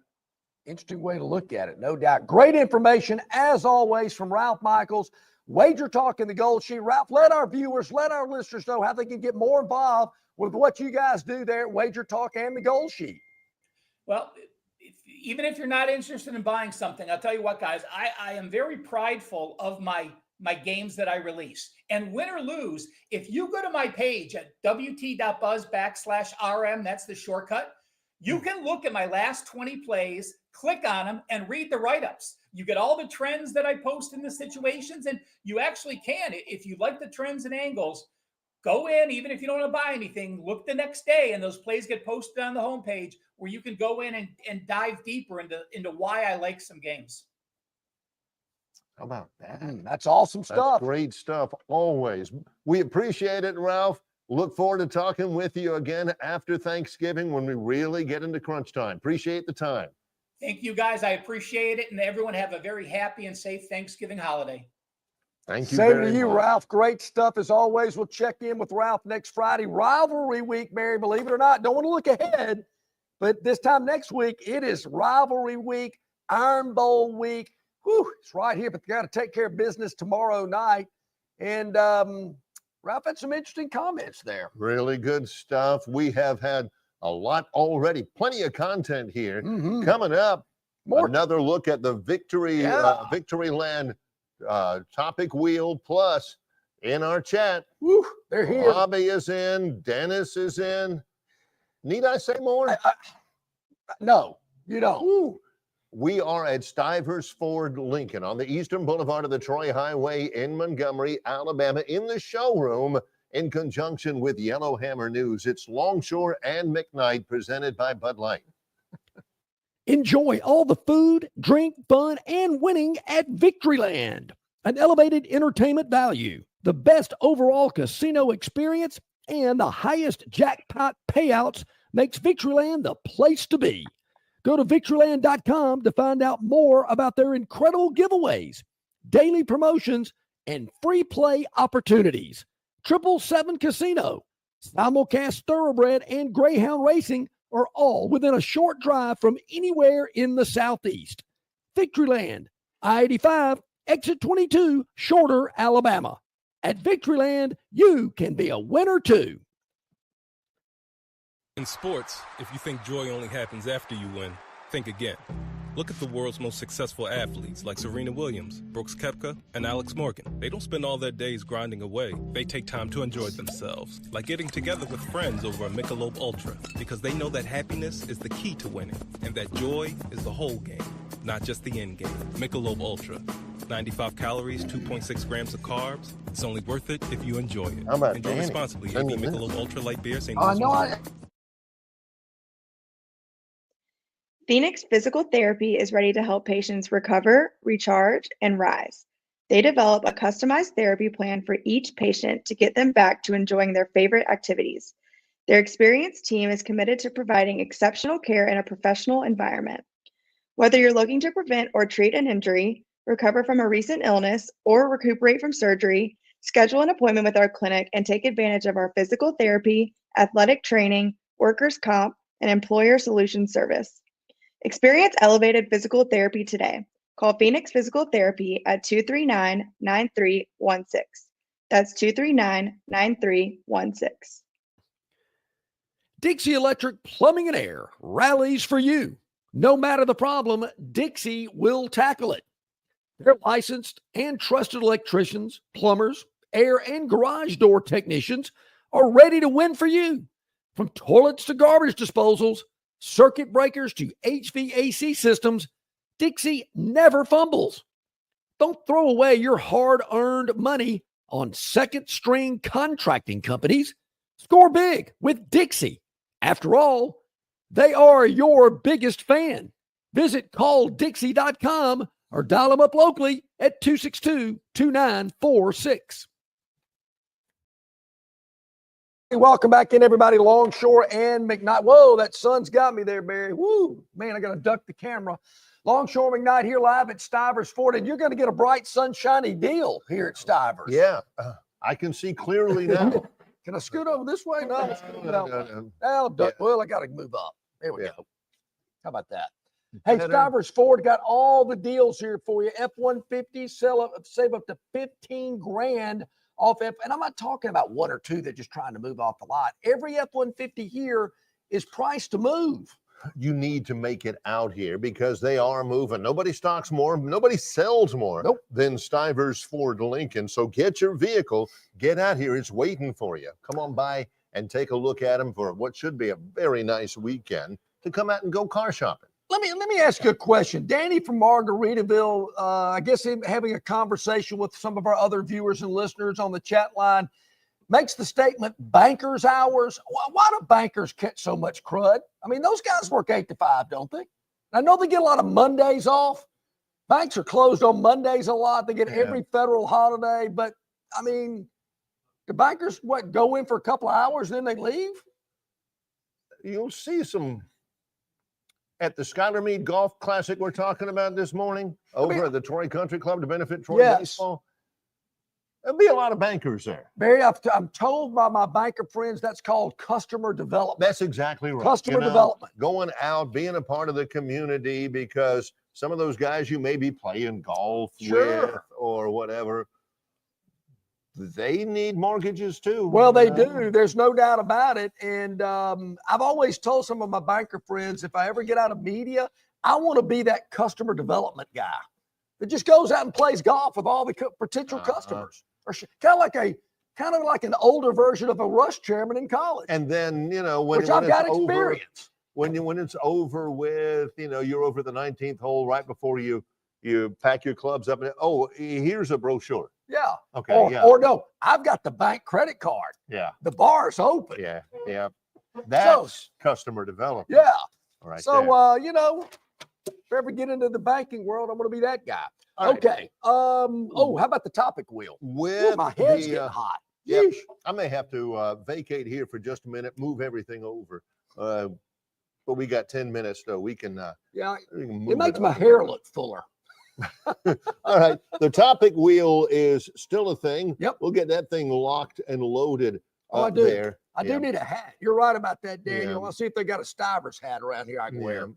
Interesting way to look at it, no doubt. Great information, as always, from Ralph Michaels. Wager Talk in the Gold Sheet. Ralph, let our viewers, let our listeners know how they can get more involved with what you guys do there at Wager Talk and the Gold Sheet. Well, even if you're not interested in buying something, I'll tell you what, guys, I am very prideful of my games that I release. And win or lose, if you go to my page at wt.buzz/RM, that's the shortcut, you can look at my last 20 plays, click on them, and read the write-ups. You get all the trends that I post in the situations, and you actually can. If you like the trends and angles, go in, even if you don't want to buy anything, look the next day, and those plays get posted on the homepage where you can go in and dive deeper into why I like some games. How about that? That's awesome stuff. That's great stuff, always. We appreciate it, Ralph. Look forward to talking with you again after Thanksgiving when we really get into crunch time. Appreciate the time. Thank you, guys. I appreciate it. And everyone have a very happy and safe Thanksgiving holiday. Thank you Same very to you, much. Ralph. Great stuff as always. We'll check in with Ralph next Friday. Rivalry week, Mary, believe it or not. Don't want to look ahead, but this time next week, it is Rivalry week, Iron Bowl week. Whew, it's right here, but they got to take care of business tomorrow night. And Ralph had some interesting comments there. Really good stuff. We have had a lot already. Plenty of content here. Mm-hmm. Coming up, More. another look at the Victoryland topic wheel. Plus, in our chat, Woo, they're here. Bobby is in. Dennis is in. Need I say more? No, you don't. Woo. We are at Stivers Ford Lincoln on the Eastern Boulevard of the Troy Highway in Montgomery, Alabama, in the showroom in conjunction with Yellowhammer News. It's Longshore and McKnight presented by Bud Light. Enjoy all the food, drink, fun, and winning at Victoryland. An elevated entertainment value, the best overall casino experience, and the highest jackpot payouts makes Victoryland the place to be. Go to Victoryland.com to find out more about their incredible giveaways, daily promotions, and free play opportunities. 777 Casino, Simulcast Thoroughbred, and Greyhound Racing are all within a short drive from anywhere in the Southeast. Victoryland, I-85, Exit 22, Shorter, Alabama. At Victoryland, you can be a winner too. In sports, if you think joy only happens after you win, think again. Look at the world's most successful athletes like Serena Williams, Brooks Koepka, and Alex Morgan. They don't spend all their days grinding away. They take time to enjoy themselves, like getting together with friends over a Michelob Ultra, because they know that happiness is the key to winning, and that joy is the whole game, not just the end game. Michelob Ultra. 95 calories, 2.6 grams of carbs. It's only worth it if you enjoy it. How about Enjoy Danny? responsibly. AB Michelob Ultra Light Beer, St. I Louis, know. Missouri. Phoenix Physical Therapy is ready to help patients recover, recharge, and rise. They develop a customized therapy plan for each patient to get them back to enjoying their favorite activities. Their experienced team is committed to providing exceptional care in a professional environment. Whether you're looking to prevent or treat an injury, recover from a recent illness, or recuperate from surgery, schedule an appointment with our clinic and take advantage of our physical therapy, athletic training, workers' comp, and employer solutions service. Experience elevated physical therapy today. Call Phoenix Physical Therapy at 239-9316. That's 239-9316. Dixie Electric Plumbing and Air rallies for you. No matter the problem, Dixie will tackle it. Their licensed and trusted electricians, plumbers, air and garage door technicians are ready to win for you. From toilets to garbage disposals, circuit breakers to HVAC systems, Dixie never fumbles. Don't throw away your hard-earned money on second-string contracting companies. Score big with Dixie. After all, they are your biggest fan. Visit calldixie.com or dial them up locally at 262-2946. Welcome back in, everybody. Longshore and McKnight. Whoa, that sun's got me there, Barry. Woo, man, I got to duck the camera. Longshore McKnight here live at Stivers Ford, and you're going to get a bright, sunshiny deal here at Stivers. Yeah, I can see clearly now. Can I scoot over this way? No. No. Now, duck. Yeah. Well, I got to move up. There we Yeah. go. How about that? Hey, Better. Stivers Ford got all the deals here for you. F-150, save up to $15,000 off F. And I'm not talking about one or two that just trying to move off the lot. Every F-150 here is priced to move. You need to make it out here because they are moving. Nobody stocks more, nobody sells more than Stivers Ford Lincoln. So get your vehicle, get out here. It's waiting for you. Come on by and take a look at them for what should be a very nice weekend to come out and go car shopping. Let me ask you a question. Danny from Margaritaville, I guess having a conversation with some of our other viewers and listeners on the chat line, makes the statement bankers hours. Why do bankers catch so much crud? I mean, those guys work 8 to 5, don't they? I know they get a lot of Mondays off. Banks are closed on Mondays a lot. They get every federal holiday. But, I mean, the bankers, go in for a couple of hours, then they leave? You'll see some at the Skylar Meade Golf Classic we're talking about this morning over at the Troy Country Club to benefit Troy baseball. There'll be a lot of bankers there. Barry, I'm told by my banker friends that's called customer development. That's exactly right. Customer development. Going out, being a part of the community, because some of those guys you may be playing golf with or whatever, they need mortgages too. Well, they do. There's no doubt about it. And I've always told some of my banker friends, if I ever get out of media, I want to be that customer development guy that just goes out and plays golf with all the potential customers. Or kind of like an older version of a Rush chairman in college. And then, when I've got it's over, experience. when it's over with, you're over the 19th hole right before you pack your clubs up and here's a brochure. Yeah. Okay. Or no, I've got the bank credit card. Yeah. The bar's open. Yeah. That's customer development. Yeah. All right. So if I ever get into the banking world, I'm going to be that guy. All right. Okay. How about the topic wheel? With my head's getting hot. Yep. I may have to vacate here for just a minute, move everything over. But we got 10 minutes, though. We can. It makes my hair look fuller. All right. The topic wheel is still a thing. Yep. We'll get that thing locked and loaded I do. there. I do need a hat. You're right about that, Daniel. Yeah. I'll see if they got a Stivers hat around here I can wear.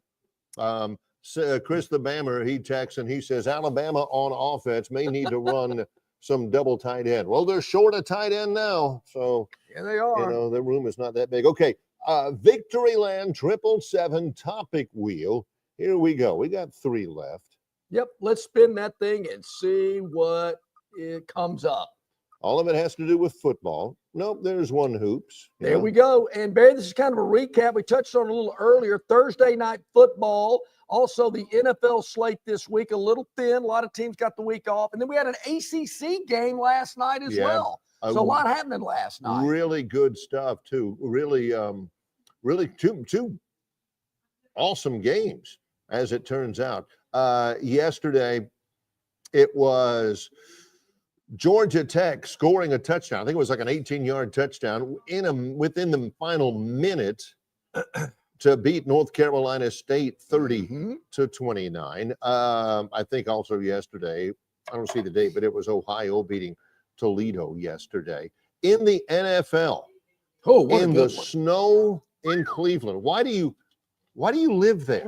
So, Chris the Bammer, he texts and he says Alabama on offense may need to run some double tight end. Well, they're short a tight end now, so yeah, they are. The room is not that big. Okay, Victoryland 777 topic wheel. Here we go. We got 3 left. Yep, let's spin that thing and see what it comes up. All of it has to do with football. Nope, there's one hoops. There we go. And Barry, this is kind of a recap. We touched on it a little earlier. Thursday night football. Also, the NFL slate this week, a little thin. A lot of teams got the week off. And then we had an ACC game last night as well. So a lot happening last night. Really good stuff, too. Really two awesome games, as it turns out. Yesterday, it was Georgia Tech scoring a touchdown. I think it was like an 18-yard touchdown within the final minute to beat North Carolina State 30-29. I think also yesterday, I don't see the date, but it was Ohio beating Toledo yesterday. In the NFL, in the snow in Cleveland. Why do you live there?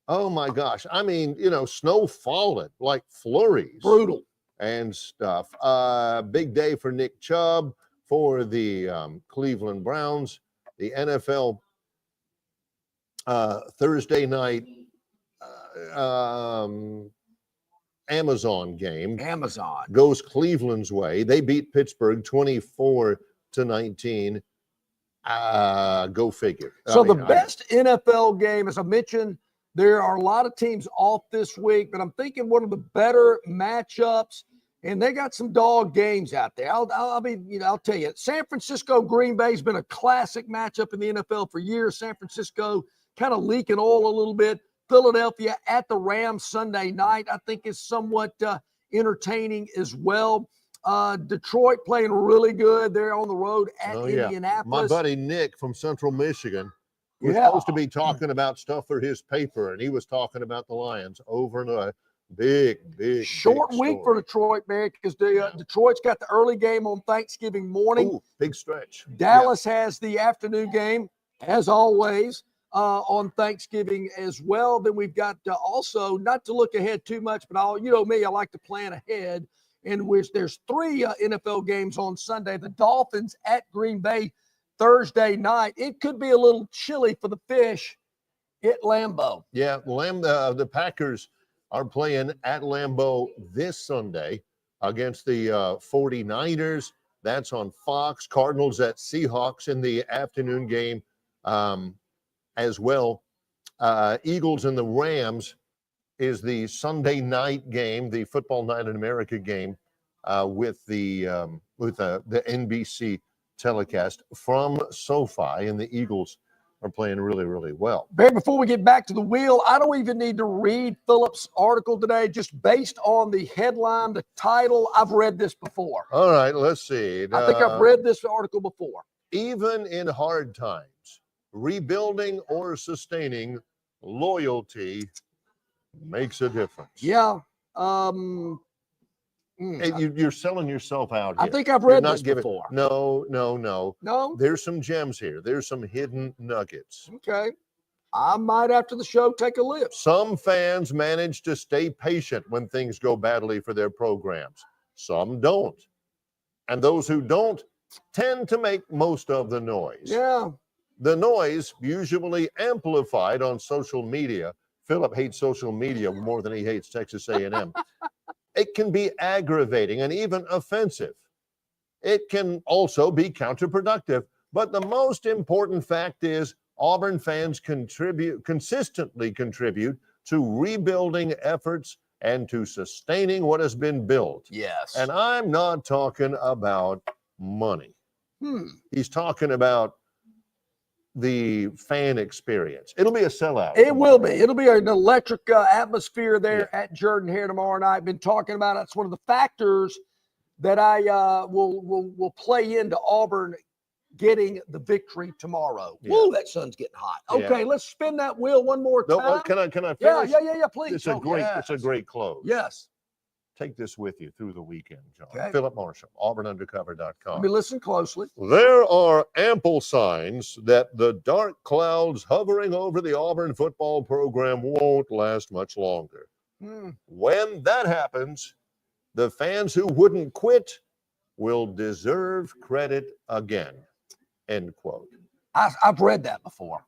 Oh my gosh. I mean, snow falling like flurries. Brutal. And stuff. Big day for Nick Chubb for the Cleveland Browns. The NFL Thursday night Amazon game. Amazon goes Cleveland's way. They beat Pittsburgh 24-19. Go figure. So the best NFL game, as I mentioned, there are a lot of teams off this week, but I'm thinking one of the better matchups, and they got some dog games out there. I'll tell you, San Francisco, Green Bay has been a classic matchup in the NFL for years. San Francisco kind of leaking oil a little bit. Philadelphia at the Rams Sunday night, I think is somewhat entertaining as well. Detroit playing really good. They're on the road at Indianapolis. My buddy Nick from Central Michigan was supposed to be talking about stuff for his paper, and he was talking about the Lions over and over. Big short week for Detroit, man, because Detroit's got the early game on Thanksgiving morning. Ooh, big stretch. Dallas has the afternoon game, as always, on Thanksgiving as well. Then we've got also, not to look ahead too much, but me, I like to plan ahead, in which there's 3 NFL games on Sunday. The Dolphins at Green Bay Thursday night. It could be a little chilly for the fish at Lambeau. Yeah, the Packers are playing at Lambeau this Sunday against the 49ers. That's on Fox. Cardinals at Seahawks in the afternoon game as well. Eagles and the Rams is the Sunday night game, the Football Night in America game with the NBC telecast from SoFi, and the Eagles are playing really, really well. Barry, before we get back to the wheel, I don't even need to read Philip's article today, just based on the headline, the title. I've read this before. All right, let's see. I think I've read this article before. Even in hard times, rebuilding or sustaining loyalty makes a difference. Yeah. You're selling yourself out here. I think I've You're read not this giving- before. No. No? There's some gems here. There's some hidden nuggets. Okay. I might, after the show, take a look. Some fans manage to stay patient when things go badly for their programs. Some don't. And those who don't tend to make most of the noise. Yeah. The noise, usually amplified on social media. Philip hates social media more than he hates Texas A&M. It can be aggravating and even offensive. It can also be counterproductive. But the most important fact is Auburn fans consistently contribute to rebuilding efforts and to sustaining what has been built. Yes. And I'm not talking about money. He's talking about the fan experience. It'll be a sellout. It will be. It'll be an electric atmosphere there at Jordan-Hare tomorrow night. Been talking about it. It's one of the factors that I will play into Auburn getting the victory tomorrow. Yeah. Woo, that sun's getting hot. Okay, Yeah. let's spin that wheel one more time. No, can I finish? Yeah, please. It's a great close. Yes. Take this with you through the weekend, John. Okay. Philip Marshall, AuburnUndercover.com. Let me listen closely. There are ample signs that the dark clouds hovering over the Auburn football program won't last much longer. When that happens, the fans who wouldn't quit will deserve credit again. End quote. I've read that before.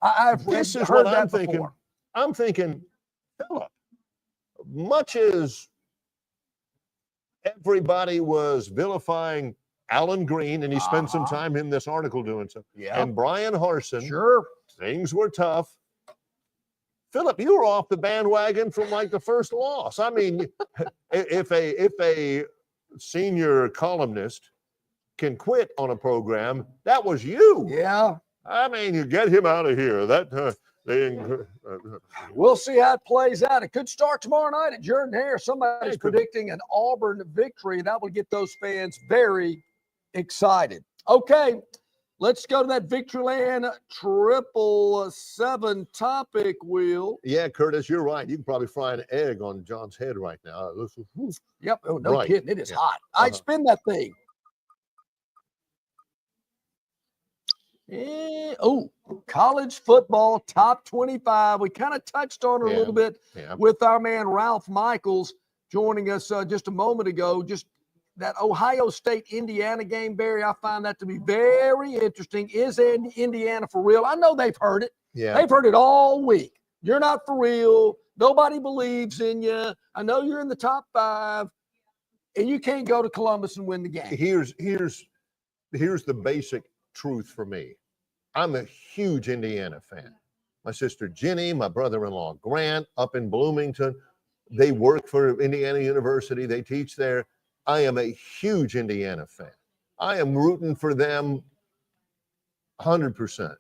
I've This is heard what that I'm thinking. before. I'm thinking, Philip, much as everybody was vilifying Alan Green, and he spent some time in this article doing so, and Brian Harsin, sure, things were tough. Philip, you were off the bandwagon from like the first loss. I mean, if a senior columnist can quit on a program, that was you. Yeah. I mean, you get him out of here. We'll see how it plays out. It could start tomorrow night at Jordan-Hare. Somebody's predicting an Auburn victory. That will get those fans very excited. Okay, let's go to that Victoryland 777 topic wheel. Yeah, Curtis, you're right. You can probably fry an egg on John's head right now. Yep. Oh, no Right. kidding. It is Yeah. hot. I spin that thing. College football top 25. We kind of touched on it a little bit with our man Ralph Michaels joining us just a moment ago. Just that Ohio State-Indiana game, Barry, I find that to be very interesting. Is Indiana for real? I know they've heard it. Yeah. They've heard it all week. You're not for real. Nobody believes in you. I know you're in the top 5, and you can't go to Columbus and win the game. Here's the basic truth for me. I'm a huge Indiana fan. My sister Jenny, my brother-in-law Grant up in Bloomington, they work for Indiana University. They teach there. I am a huge Indiana fan. I am rooting for them 100%.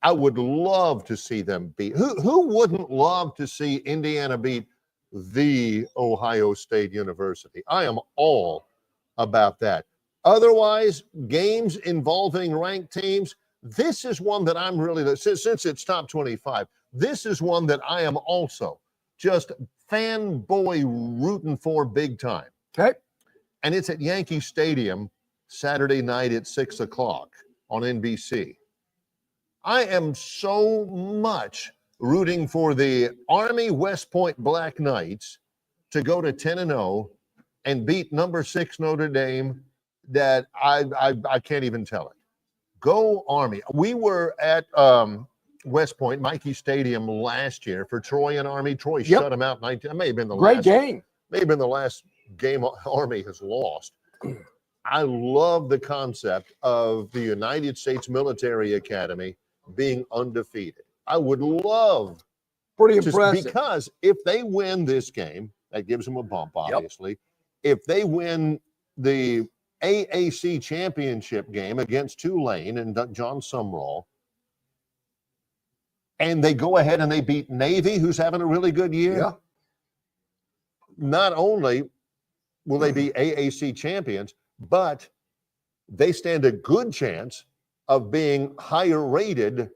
I would love to see them beat. Who wouldn't love to see Indiana beat the Ohio State University? I am all about that. Otherwise, games involving ranked teams, this is one that I'm really, since it's top 25, this is one that I am also just fanboy rooting for big time. Okay. And it's at Yankee Stadium Saturday night at 6 o'clock on NBC. I am so much rooting for the Army West Point Black Knights to go to 10-0 and beat number 6 Notre Dame that I can't even tell it. Go Army. We were at West Point, Mikey Stadium last year for Troy and Army. Troy shut them out. It may have been the Great game. May have been the last game Army has lost. I love the concept of the United States Military Academy being undefeated. I would love pretty impressive because if they win this game, that gives them a bump, obviously. If they win the AAC championship game against Tulane and John Sumrall, and they go ahead and they beat Navy, who's having a really good year, not only will they be AAC champions, but they stand a good chance of being higher rated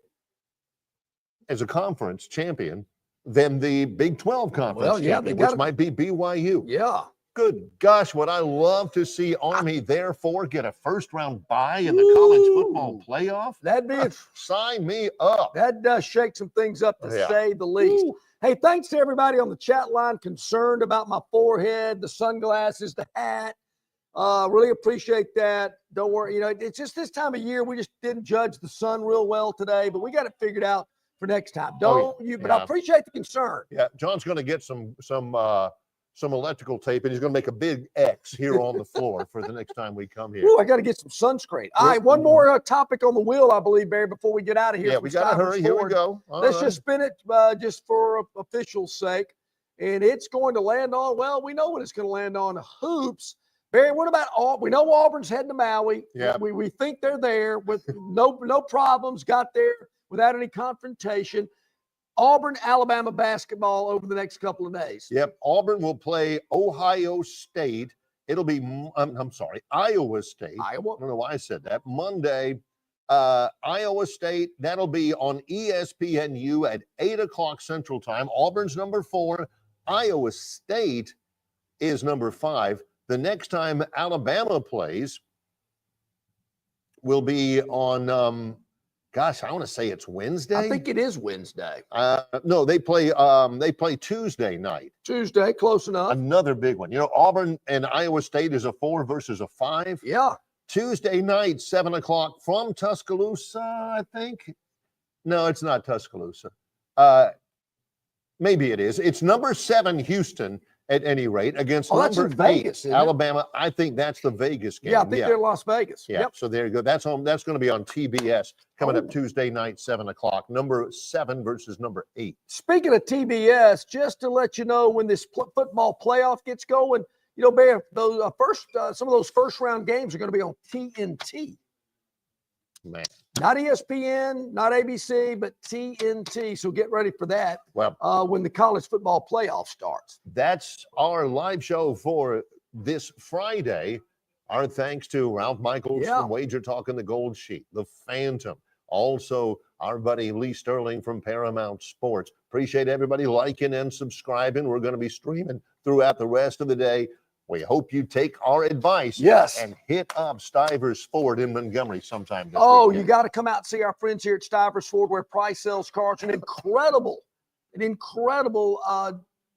as a conference champion than the Big 12 conference champion, which might be BYU. Yeah. Good gosh, would I love to see Army therefore get a first-round bye in the college football playoff? That'd be Sign me up. That does shake some things up, to Yeah. say the least. Hey, thanks to everybody on the chat line concerned about my forehead, the sunglasses, the hat. Really appreciate that. Don't worry. It's just this time of year. We just didn't judge the sun real well today, but we got it figured out for next time. But I appreciate the concern. Yeah, John's going to get some electrical tape, and he's going to make a big X here on the floor for the next time we come here. Ooh, I got to get some sunscreen. All right, one more topic on the wheel, I believe, Barry, before we get out of here. Yeah, we got to hurry. Here we go. Let's just spin it just for official sake. And it's going to land on, well, we know what it's going to land on, hoops. Barry, what about Auburn? We know Auburn's heading to Maui. Yeah. We think they're there with no problems, got there without any confrontation. Auburn, Alabama basketball over the next couple of days. Yep. Auburn will play Ohio State. It'll be, I'm sorry, Iowa State. Iowa. I don't know why I said that. Monday, Iowa State. That'll be on ESPNU at 8 o'clock Central Time. Auburn's number 4. Iowa State is number 5. The next time Alabama plays will be on, I want to say it's Wednesday. I think it is Wednesday. No, they play Tuesday night. Tuesday, close enough. Another big one. Auburn and Iowa State is a 4 versus a 5. Yeah. Tuesday night, 7 o'clock from Tuscaloosa, I think. No, it's not Tuscaloosa. Maybe it is. It's number 7 Houston at any rate against that's number in Vegas, 8 Alabama. I think that's the Vegas game. Yeah, I think they're in Las Vegas. Yeah. Yep. So there you go. That's going to be on TBS coming up Tuesday night, 7 o'clock. Number 7 versus number 8. Speaking of TBS, just to let you know when this football playoff gets going, Bear, those some of those first round games are going to be on TNT. Man. Not ESPN, not ABC, but TNT. So get ready for that. Well, when the college football playoff starts. That's our live show for this Friday. Our thanks to Ralph Michaels from Wager Talk and the Gold Sheet, the Phantom. Also, our buddy Lee Sterling from Paramount Sports. Appreciate everybody liking and subscribing. We're going to be streaming throughout the rest of the day. We hope you take our advice and hit up Stivers Ford in Montgomery sometime this weekend. You got to come out and see our friends here at Stivers Ford, where Price sells cars. An incredible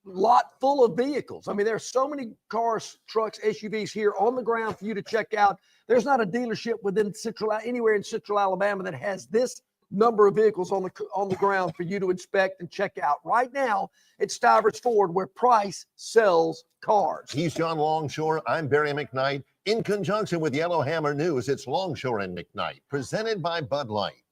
lot full of vehicles. I mean, there's so many cars, trucks, SUVs here on the ground for you to check out. There's not a dealership anywhere in Central Alabama that has this number of vehicles on the ground for you to inspect and check out. Right now, it's Stivers Ford, where Price sells cars. He's John Longshore. I'm Barry McKnight. In conjunction with Yellowhammer News, it's Longshore and McKnight, presented by Bud Light.